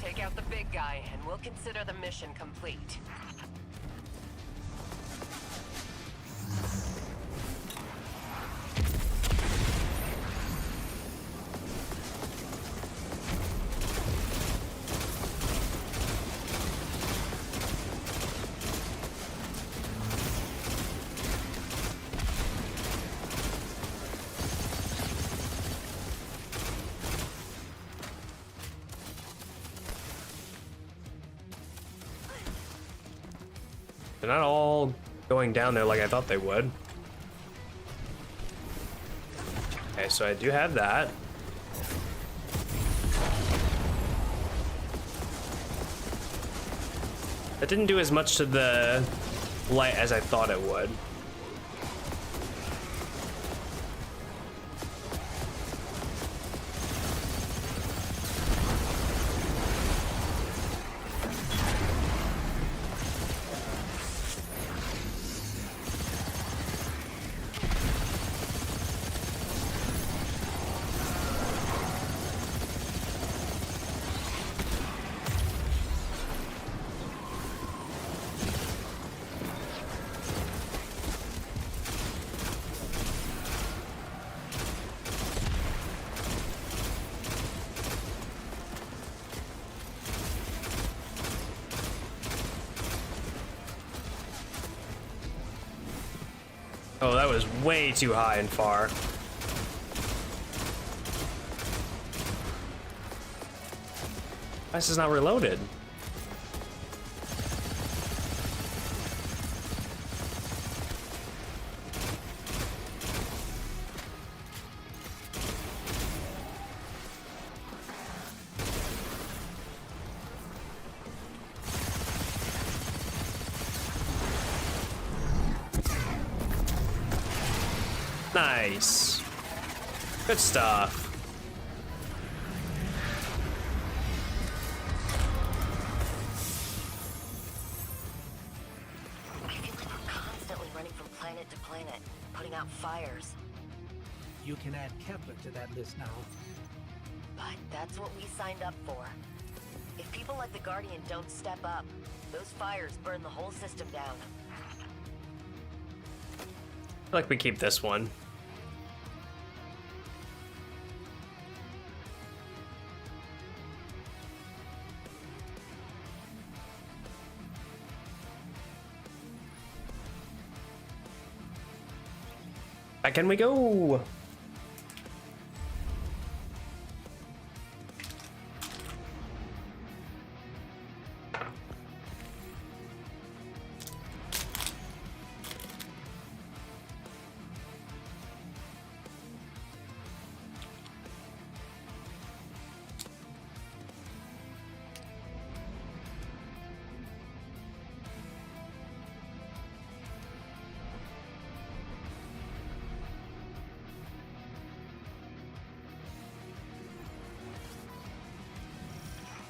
Take out the big guy, and we'll consider the mission complete. They're not all going down there like I thought they would. Okay, so I do have that. That didn't do as much to the light as I thought it would. Oh, that was way too high and far. Why is this not reloaded? Nice. Good stuff. I feel like we're constantly running from planet to planet, putting out fires. You can add Kepler to that list now. But that's what we signed up for. If people like the Guardian don't step up, those fires burn the whole system down. I feel like we keep this one. Back in we go.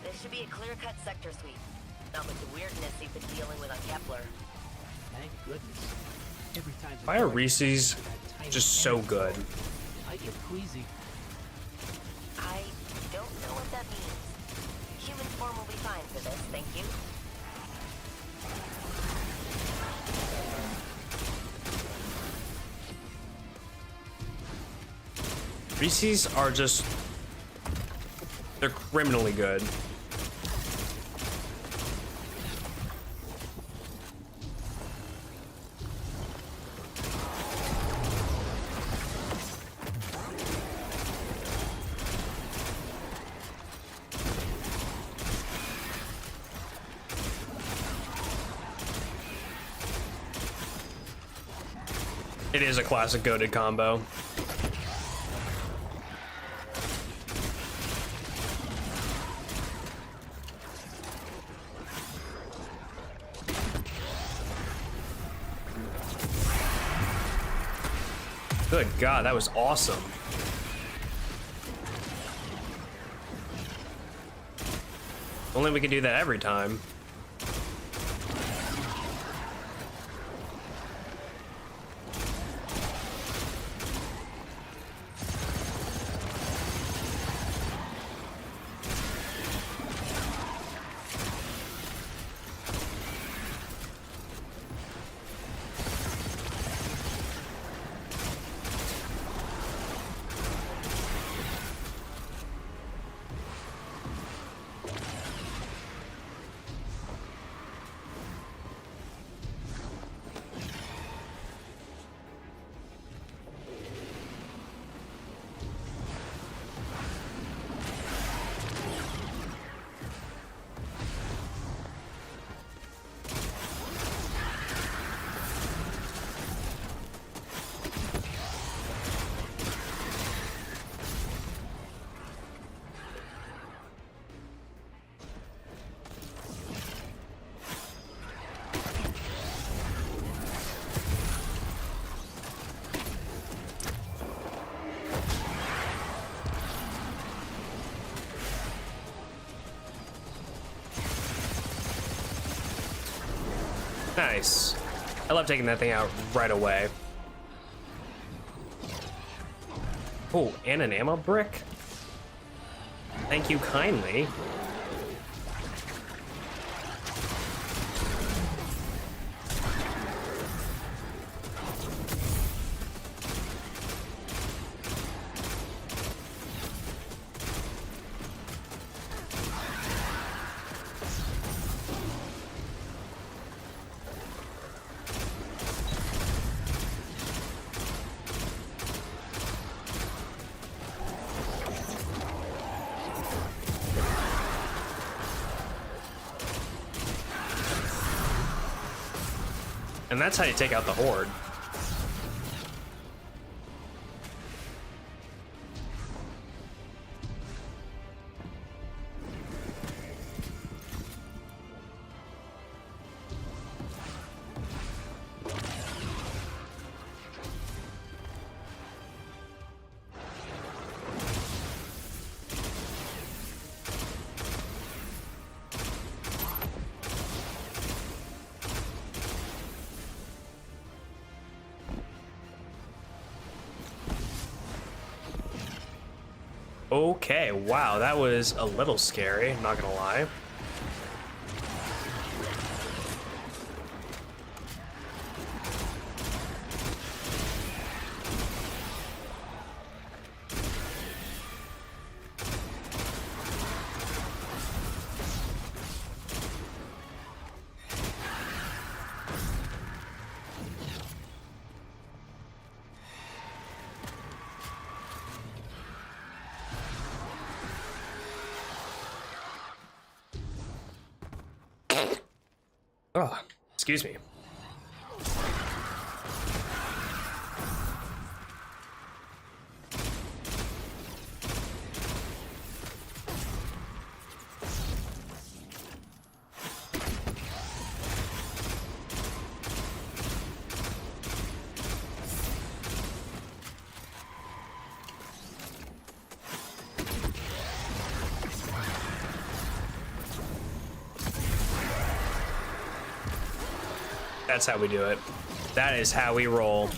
This should be a clear-cut sector sweep. Not with the weirdness you've been dealing with on Kepler. Thank goodness. Every time Why are Reese's just so good? I get queasy. I don't know what that means. Human form will be fine for this, thank you. Reese's are just... they're criminally good. It is a classic goated combo. Good God, that was awesome. Only we can do that every time. Nice. I love taking that thing out right away. Oh, and an ammo brick? Thank you kindly. And that's how you take out the horde. Okay, wow, that was a little scary, not gonna lie. Oh, excuse me. That's how we do it. That is how we roll.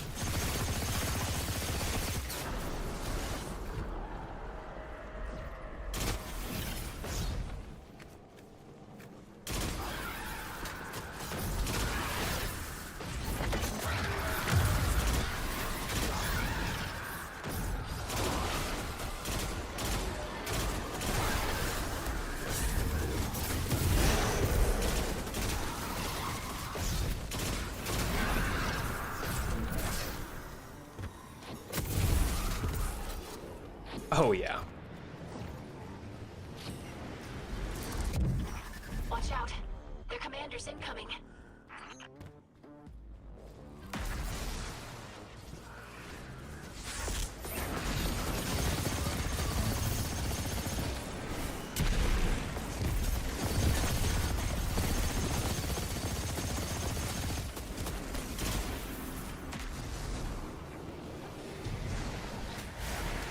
Oh, yeah. Watch out. Their commander's incoming.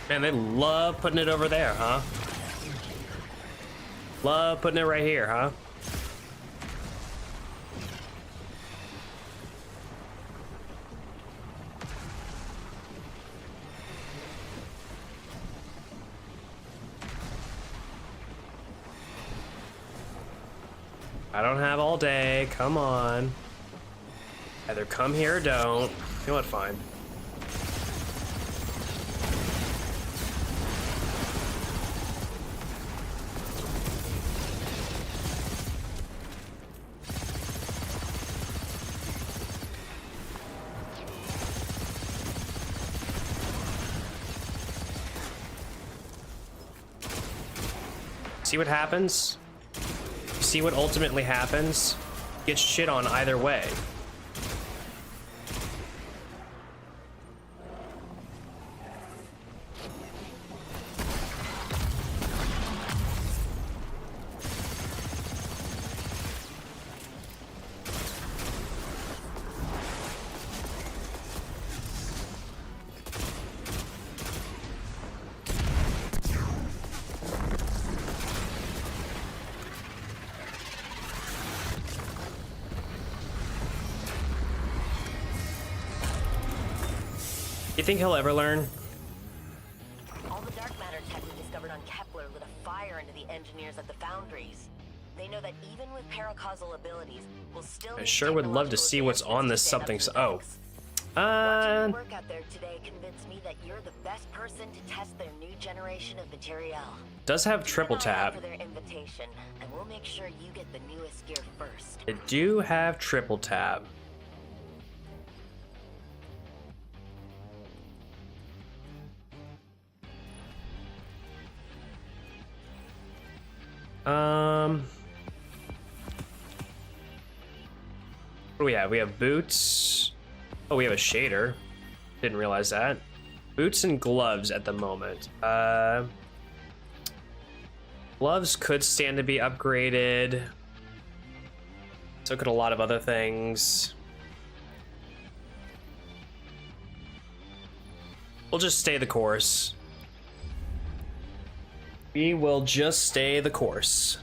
Man, they love putting it over there, huh? Love putting it right here, huh? I don't have all day, come on. Either come here or don't. You know what, fine. See what happens? See what ultimately happens? Get shit on either way. You think he'll ever learn? All the dark matter tech we discovered on Kepler lit a fire into the engineers at the foundries. They know that even with paracausal abilities, we'll still I sure would love to see what's on this something. Oh. Watching your work out there today convinced me that you're the best person to test their new generation of material. Does have triple Keep an eye out tap. for their invitation, and we'll make sure you get the newest gear first. They do have triple tap. What do we have? We have boots. Oh, we have a shader. Didn't realize that. Boots and gloves at the moment. Gloves could stand to be upgraded. So could a lot of other things. We'll just stay the course. We will just stay the course.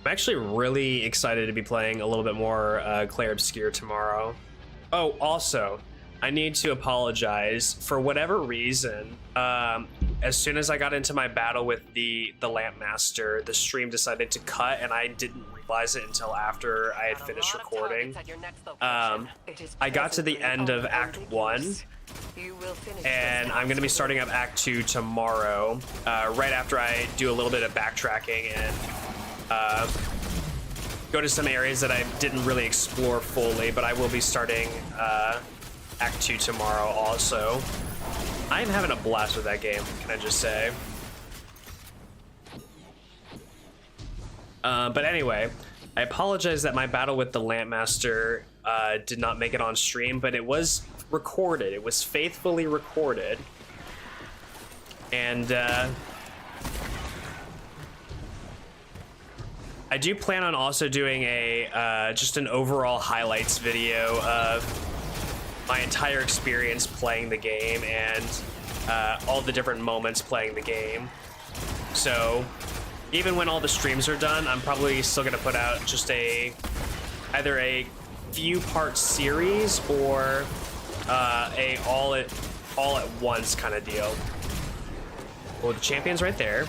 I'm actually really excited to be playing a little bit more Claire Obscure tomorrow. Oh, also, I need to apologize for whatever reason. As soon as I got into my battle with the Lampmaster, the stream decided to cut, and I didn't realize it until after I had finished recording. I got to the end of Act 1, and I'm going to be starting up Act 2 tomorrow, right after I do a little bit of backtracking and go to some areas that I didn't really explore fully, but I will be starting Act 2 tomorrow also. I'm having a blast with that game, can I just say. But anyway, I apologize that my battle with the Lampmaster did not make it on stream, but it was recorded. It was faithfully recorded. And I do plan on also doing a just an overall highlights video of my entire experience playing the game and all the different moments playing the game. So even when all the streams are done, I'm probably still gonna put out just either a few part series or a all at once kind of deal. Oh, the champion's right there.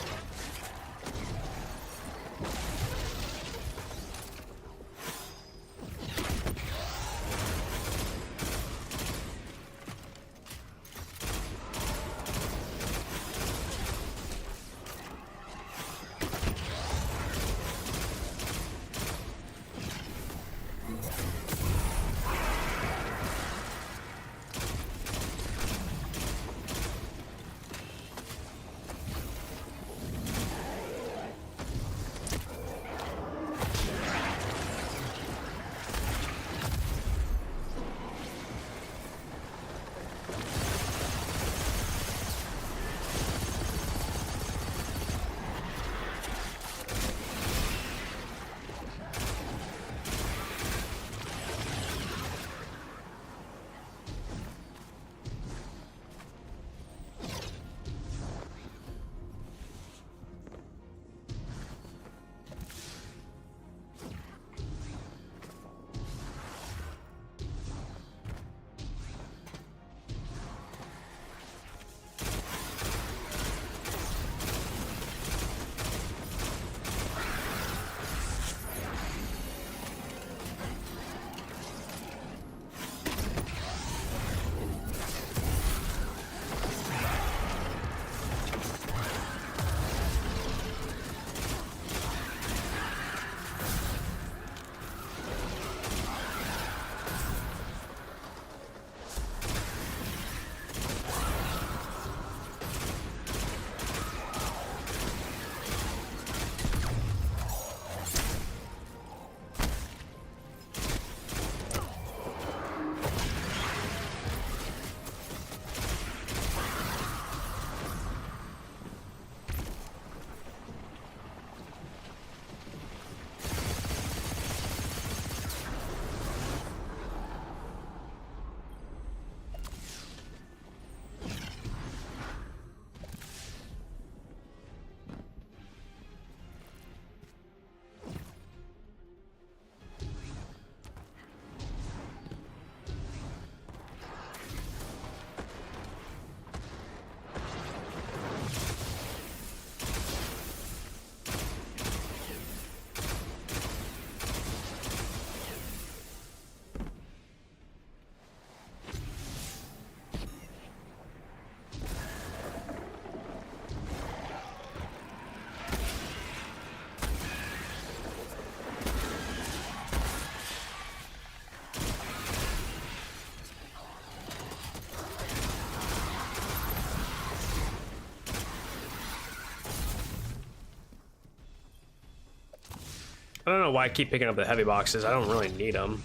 I don't know why I keep picking up the heavy boxes. I don't really need them.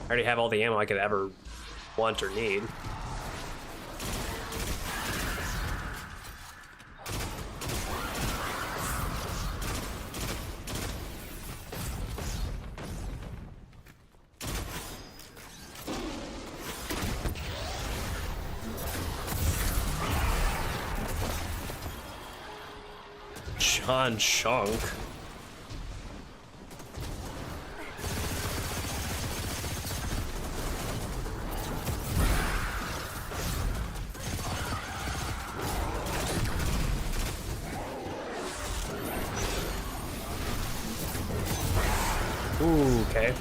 I already have all the ammo I could ever want or need. John Chunk. Ooh, okay.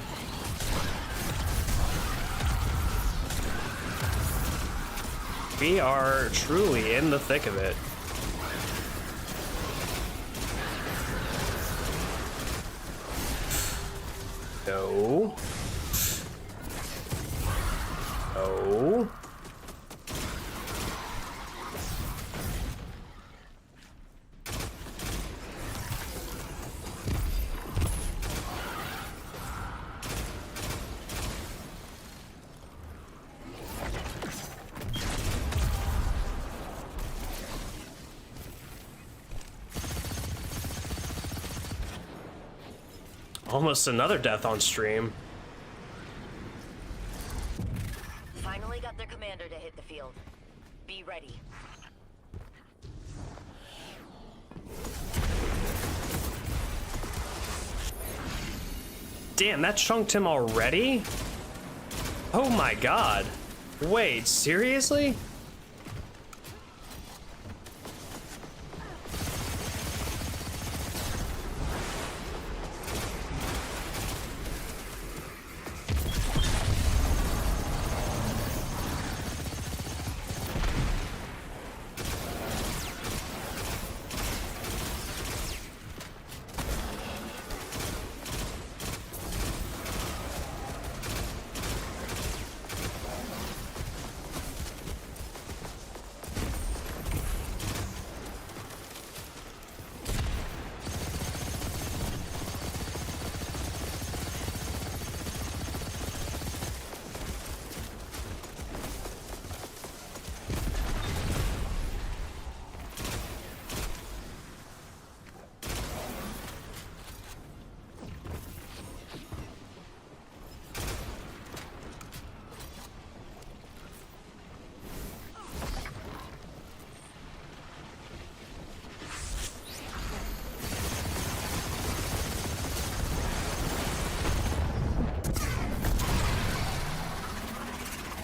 We are truly in the thick of it. No. No. Almost another death on stream. Finally got their commander to hit the field. Be ready. Damn, that chunked him already? Oh my god. Wait, seriously?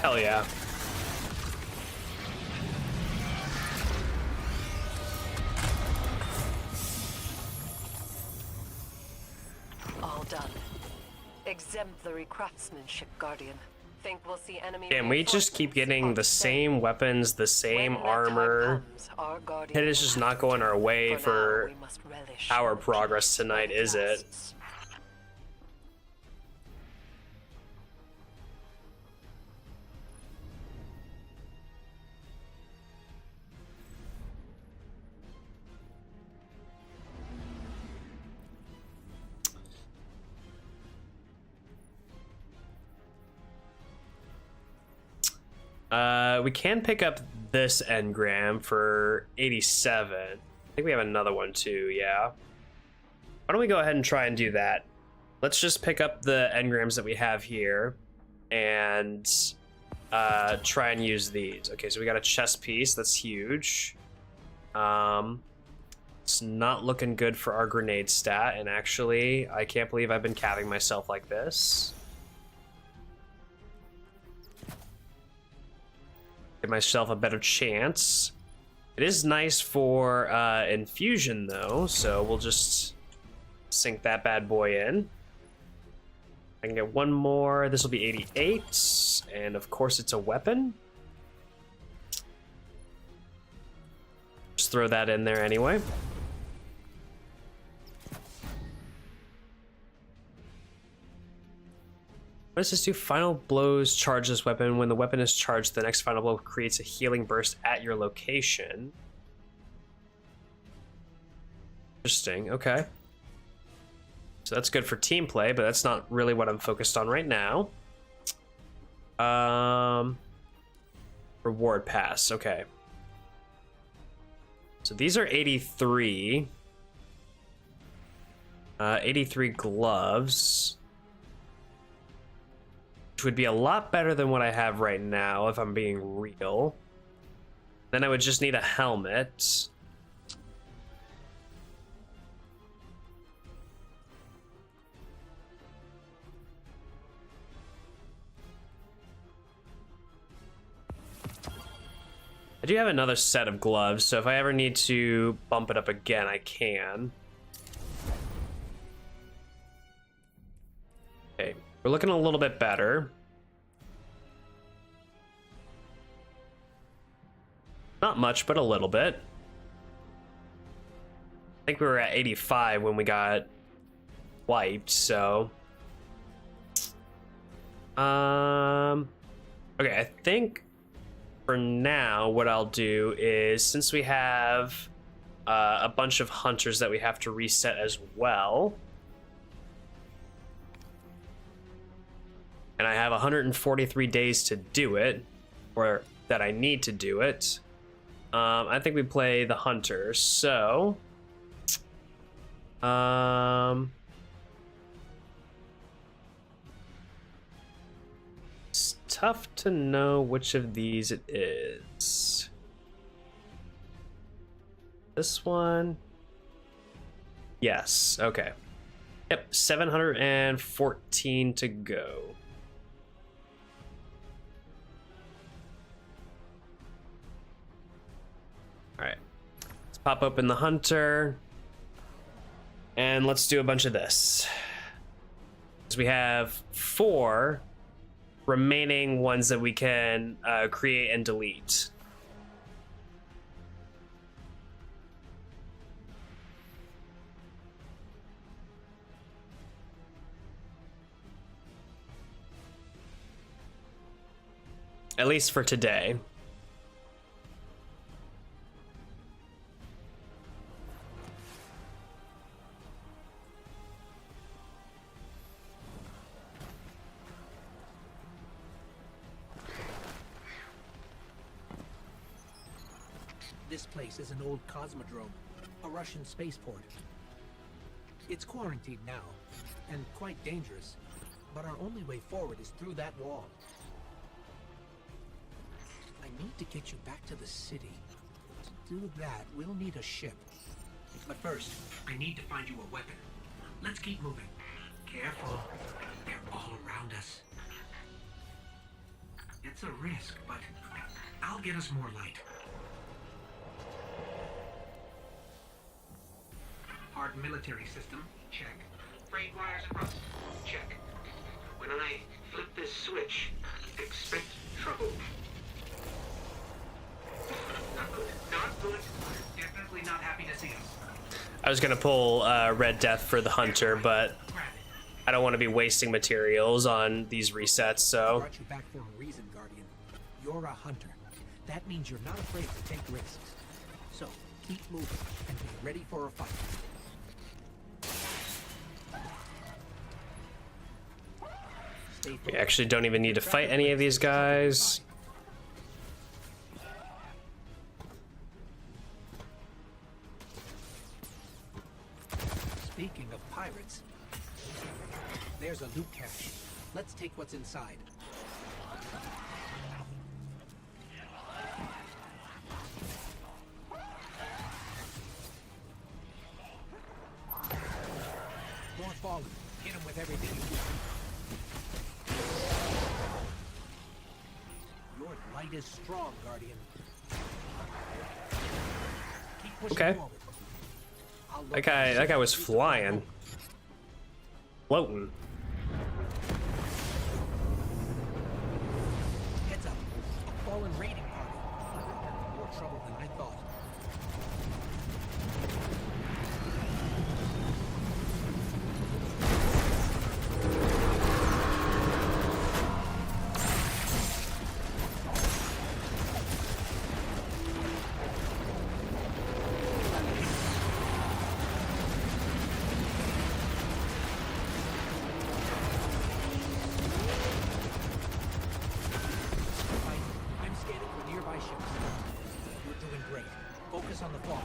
Hell yeah. All done. Exemplary craftsmanship, Guardian. Think we'll see enemy. Damn, we just keep getting the same weapons, the same armor. It is just not going our way for our progress tonight, is it? We can pick up this engram for 87. I think we have another one too, yeah. Why don't we go ahead and try and do that? Let's just pick up the engrams that we have here and try and use these. Okay, so we got a chest piece, that's huge. It's not looking good for our grenade stat, and actually, I can't believe I've been capping myself like this. Give myself a better chance. It is nice for infusion though, so we'll just sink that bad boy in. I can get one more. This will be 88, and of course it's a weapon. Just throw that in there anyway. What does this do? Final blows charge this weapon. When the weapon is charged, the next final blow creates a healing burst at your location. Interesting, okay. So that's good for team play, but that's not really what I'm focused on right now. Reward pass, okay. So these are 83. 83 gloves. Which would be a lot better than what I have right now, if I'm being real. Then I would just need a helmet. I do have another set of gloves, so if I ever need to bump it up again, I can. Okay, we're looking a little bit better. Not much, but a little bit. I think we were at 85 when we got wiped, so... Okay, I think... For now, what I'll do is, since we have a bunch of hunters that we have to reset as well, and I have 143 days to do it, or that I need to do it, I think we play the hunter. So, it's tough to know which of these it is. This one? Yes, okay. Yep, 714 to go. Alright. Let's pop open the hunter. And let's do a bunch of this. Because we have 4 remaining ones that we can create and delete. At least for today. This place is an old cosmodrome, a Russian spaceport. It's quarantined now, and quite dangerous, but our only way forward is through that wall. I need to get you back to the city. To do that, we'll need a ship. But first, I need to find you a weapon. Let's keep moving. Careful. They're all around us. It's a risk, but I'll get us more light. Hard military system, check. Freight wires and rust, check. When I flip this switch, expect trouble. Not good, not good. Definitely not happy to see us. I was gonna pull Red Death for the hunter, but I don't want to be wasting materials on these resets, so... I brought you back for a reason, Guardian. You're a hunter. That means you're not afraid to take risks. So, keep moving and be ready for a fight. We actually don't even need to fight any of these guys. Speaking of pirates, there's a loot cache. Let's take what's inside. More fallen. Hit him with everything you do. Your light is strong, Guardian. Keep pushing Okay. forward. That guy was flying. Floating. Heads up. A fallen raiding party. More trouble than I thought. on the fall.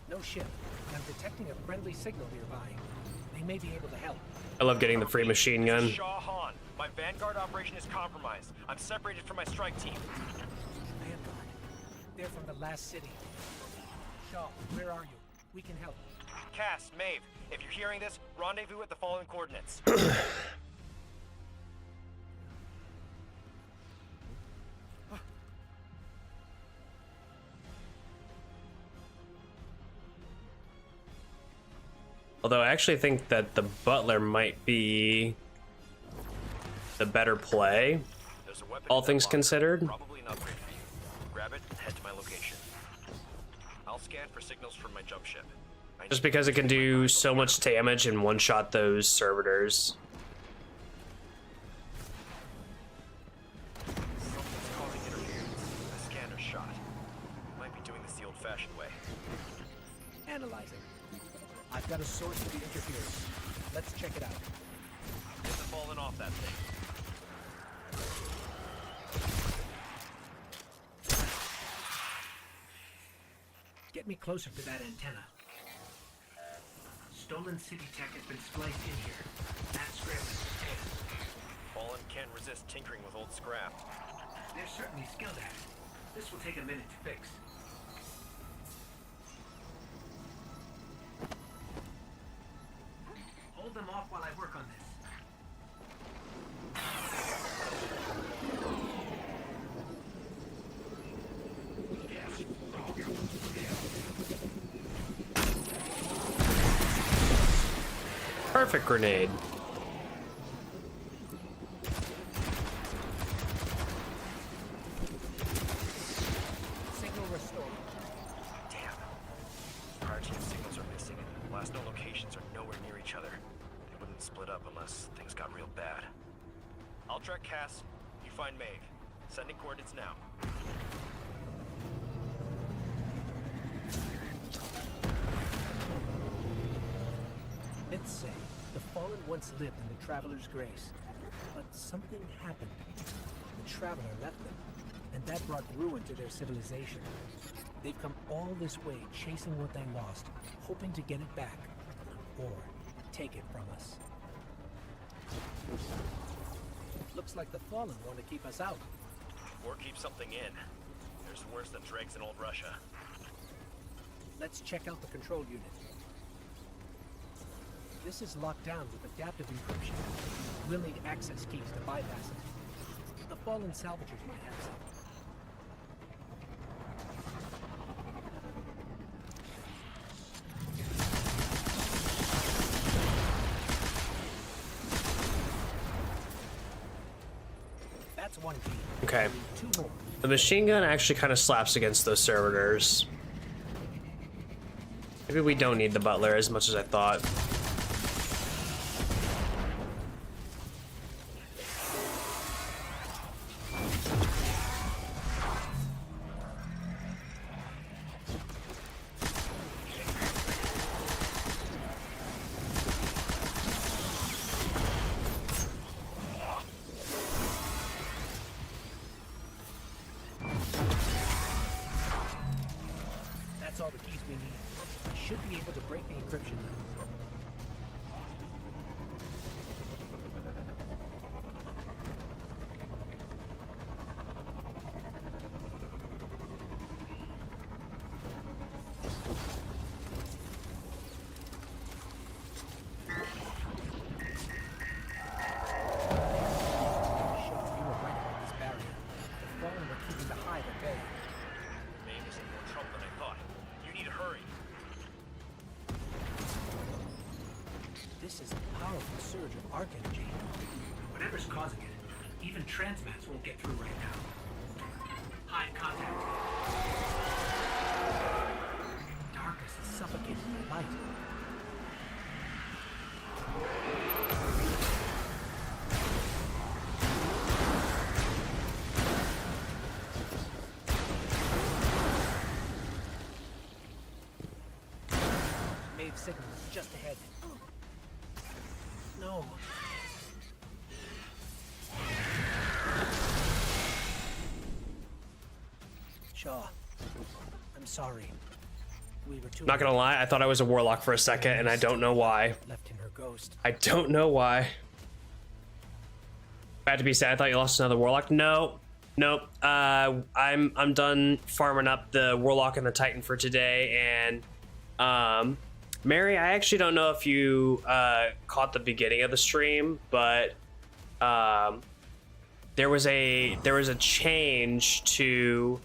No ship. I'm detecting a friendly signal nearby. They may be able to help. I love getting the free machine gun. Shaw Han. My Vanguard operation is compromised. I'm separated from my strike team. Vanguard. They're from the last city. Shaw, where are you? We can help. Cass, Maeve, if you're hearing this, rendezvous at the following coordinates. Although I actually think that the butler might be the better play, There's a weapon all in that things locker. considered. Probably an upgrade for you. Grab it and head to my location. I'll scan for signals from my jump ship. Just because it can do so much damage and one-shot those servitors. Something's causing interference. The scanner's shot. Might be doing this the old-fashioned way. Analyzing. I've got a source of the interference. Let's check it out. Get the falling off that thing. Get me closer to that antenna. Stolen city tech has been spliced in here. That scrap is contained. Fallen can't resist tinkering with old scrap. They're certainly skilled at it. This will take a minute to fix. Hold them off while I work on this. Perfect grenade. Signal restored. Damn. Our team signals are missing and last known locations are nowhere near each other. They wouldn't split up unless things got real bad. I'll track Cass. You find Maeve. Sending coordinates now. Let's say the Fallen once lived in the Traveler's Grace, but something happened. The Traveler left them, and that brought ruin to their civilization. They've come all this way chasing what they lost, hoping to get it back, or take it from us. Looks like the Fallen want to keep us out. Or keep something in. There's worse than dregs in old Russia. Let's check out the control unit. This is locked down with adaptive encryption. We'll need access keys to bypass it. The Fallen salvagers might have some. That's one key. Okay. Two more. The machine gun actually kind of slaps against those servitors. Maybe we don't need the butler as much as I thought. That's all the keys we need. I should be able to break the encryption now. This is a powerful surge of arc energy. Whatever's causing it, even transmats won't get through right now. Hide contact. Darkness is suffocating my light. Maeve signal is just ahead. No. Shaw, I'm sorry. We were too Not gonna lie, I thought I was a warlock for a second, and I don't know why. left in her ghost. I don't know why. Bad to be sad. I thought you lost another warlock. No, nope. I'm done farming up the warlock and the titan for today. And Mary, I actually don't know if you caught the beginning of the stream, but there was a change to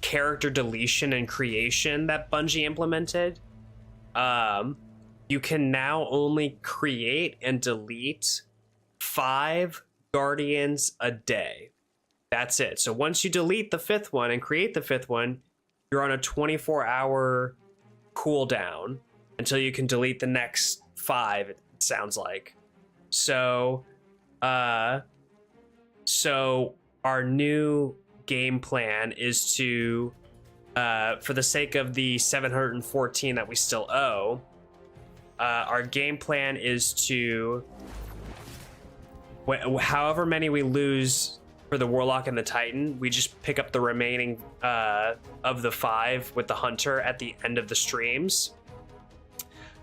character deletion and creation that Bungie implemented. You can now only create and delete 5 guardians a day. That's it. So once you delete the 5th one and create the 5th one, you're on a 24-hour cooldown until you can delete the next 5, it sounds like. So so our new game plan is to for the sake of the 714 that we still owe, our game plan is to however many we lose for the warlock and the titan, we just pick up the remaining of the 5 with the hunter at the end of the streams.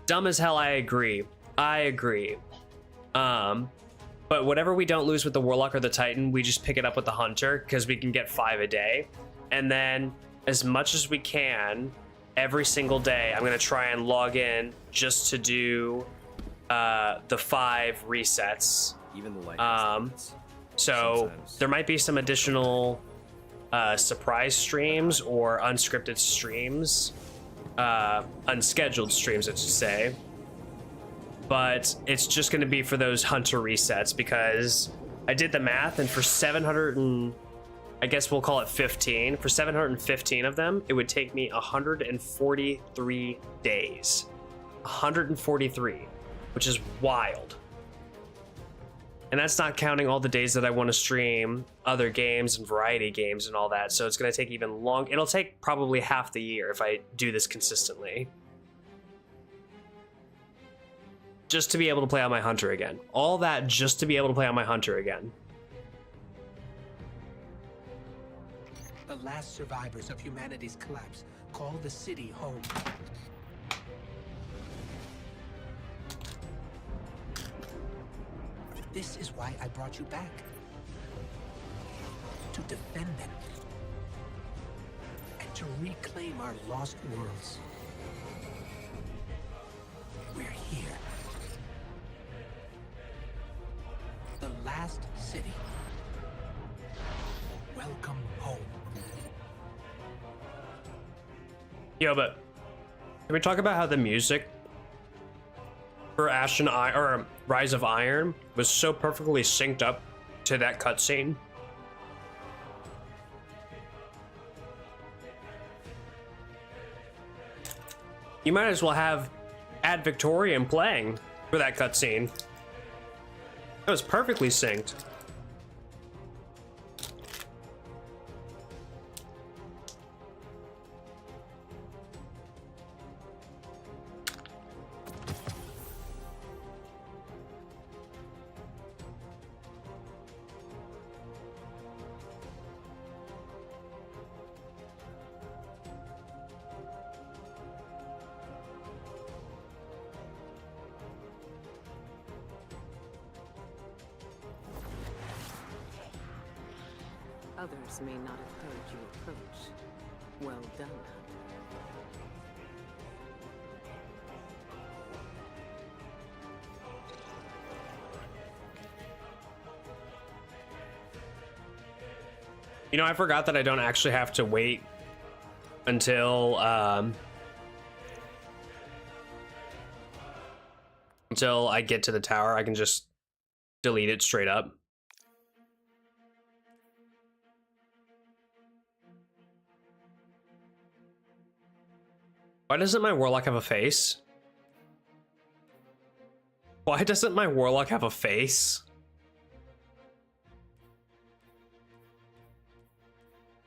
Dumb as hell, I agree. But whatever we don't lose with the warlock or the titan, we just pick it up with the hunter because we can get 5 a day. And then as much as we can every single day, I'm gonna try and log in just to do the 5 resets. Even the light. So there might be some additional surprise streams or unscripted streams, unscheduled streams, I should say. But it's just going to be for those hunter resets because I did the math, and for 700 and I guess we'll call it 15. For 715 of them, it would take me 143 days. 143, which is wild. And that's not counting all the days that I want to stream other games and variety games and all that. So it's going to take even long. It'll take probably half the year if I do this consistently. Just to be able to play on my hunter again. All that just to be able to play on my hunter again. The last survivors of humanity's collapse call the city home. This is why I brought you back. To defend them. And to reclaim our lost worlds. We're here. The last city. Welcome home. Yo, but can we talk about how the music for Ashen Iron or Rise of Iron was so perfectly synced up to that cutscene? You might as well have Ad Victoriam playing for that cutscene. It was perfectly synced. Others may not have heard you approach. Well done. You know, I forgot that I don't actually have to wait until I get to the tower. I can just delete it straight up. Why doesn't my warlock have a face? Why doesn't my warlock have a face?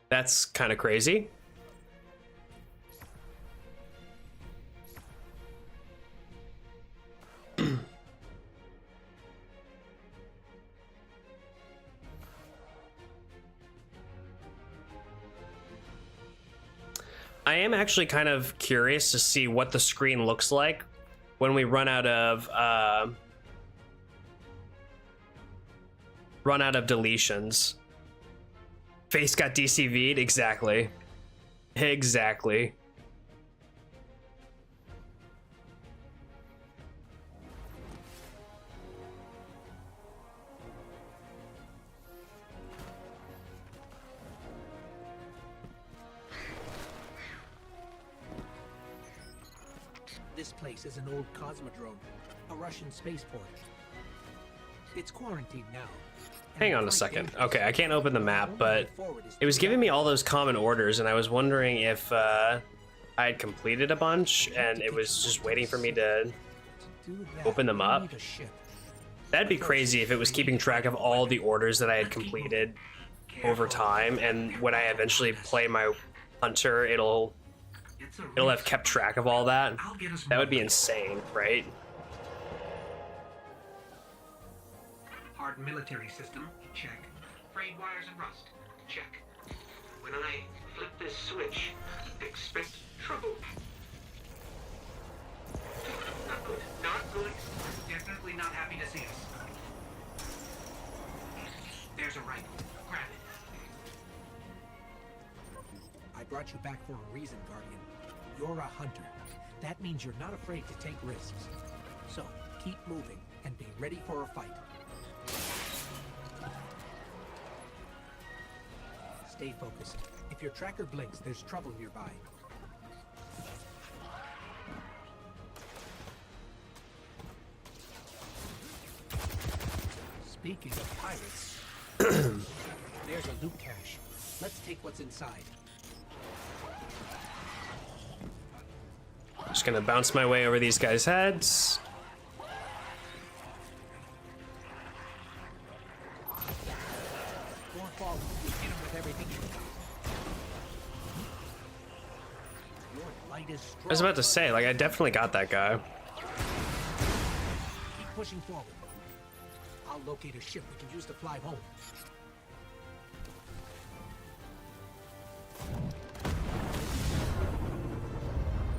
That's kind of crazy. I am actually kind of curious to see what the screen looks like when we run out of deletions. Face got DCV'd? Exactly. Exactly. This place is an old cosmodrome, a Russian spaceport. It's quarantined now. Hang on a second. Okay, I can't open the map, but it was giving me all those common orders, and I was wondering if I had completed a bunch, and it was just waiting for me to open them up. That'd be crazy if it was keeping track of all the orders that I had completed over time, and when I eventually play my hunter, it'll have kept track of all that. That would be insane, right? Hard military system, check. Frayed wires and rust, check. When I flip this switch, expect trouble. Not good, not good. Definitely not happy to see us. There's a rifle. Grab it. I brought you back for a reason, Guardian. You're a hunter. That means you're not afraid to take risks. So, keep moving and be ready for a fight. Stay focused. If your tracker blinks, there's trouble nearby. Speaking of pirates, there's a loot cache. Let's take what's inside. Just gonna bounce my way over these guys' heads. I was about to say, like, I definitely got that guy. Keep pushing forward. I'll locate a ship we can use to fly home.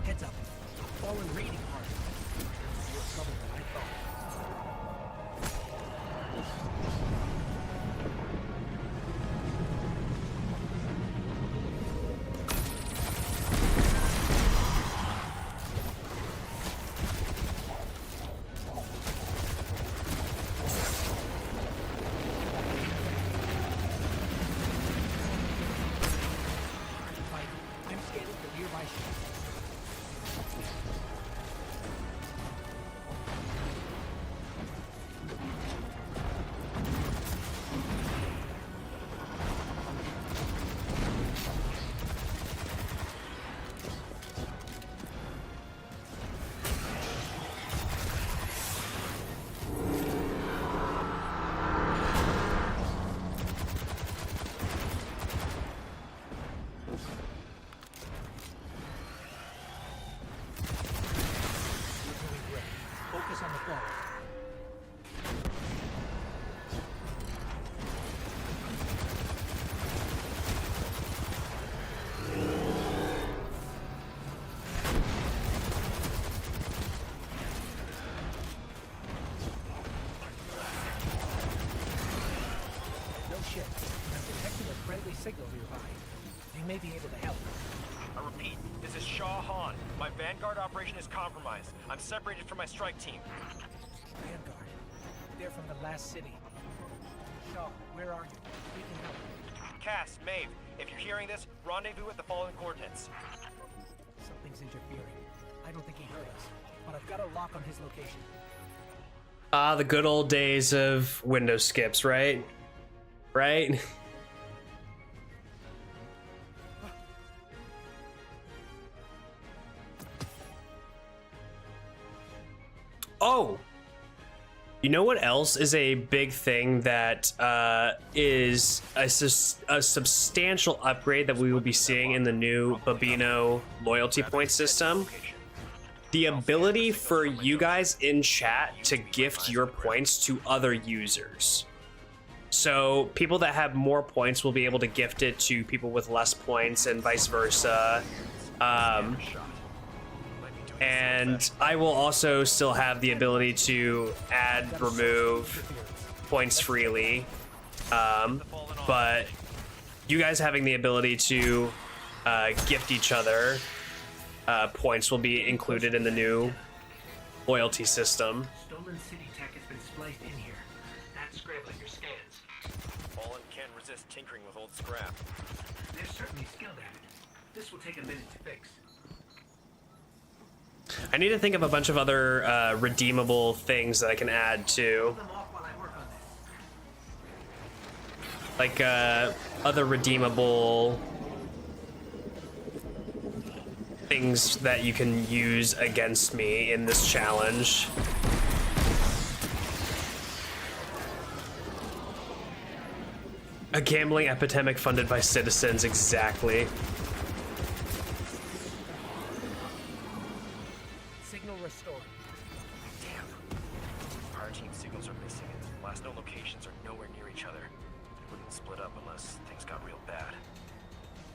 Heads up. A fallen raiding party. More trouble than I thought. Signal nearby. They may be able to help. I repeat, this is Shah Han. My Vanguard operation is compromised. I'm separated from my strike team. Vanguard. They're from the last city. Shaw, where are you? We can help. Cass, Maeve, if you're hearing this, rendezvous at the following coordinates. Something's interfering. I don't think he heard us, but I've got a lock on his location. Ah, the good old days of window skips, right? Right? Oh, you know what else is a big thing that is a substantial upgrade that we will be seeing in the new Babino loyalty point system? The ability for you guys in chat to gift your points to other users. So people that have more points will be able to gift it to people with less points and vice versa. And I will also still have the ability to add, remove points freely. But you guys having the ability to gift each other points will be included in the new loyalty system. Stolen city tech has been spliced in here. That's scrambling your scans. Fallen can't resist tinkering with old scrap. They're certainly skilled at it. This will take a minute to fix. I need to think of a bunch of other redeemable things that I can add to. Pull them off while I work on this. Like other redeemable things that you can use against me in this challenge. A gambling epidemic funded by citizens, exactly. Signal restored. Damn. Our team signals are missing, and last known locations are nowhere near each other. They wouldn't split up unless things got real bad.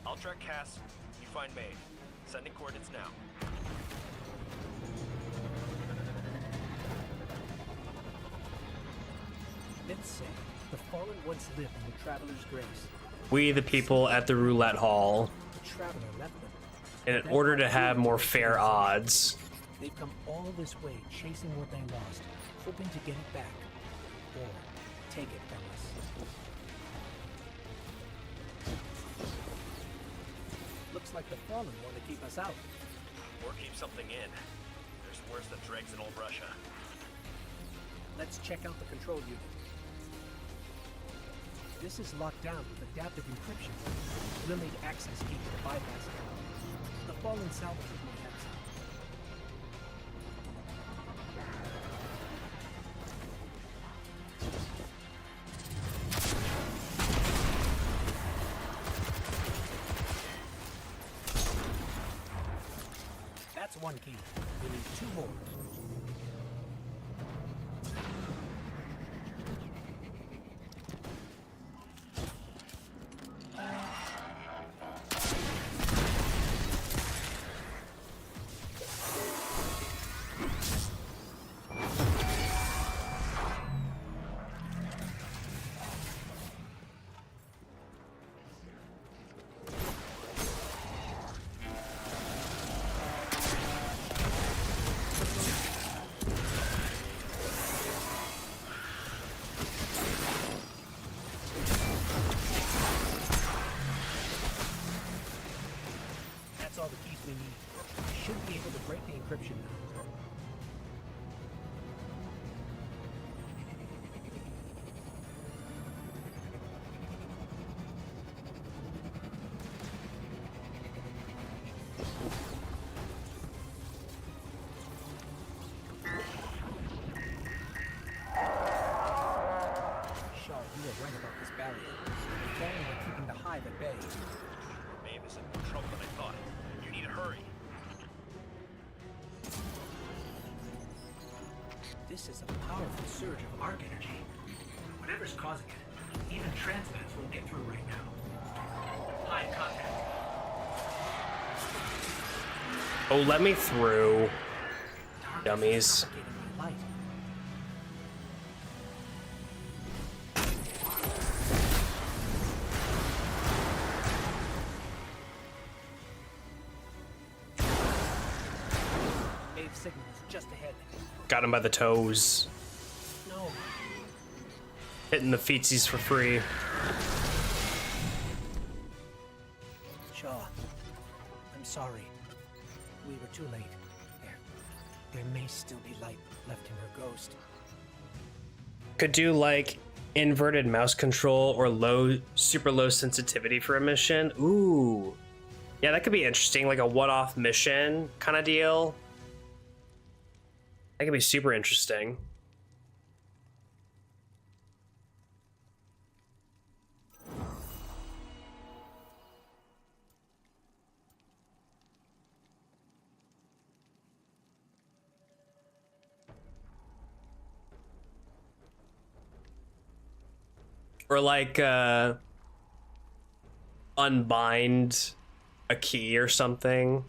I'll track Cass. You find Maeve. Sending coordinates now. Let's say the Fallen once lived in the Traveler's Grace. We, the people at the roulette hall, The Traveler left them. in order to have more fair odds. They've come all this way chasing what they lost, hoping to get it back. Or take it from us. Looks like the Fallen want to keep us out. Or keep something in. There's worse than dregs in old Russia. Let's check out the control unit. This is locked down with adaptive encryption. We'll need access keys to bypass it. The Fallen salvages may have some. That's one key. We need two more. That's all the keys we need. We should be able to break the encryption now. Shaw, you were right about this barrier. The Fallen are keeping the hive at bay. Maeve is in more trouble than I thought. You need to hurry. This is a powerful surge of arc energy. Whatever's causing it, even transmats won't get through right now. Hive contact. Oh, let me through. Dummies. Suffocating my light. Maeve signal is just ahead. Got him by the toes. No. Hitting the feetsies for free. Shaw, I'm sorry. We were too late. There may still be light left in her ghost. Could do like inverted mouse control or super low sensitivity for a mission. Ooh. Yeah, that could be interesting, like a one-off mission kind of deal. That could be super interesting. Or like unbind a key or something.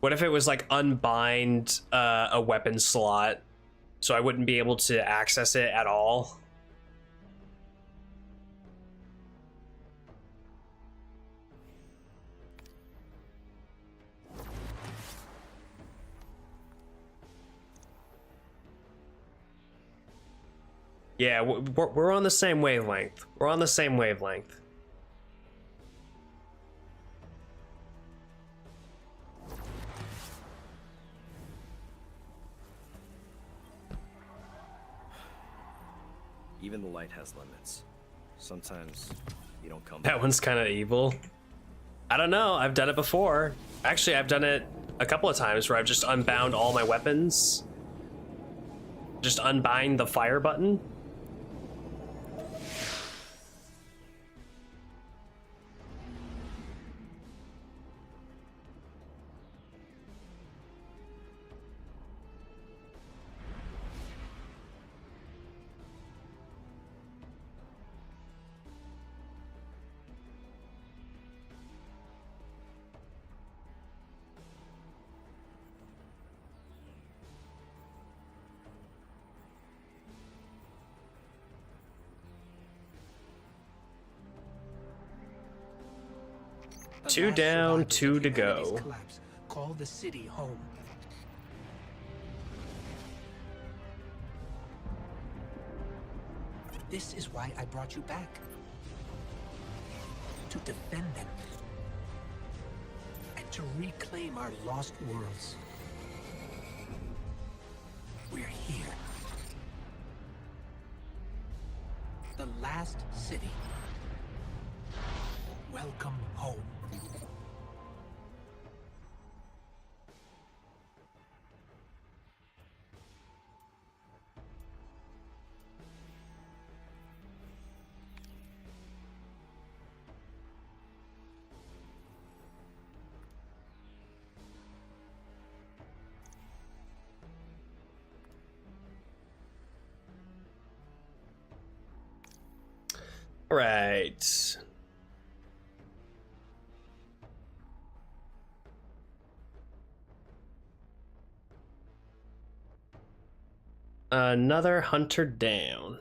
What if it was like unbind a weapon slot, so I wouldn't be able to access it at all? Yeah, we're on the same wavelength. We're on the same wavelength. Even the light has limits. Sometimes you don't come. That one's kind of evil. I don't know. I've done it before. Actually, I've done it a couple of times where I've just unbound all my weapons. Just unbind the fire button. Two down, two to go. Call the city home. This is why I brought you back. To defend them. And to reclaim our lost worlds. We're here. The last city. Welcome home. Right. Another hunter down.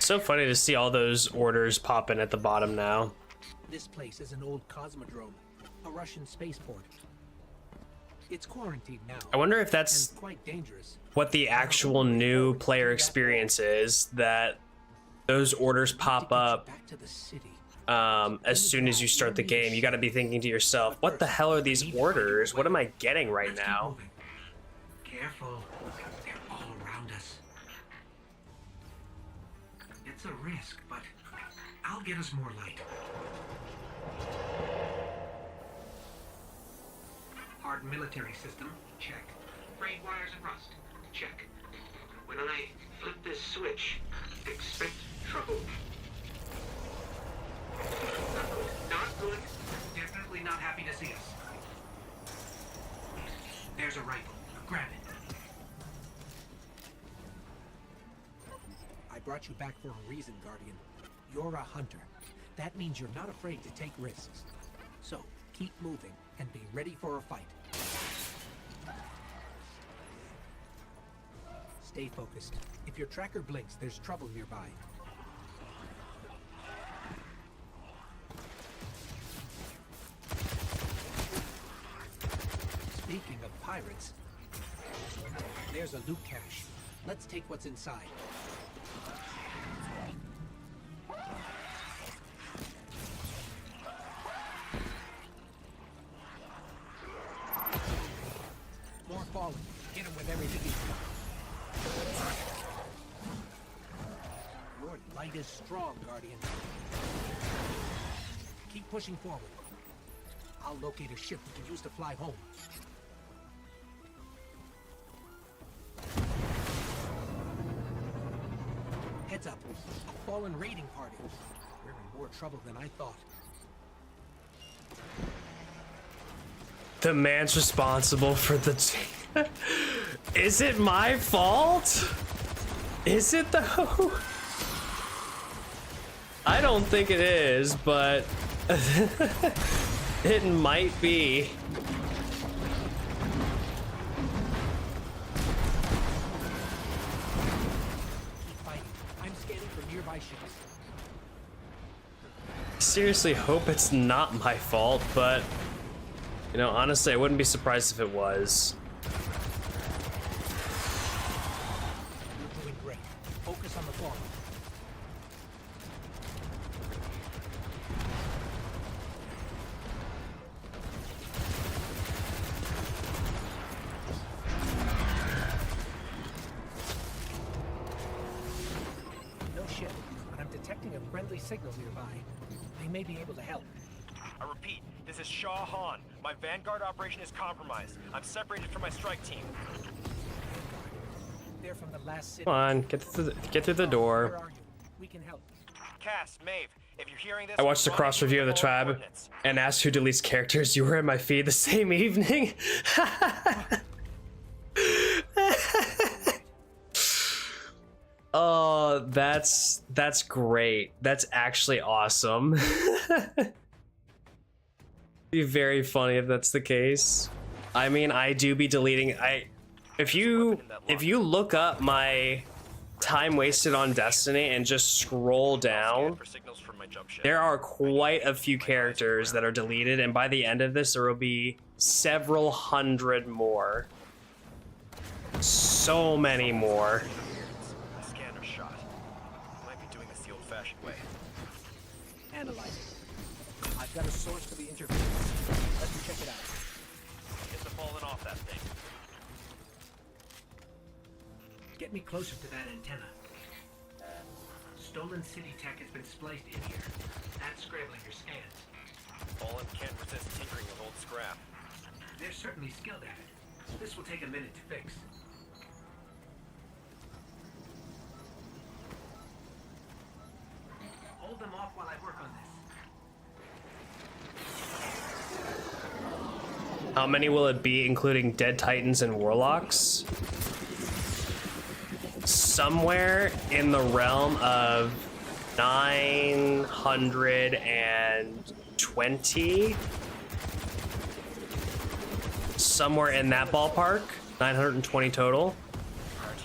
So funny to see all those orders popping at the bottom now. This place is an old cosmodrome, a Russian spaceport. It's quarantined now. I wonder if that's quite dangerous. What the actual new player experience is, that those orders pop up as soon as you start the game. You got to be thinking to yourself, what the hell are these orders? What am I getting right now? Careful. They're all around us. It's a risk, but I'll get us more light. Hard military system, check. Frayed wires and rust, check. When I flip this switch, expect trouble. Not good. Definitely not happy to see us. There's a rifle. Grab it. I brought you back for a reason, Guardian. You're a hunter. That means you're not afraid to take risks. So, keep moving and be ready for a fight. Stay focused. If your tracker blinks, there's trouble nearby. Speaking of pirates, there's a loot cache. Let's take what's inside. More falling. Hit him with everything he's got. fight is strong, Guardian. Keep pushing forward. I'll locate a ship we can use to fly home. Heads up. A fallen raiding party. We're in more trouble than I thought. The man's responsible for the... Is it my fault? Is it though? I don't think it is, but it might be. Keep fighting. I'm scanning for nearby ships. I seriously hope it's not my fault, but you know, honestly, I wouldn't be surprised if it was. You're doing great. Focus on the ball. No ship, but I'm detecting a friendly signal nearby. They may be able to help. I repeat, this is Shah Han. My Vanguard operation is compromised. I'm separated from my strike team. They're from the last city. Come on, get through the Where door. are you? We can help. Cass, Maeve, if you're hearing this... I watched a cross review of the tribe coordinates. and asked who deletes characters. You were in my feed the same evening. Oh, that's great. That's actually awesome. Be very funny if that's the case. I mean, I do be deleting. If you look up my time wasted on Destiny and just scroll down, For signals from my jump ship. there are quite a few characters that are deleted, and by the end of this, there will be several hundred more. So many more. My scanner shot. Might be doing this the old-fashioned way. Analyze it. I've got a source for the interference. Let me check it out. Guess I'm falling off that thing. Get me closer to that antenna. Stolen city tech has been spliced in here. That's scrambling your scans. Fallen can't resist tinkering with old scrap. They're certainly skilled at it. This will take a minute to fix. Hold them off while I work on this. How many will it be, including Dead Titans and Warlocks? Somewhere in the realm of 920. Somewhere in that ballpark. 920 total.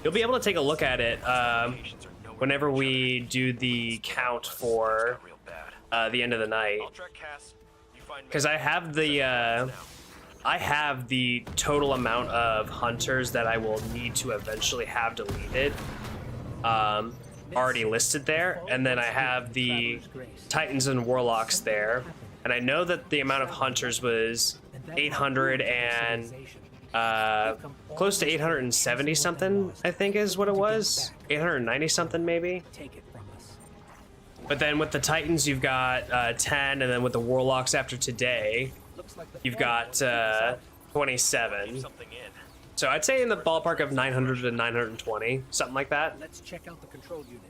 You'll be able to take a look at it whenever we do the count for the end of the night. I'll track Cass. You find Because I have the total amount of hunters that I will need to eventually have deleted already listed there, and then I have the Titans and Warlocks there, and I know that the amount of hunters was 800 and close to 870 something, I think is what it was. 890 something maybe. Take it from us. But then with the Titans you've got 10, and then with the Warlocks after today you've got 27. something in. So I'd say in the ballpark of 900 to 920, something like that. Let's check out the control unit.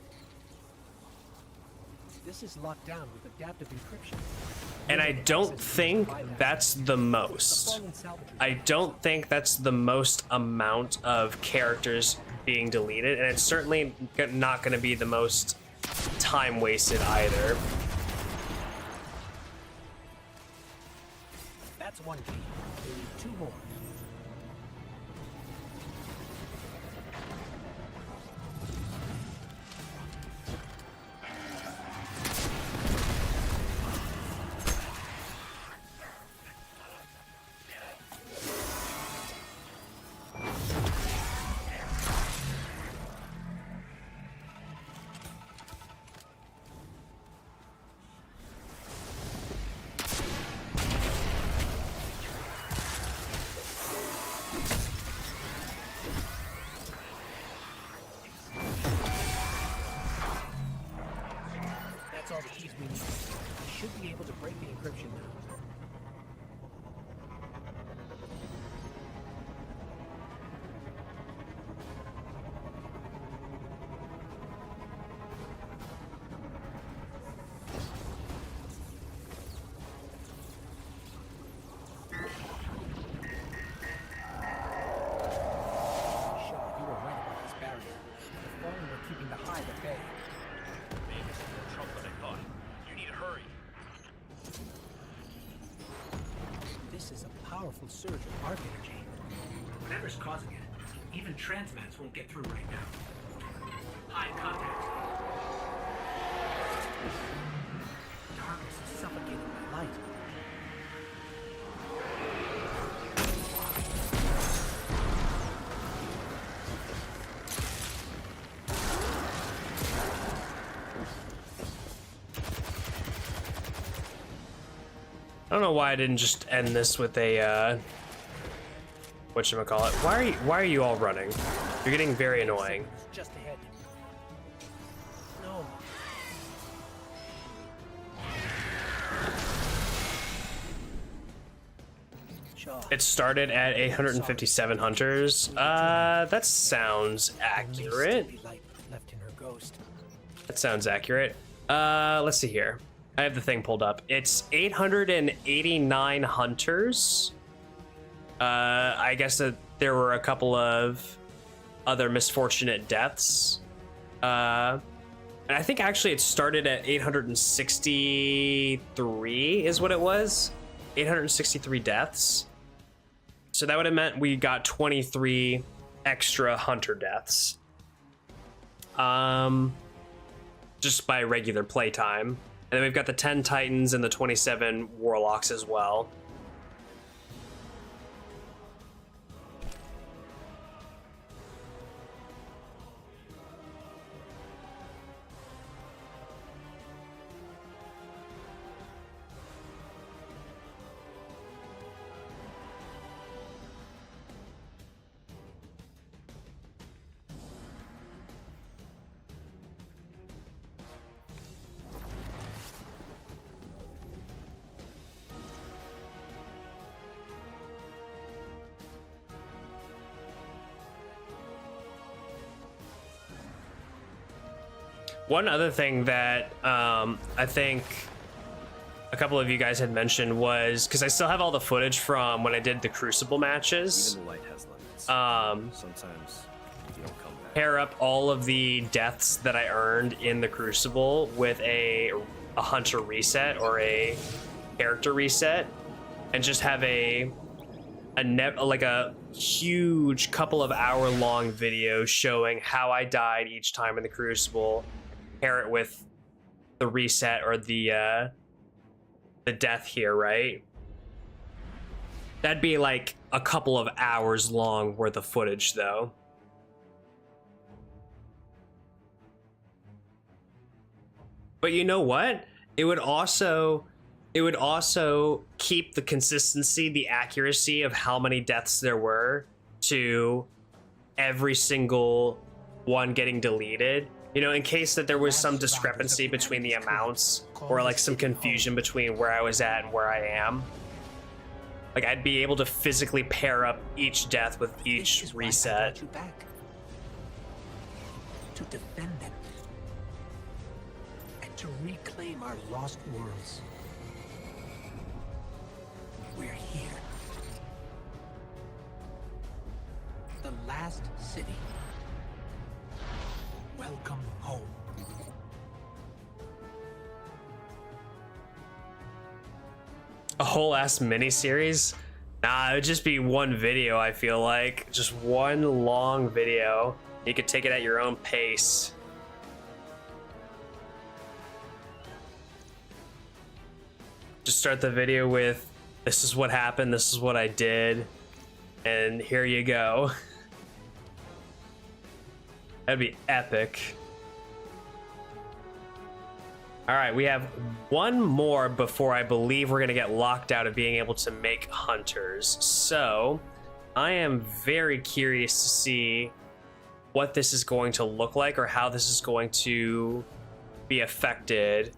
This is locked down with adaptive encryption. And I don't think that's the most. I don't think that's the most amount of characters being deleted, and it's certainly not going to be the most time wasted either. That's one key. We need two more. we need. I should be able to break the encryption now. Surge of arc energy. Whatever's causing it, even transmats won't get through right now. Hide contact. Darkness is suffocating my light. I don't know why I didn't just end this with a whatchamacallit. Why are you all running? You're getting very annoying. Just ahead. No. It started at 857 hunters. That sounds accurate. That sounds accurate. Let's see here. I have the thing pulled up. It's 889 hunters. I guess that there were a couple of other misfortunate deaths. And I think actually it started at 863 is what it was. 863 deaths. So that would have meant we got 23 extra hunter deaths. Just by regular playtime. And then we've got the 10 Titans and the 27 Warlocks as well. One other thing that I think a couple of you guys had mentioned was, because I still have all the footage from when I did the Crucible matches. Even the light has limits. Sometimes you don't come back. Pair up all of the deaths that I earned in the Crucible with a hunter reset or a character reset, and just have a huge couple of hour long video showing how I died each time in the Crucible. Pair it with the reset or the death here, right? That'd be like a couple of hours long worth of footage, though. But you know what? It would also keep the consistency, the accuracy of how many deaths there were to every single one getting deleted. You know, in case that there was some discrepancy between the amounts or like some confusion between where I was at and where I am. Like, I'd be able to physically pair up each death with each reset. To defend them. And to reclaim our lost worlds. We're here. The last city. Welcome home. A whole ass miniseries? Nah, it would just be one video, I feel like. Just one long video. You could take it at your own pace. Just start the video with, this is what happened, this is what I did, and here you go. That'd be epic. All right, we have one more before I believe we're gonna get locked out of being able to make hunters. So I am very curious to see what this is going to look like or how this is going to be affected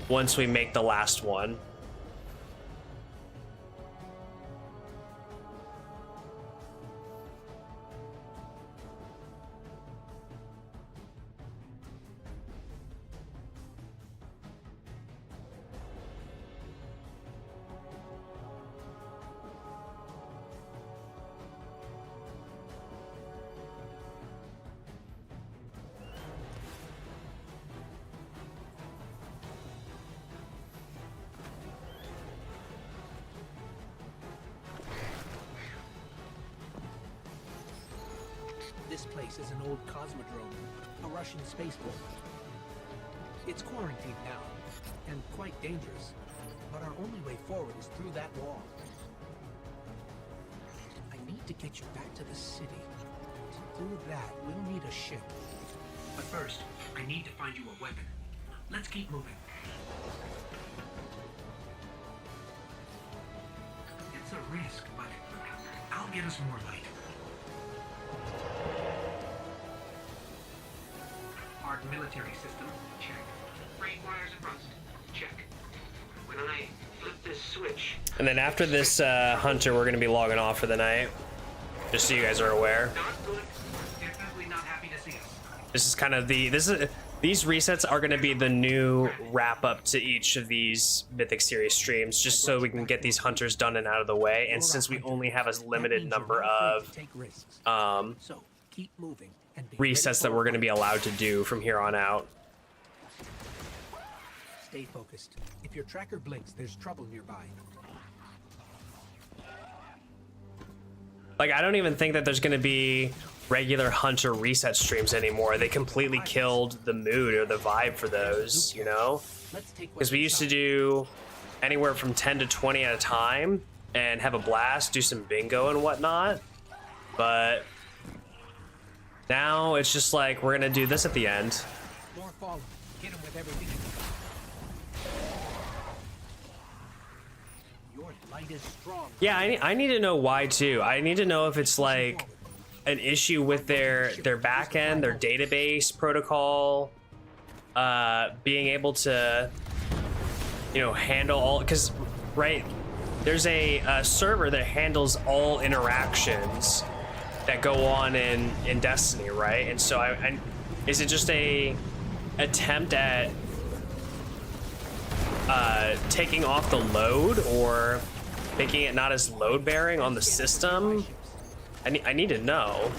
once we make the last one. This place is an old cosmodrome, a Russian spaceport. It's quarantined now, and quite dangerous, but our only way forward is through that wall. I need to get you back to the city. To do that, we'll need a ship. But first, I need to find you a weapon. Let's keep moving. It's a risk, but I'll get us more light. Hard military system, check. Brain wires and rust, check. When I flip this switch... And then after this hunter, we're going to be logging off for the night. Just so you guys are aware. Not good. Definitely not happy to see us. This is kind of these resets are going to be the new wrap up to each of these Mythic series streams, just so we can get these hunters done and out of the way. And since we only have a limited number of So keep moving. resets that we're going to be allowed to do from here on out. Stay focused. If your tracker blinks, there's trouble nearby. Like, I don't even think that there's going to be regular hunter reset streams anymore. They completely killed the mood or the vibe for those, you know? Because we used to do anywhere from 10 to 20 at a time and have a blast, do some bingo and whatnot. But now it's just like, we're going to do this at the end. More fallen. Hit him with everything. Your light is strong. Yeah, I need to know why too. I need to know if it's like an issue with their backend, their database protocol, being able to, you know, handle all, because right, there's a server that handles all interactions that go on in Destiny, right? And so I is it just a attempt at taking off the load or making it not as load bearing on the system? I need to know.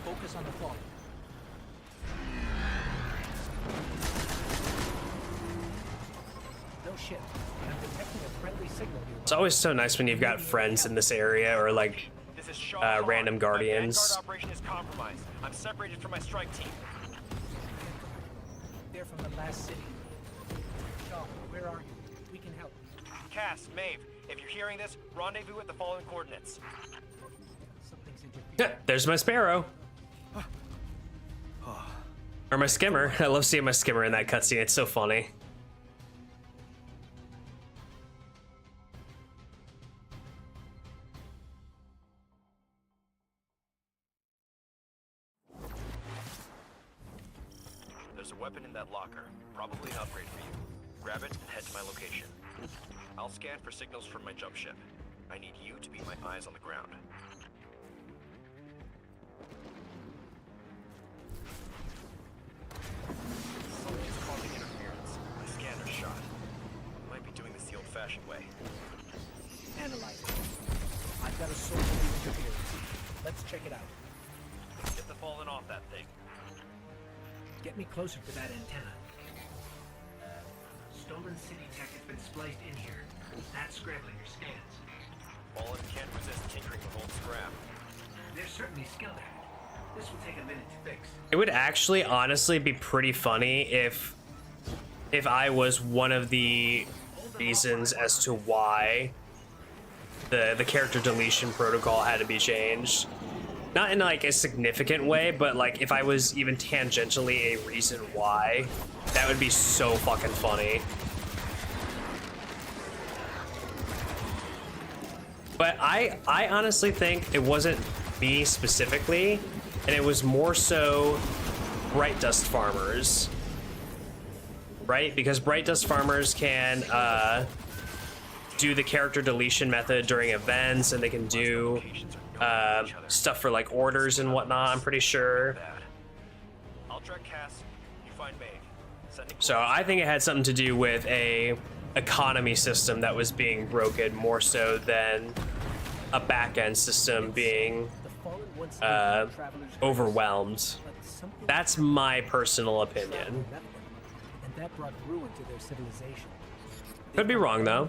Focus on the fall. No ship. I'm detecting a friendly signal nearby. It's always so nice when you've got friends in this area or like random guardians. My Vanguard operation is compromised. I'm separated from my strike team. They're from the last city. Shaw, where are you? We can help. Cass, Maeve, if you're hearing this, rendezvous at the following coordinates. Something's interfering. Yeah, there's my sparrow. Or my skimmer. I love seeing my skimmer in that cutscene. It's so funny. There's a weapon in that locker. Probably an upgrade for you. Grab it and head to my location. I'll scan for signals from my jump ship. I need you to be my eyes on the ground. Something's causing interference. My scanner's shot. Might be doing this the old-fashioned way. Analyze it. I've got a source of the interference. Let's check it out. Get the fallen off that thing. Get me closer to that antenna. Stolen city tech has been spliced in here. That scrambler stands. Fallen can't resist tinkering with old scrap. They're certainly skilled at it. This will take a minute to fix. It would actually honestly be pretty funny if I was one of the reasons as to why the character deletion protocol had to be changed. Not in like a significant way, but like if I was even tangentially a reason why, that would be so fucking funny. But I honestly think it wasn't me specifically, and it was more so bright dust farmers, right? Because bright dust farmers can do the character deletion method during events, and they can do stuff for like orders and whatnot, I'm pretty sure. I'll track Cass, you find Maeve. So I think it had something to do with a economy system that was being broken more so than a back-end system being overwhelmed. That's my personal opinion. And that brought ruin to their civilization. Could be wrong though.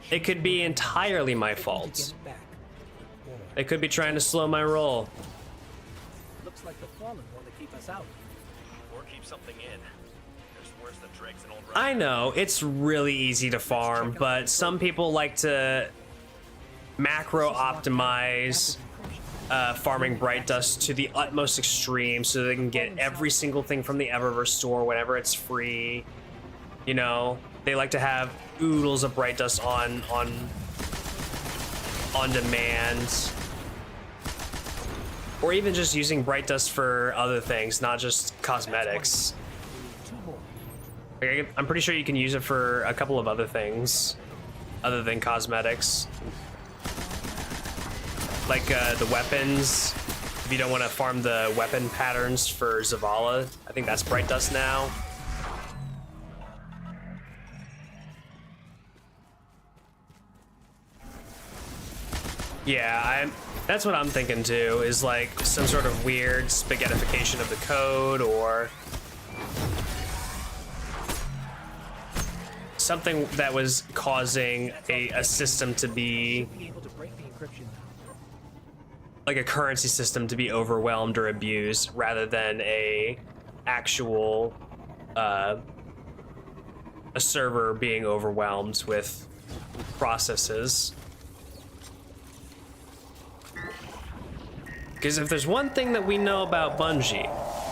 It could be entirely my fault. They could be trying to slow my roll. Looks like the Fallen want to keep us out. Or keep something in. There's worse than dregs and old I know, it's really easy to farm, but some people like to macro optimize farming bright dust to the utmost extreme so they can get every single thing from the Eververse store whenever it's free. You know, they like to have oodles of bright dust on demand. Or even just using bright dust for other things, not just cosmetics. I'm pretty sure you can use it for a couple of other things other than cosmetics. Like the weapons, if you don't want to farm the weapon patterns for Zavala, I think that's bright dust now. Yeah, that's what I'm thinking too, is like some sort of weird spaghettification of the code or something that was causing a system to be like a currency system to be overwhelmed or abused rather than a actual a server being overwhelmed with processes. Because if there's one thing that we know about Bungie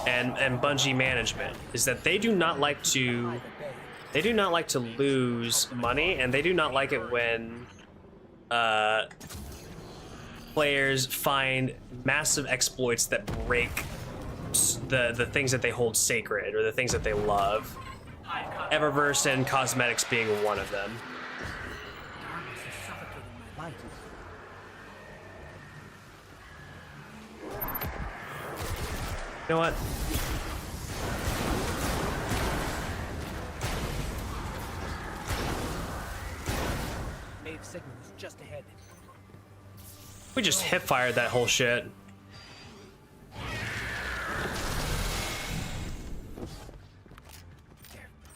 and Bungie management is that they do not like to lose money, and they do not like it when players find massive exploits that break the things that they hold sacred or the things that they love. Eververse and cosmetics being one of them. You know what? Maeve signal is just ahead. We just hip fired that whole shit.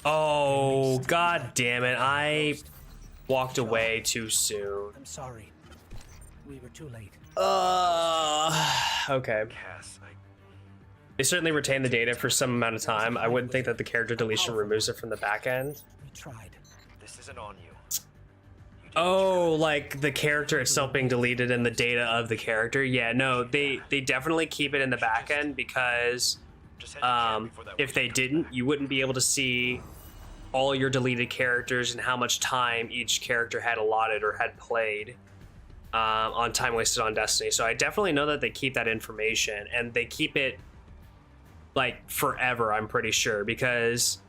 Oh, god damn it. I walked away too soon. I'm sorry. We were too late. Okay. They certainly retain the data for some amount of time. I wouldn't think that the character deletion removes it from the back end. We tried. This isn't on you. Oh, like the character itself being deleted and the data of the character. Yeah, no, they definitely keep it in the back end because if they didn't, you wouldn't be able to see all your deleted characters and how much time each character had allotted or had played on time wasted on Destiny. So I definitely know that they keep that information, and they keep it like forever, I'm pretty sure, because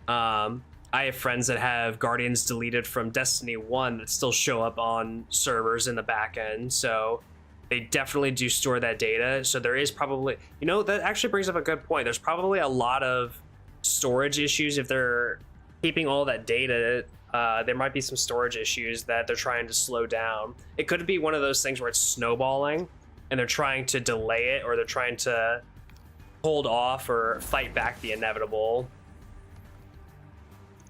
I have friends that have Guardians deleted from Destiny 1 that still show up on servers in the back end. So they definitely do store that data. So there is probably, you know, that actually brings up a good point. There's probably a lot of storage issues if they're keeping all that data. There might be some storage issues that they're trying to slow down. It could be one of those things where it's snowballing and they're trying to delay it, or they're trying to hold off or fight back the inevitable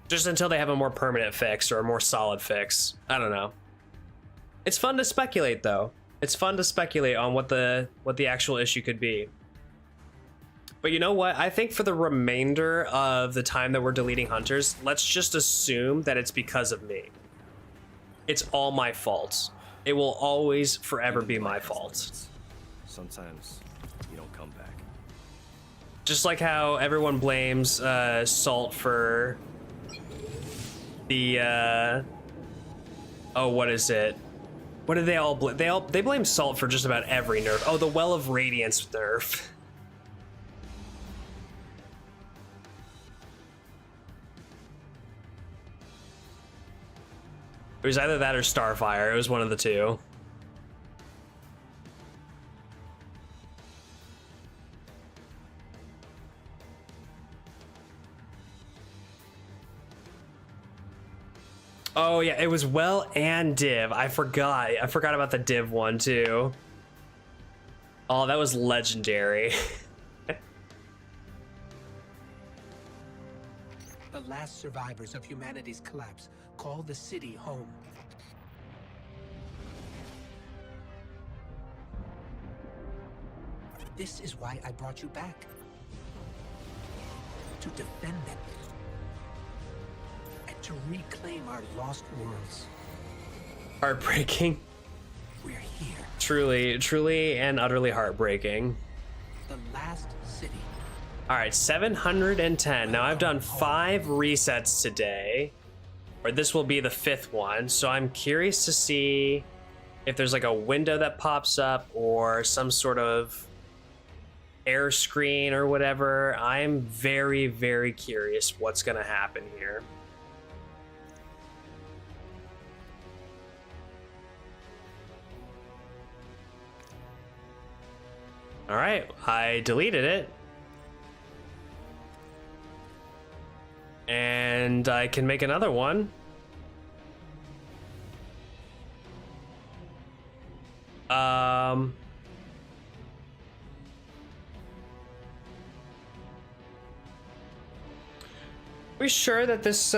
just until they have a more permanent fix or a more solid fix. I don't know. It's fun to speculate though. It's fun to speculate on what the actual issue could be. But you know what? I think for the remainder of the time that we're deleting hunters, let's just assume that it's because of me. It's all my fault. It will always forever be my fault. Sometimes Just like how everyone blames Salt for the oh, what is it? What do they all blame? They blame Salt for just about every nerf. Oh, the Well of Radiance nerf. It was either that or Starfire. It was one of the two. Oh yeah, it was Well and Div. I forgot about the Div one too. Oh, that was legendary. The last survivors of humanity's collapse call the city home. This is why I brought you back. To defend them. And to reclaim our lost worlds. Heartbreaking. We're here. Truly and utterly heartbreaking. The last city. All right, 710. Now I've done 5 resets today, or this will be the 5th one. So I'm curious to see if there's like a window that pops up or some sort of air screen or whatever. I'm very, very curious what's gonna happen here. All right, I deleted it. And I can make another one. We sure that this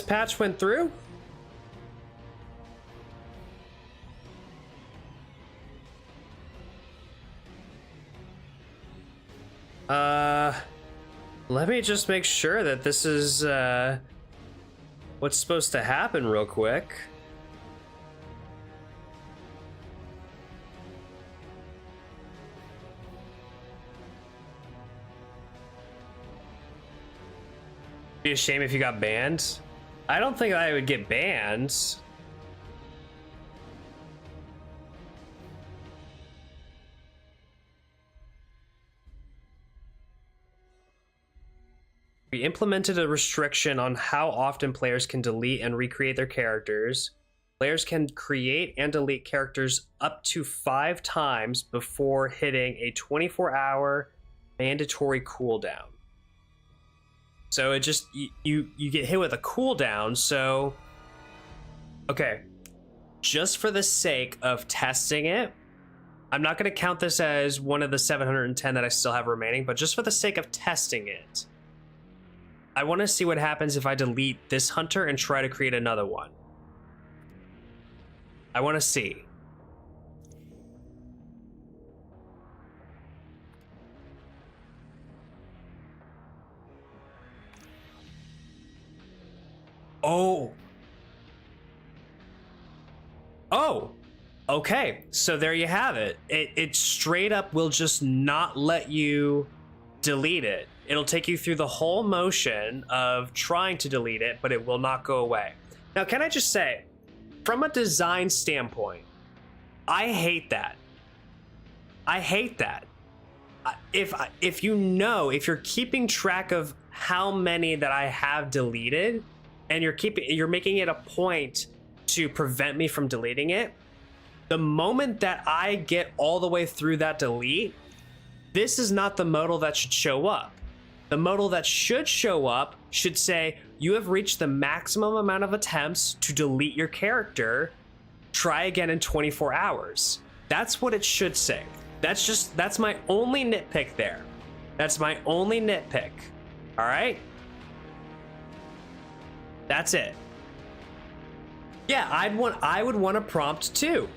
patch went through? Let me just make sure that this is what's supposed to happen real quick. Be a shame if you got banned. I don't think I would get banned. We implemented a restriction on how often players can delete and recreate their characters. Players can create and delete characters up to 5 times before hitting a 24-hour mandatory cooldown. So it just, you get hit with a cooldown, so... Okay, just for the sake of testing it, I'm not going to count this as one of the 710 that I still have remaining, but just for the sake of testing it, I want to see what happens if I delete this hunter and try to create another one. I want to see. Oh. Oh. Okay. So there you have it. It straight up will just not let you delete it. It'll take you through the whole motion of trying to delete it, but it will not go away. Now, can I just say, from a design standpoint, I hate that. I hate that. If you're keeping track of how many that I have deleted, and you're making it a point to prevent me from deleting it, the moment that I get all the way through that delete, this is not the modal that should show up. The modal that should show up should say, you have reached the maximum amount of attempts to delete your character. Try again in 24 hours. That's what it should say. That's my only nitpick there. That's my only nitpick. All right? That's it. Yeah, I would want a prompt too.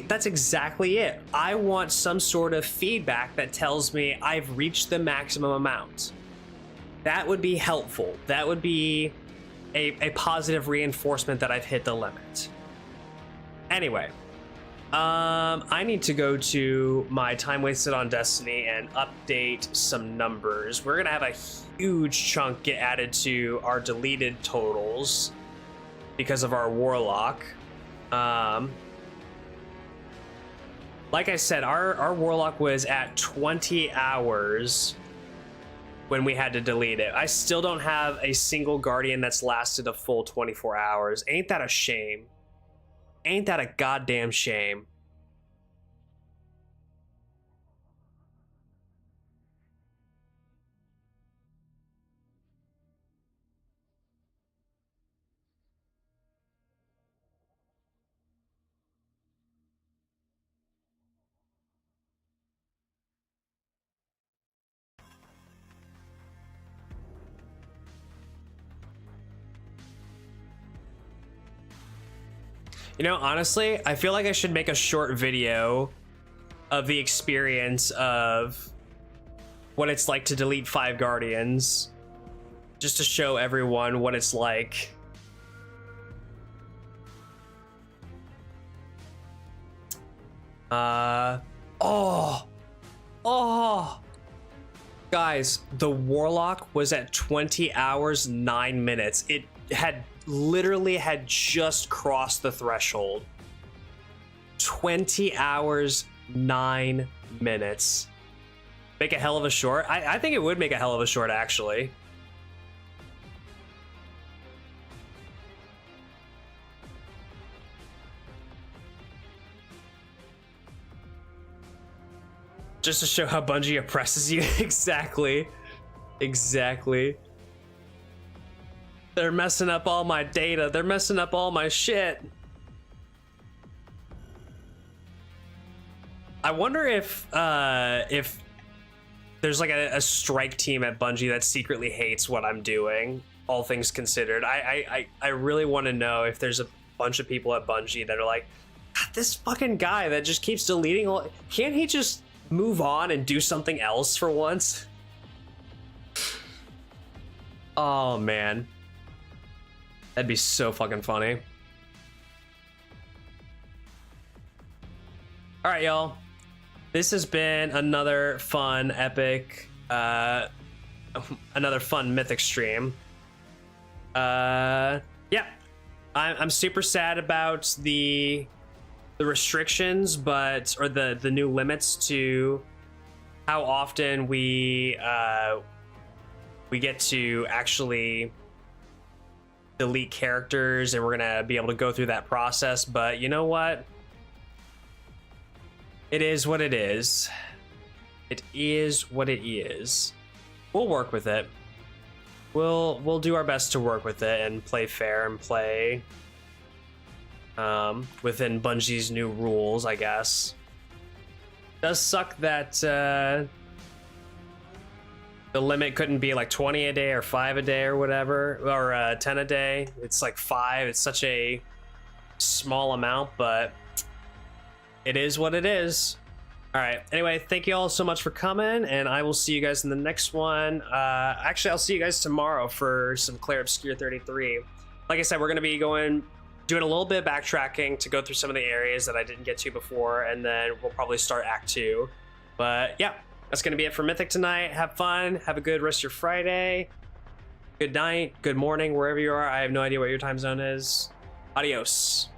That's exactly it. I want some sort of feedback that tells me I've reached the maximum amount. That would be helpful. That would be a positive reinforcement that I've hit the limit. Anyway, I need to go to my time wasted on Destiny and update some numbers. We're gonna have a huge chunk get added to our deleted totals because of our Warlock. Like I said, our Warlock was at 20 hours when we had to delete it. I still don't have a single Guardian that's lasted a full 24 hours. Ain't that a shame? Ain't that a goddamn shame? You know, honestly, I feel like I should make a short video of the experience of what it's like to delete 5 Guardians, just to show everyone what it's like. Guys, the Warlock was at 20 hours, 9 minutes. It had literally had just crossed the threshold. 20 hours, 9 minutes. Make a hell of a short. I think it would make a hell of a short, actually. Just to show how Bungie oppresses you. Exactly. Exactly. They're messing up all my data. They're messing up all my shit. I wonder if there's like a strike team at Bungie that secretly hates what I'm doing, all things considered. I really want to know if there's a bunch of people at Bungie that are like, this fucking guy that just keeps deleting all, can't he just move on and do something else for once? Oh man. That'd be so fucking funny. All right, y'all. This has been another fun, epic, another fun Mythic stream. Yeah, I'm super sad about the restrictions, but or the new limits to how often we get to actually delete characters, and we're gonna be able to go through that process. But you know what? It is what it is. It is what it is. We'll work with it. We'll do our best to work with it and play fair and play within Bungie's new rules, I guess. Does suck that the limit couldn't be like 20 a day or 5 a day or whatever, or 10 a day. It's like 5. It's such a small amount, but it is what it is. All right. Anyway, thank you all so much for coming, and I will see you guys in the next one. Actually, I'll see you guys tomorrow for some Claire Obscure 33. Like I said, we're going to be doing a little bit of backtracking to go through some of the areas that I didn't get to before, and then we'll probably start Act 2. But yeah, that's going to be it for Mythic tonight. Have fun. Have a good rest of your Friday. Good night, good morning, wherever you are. I have no idea what your time zone is. Adios.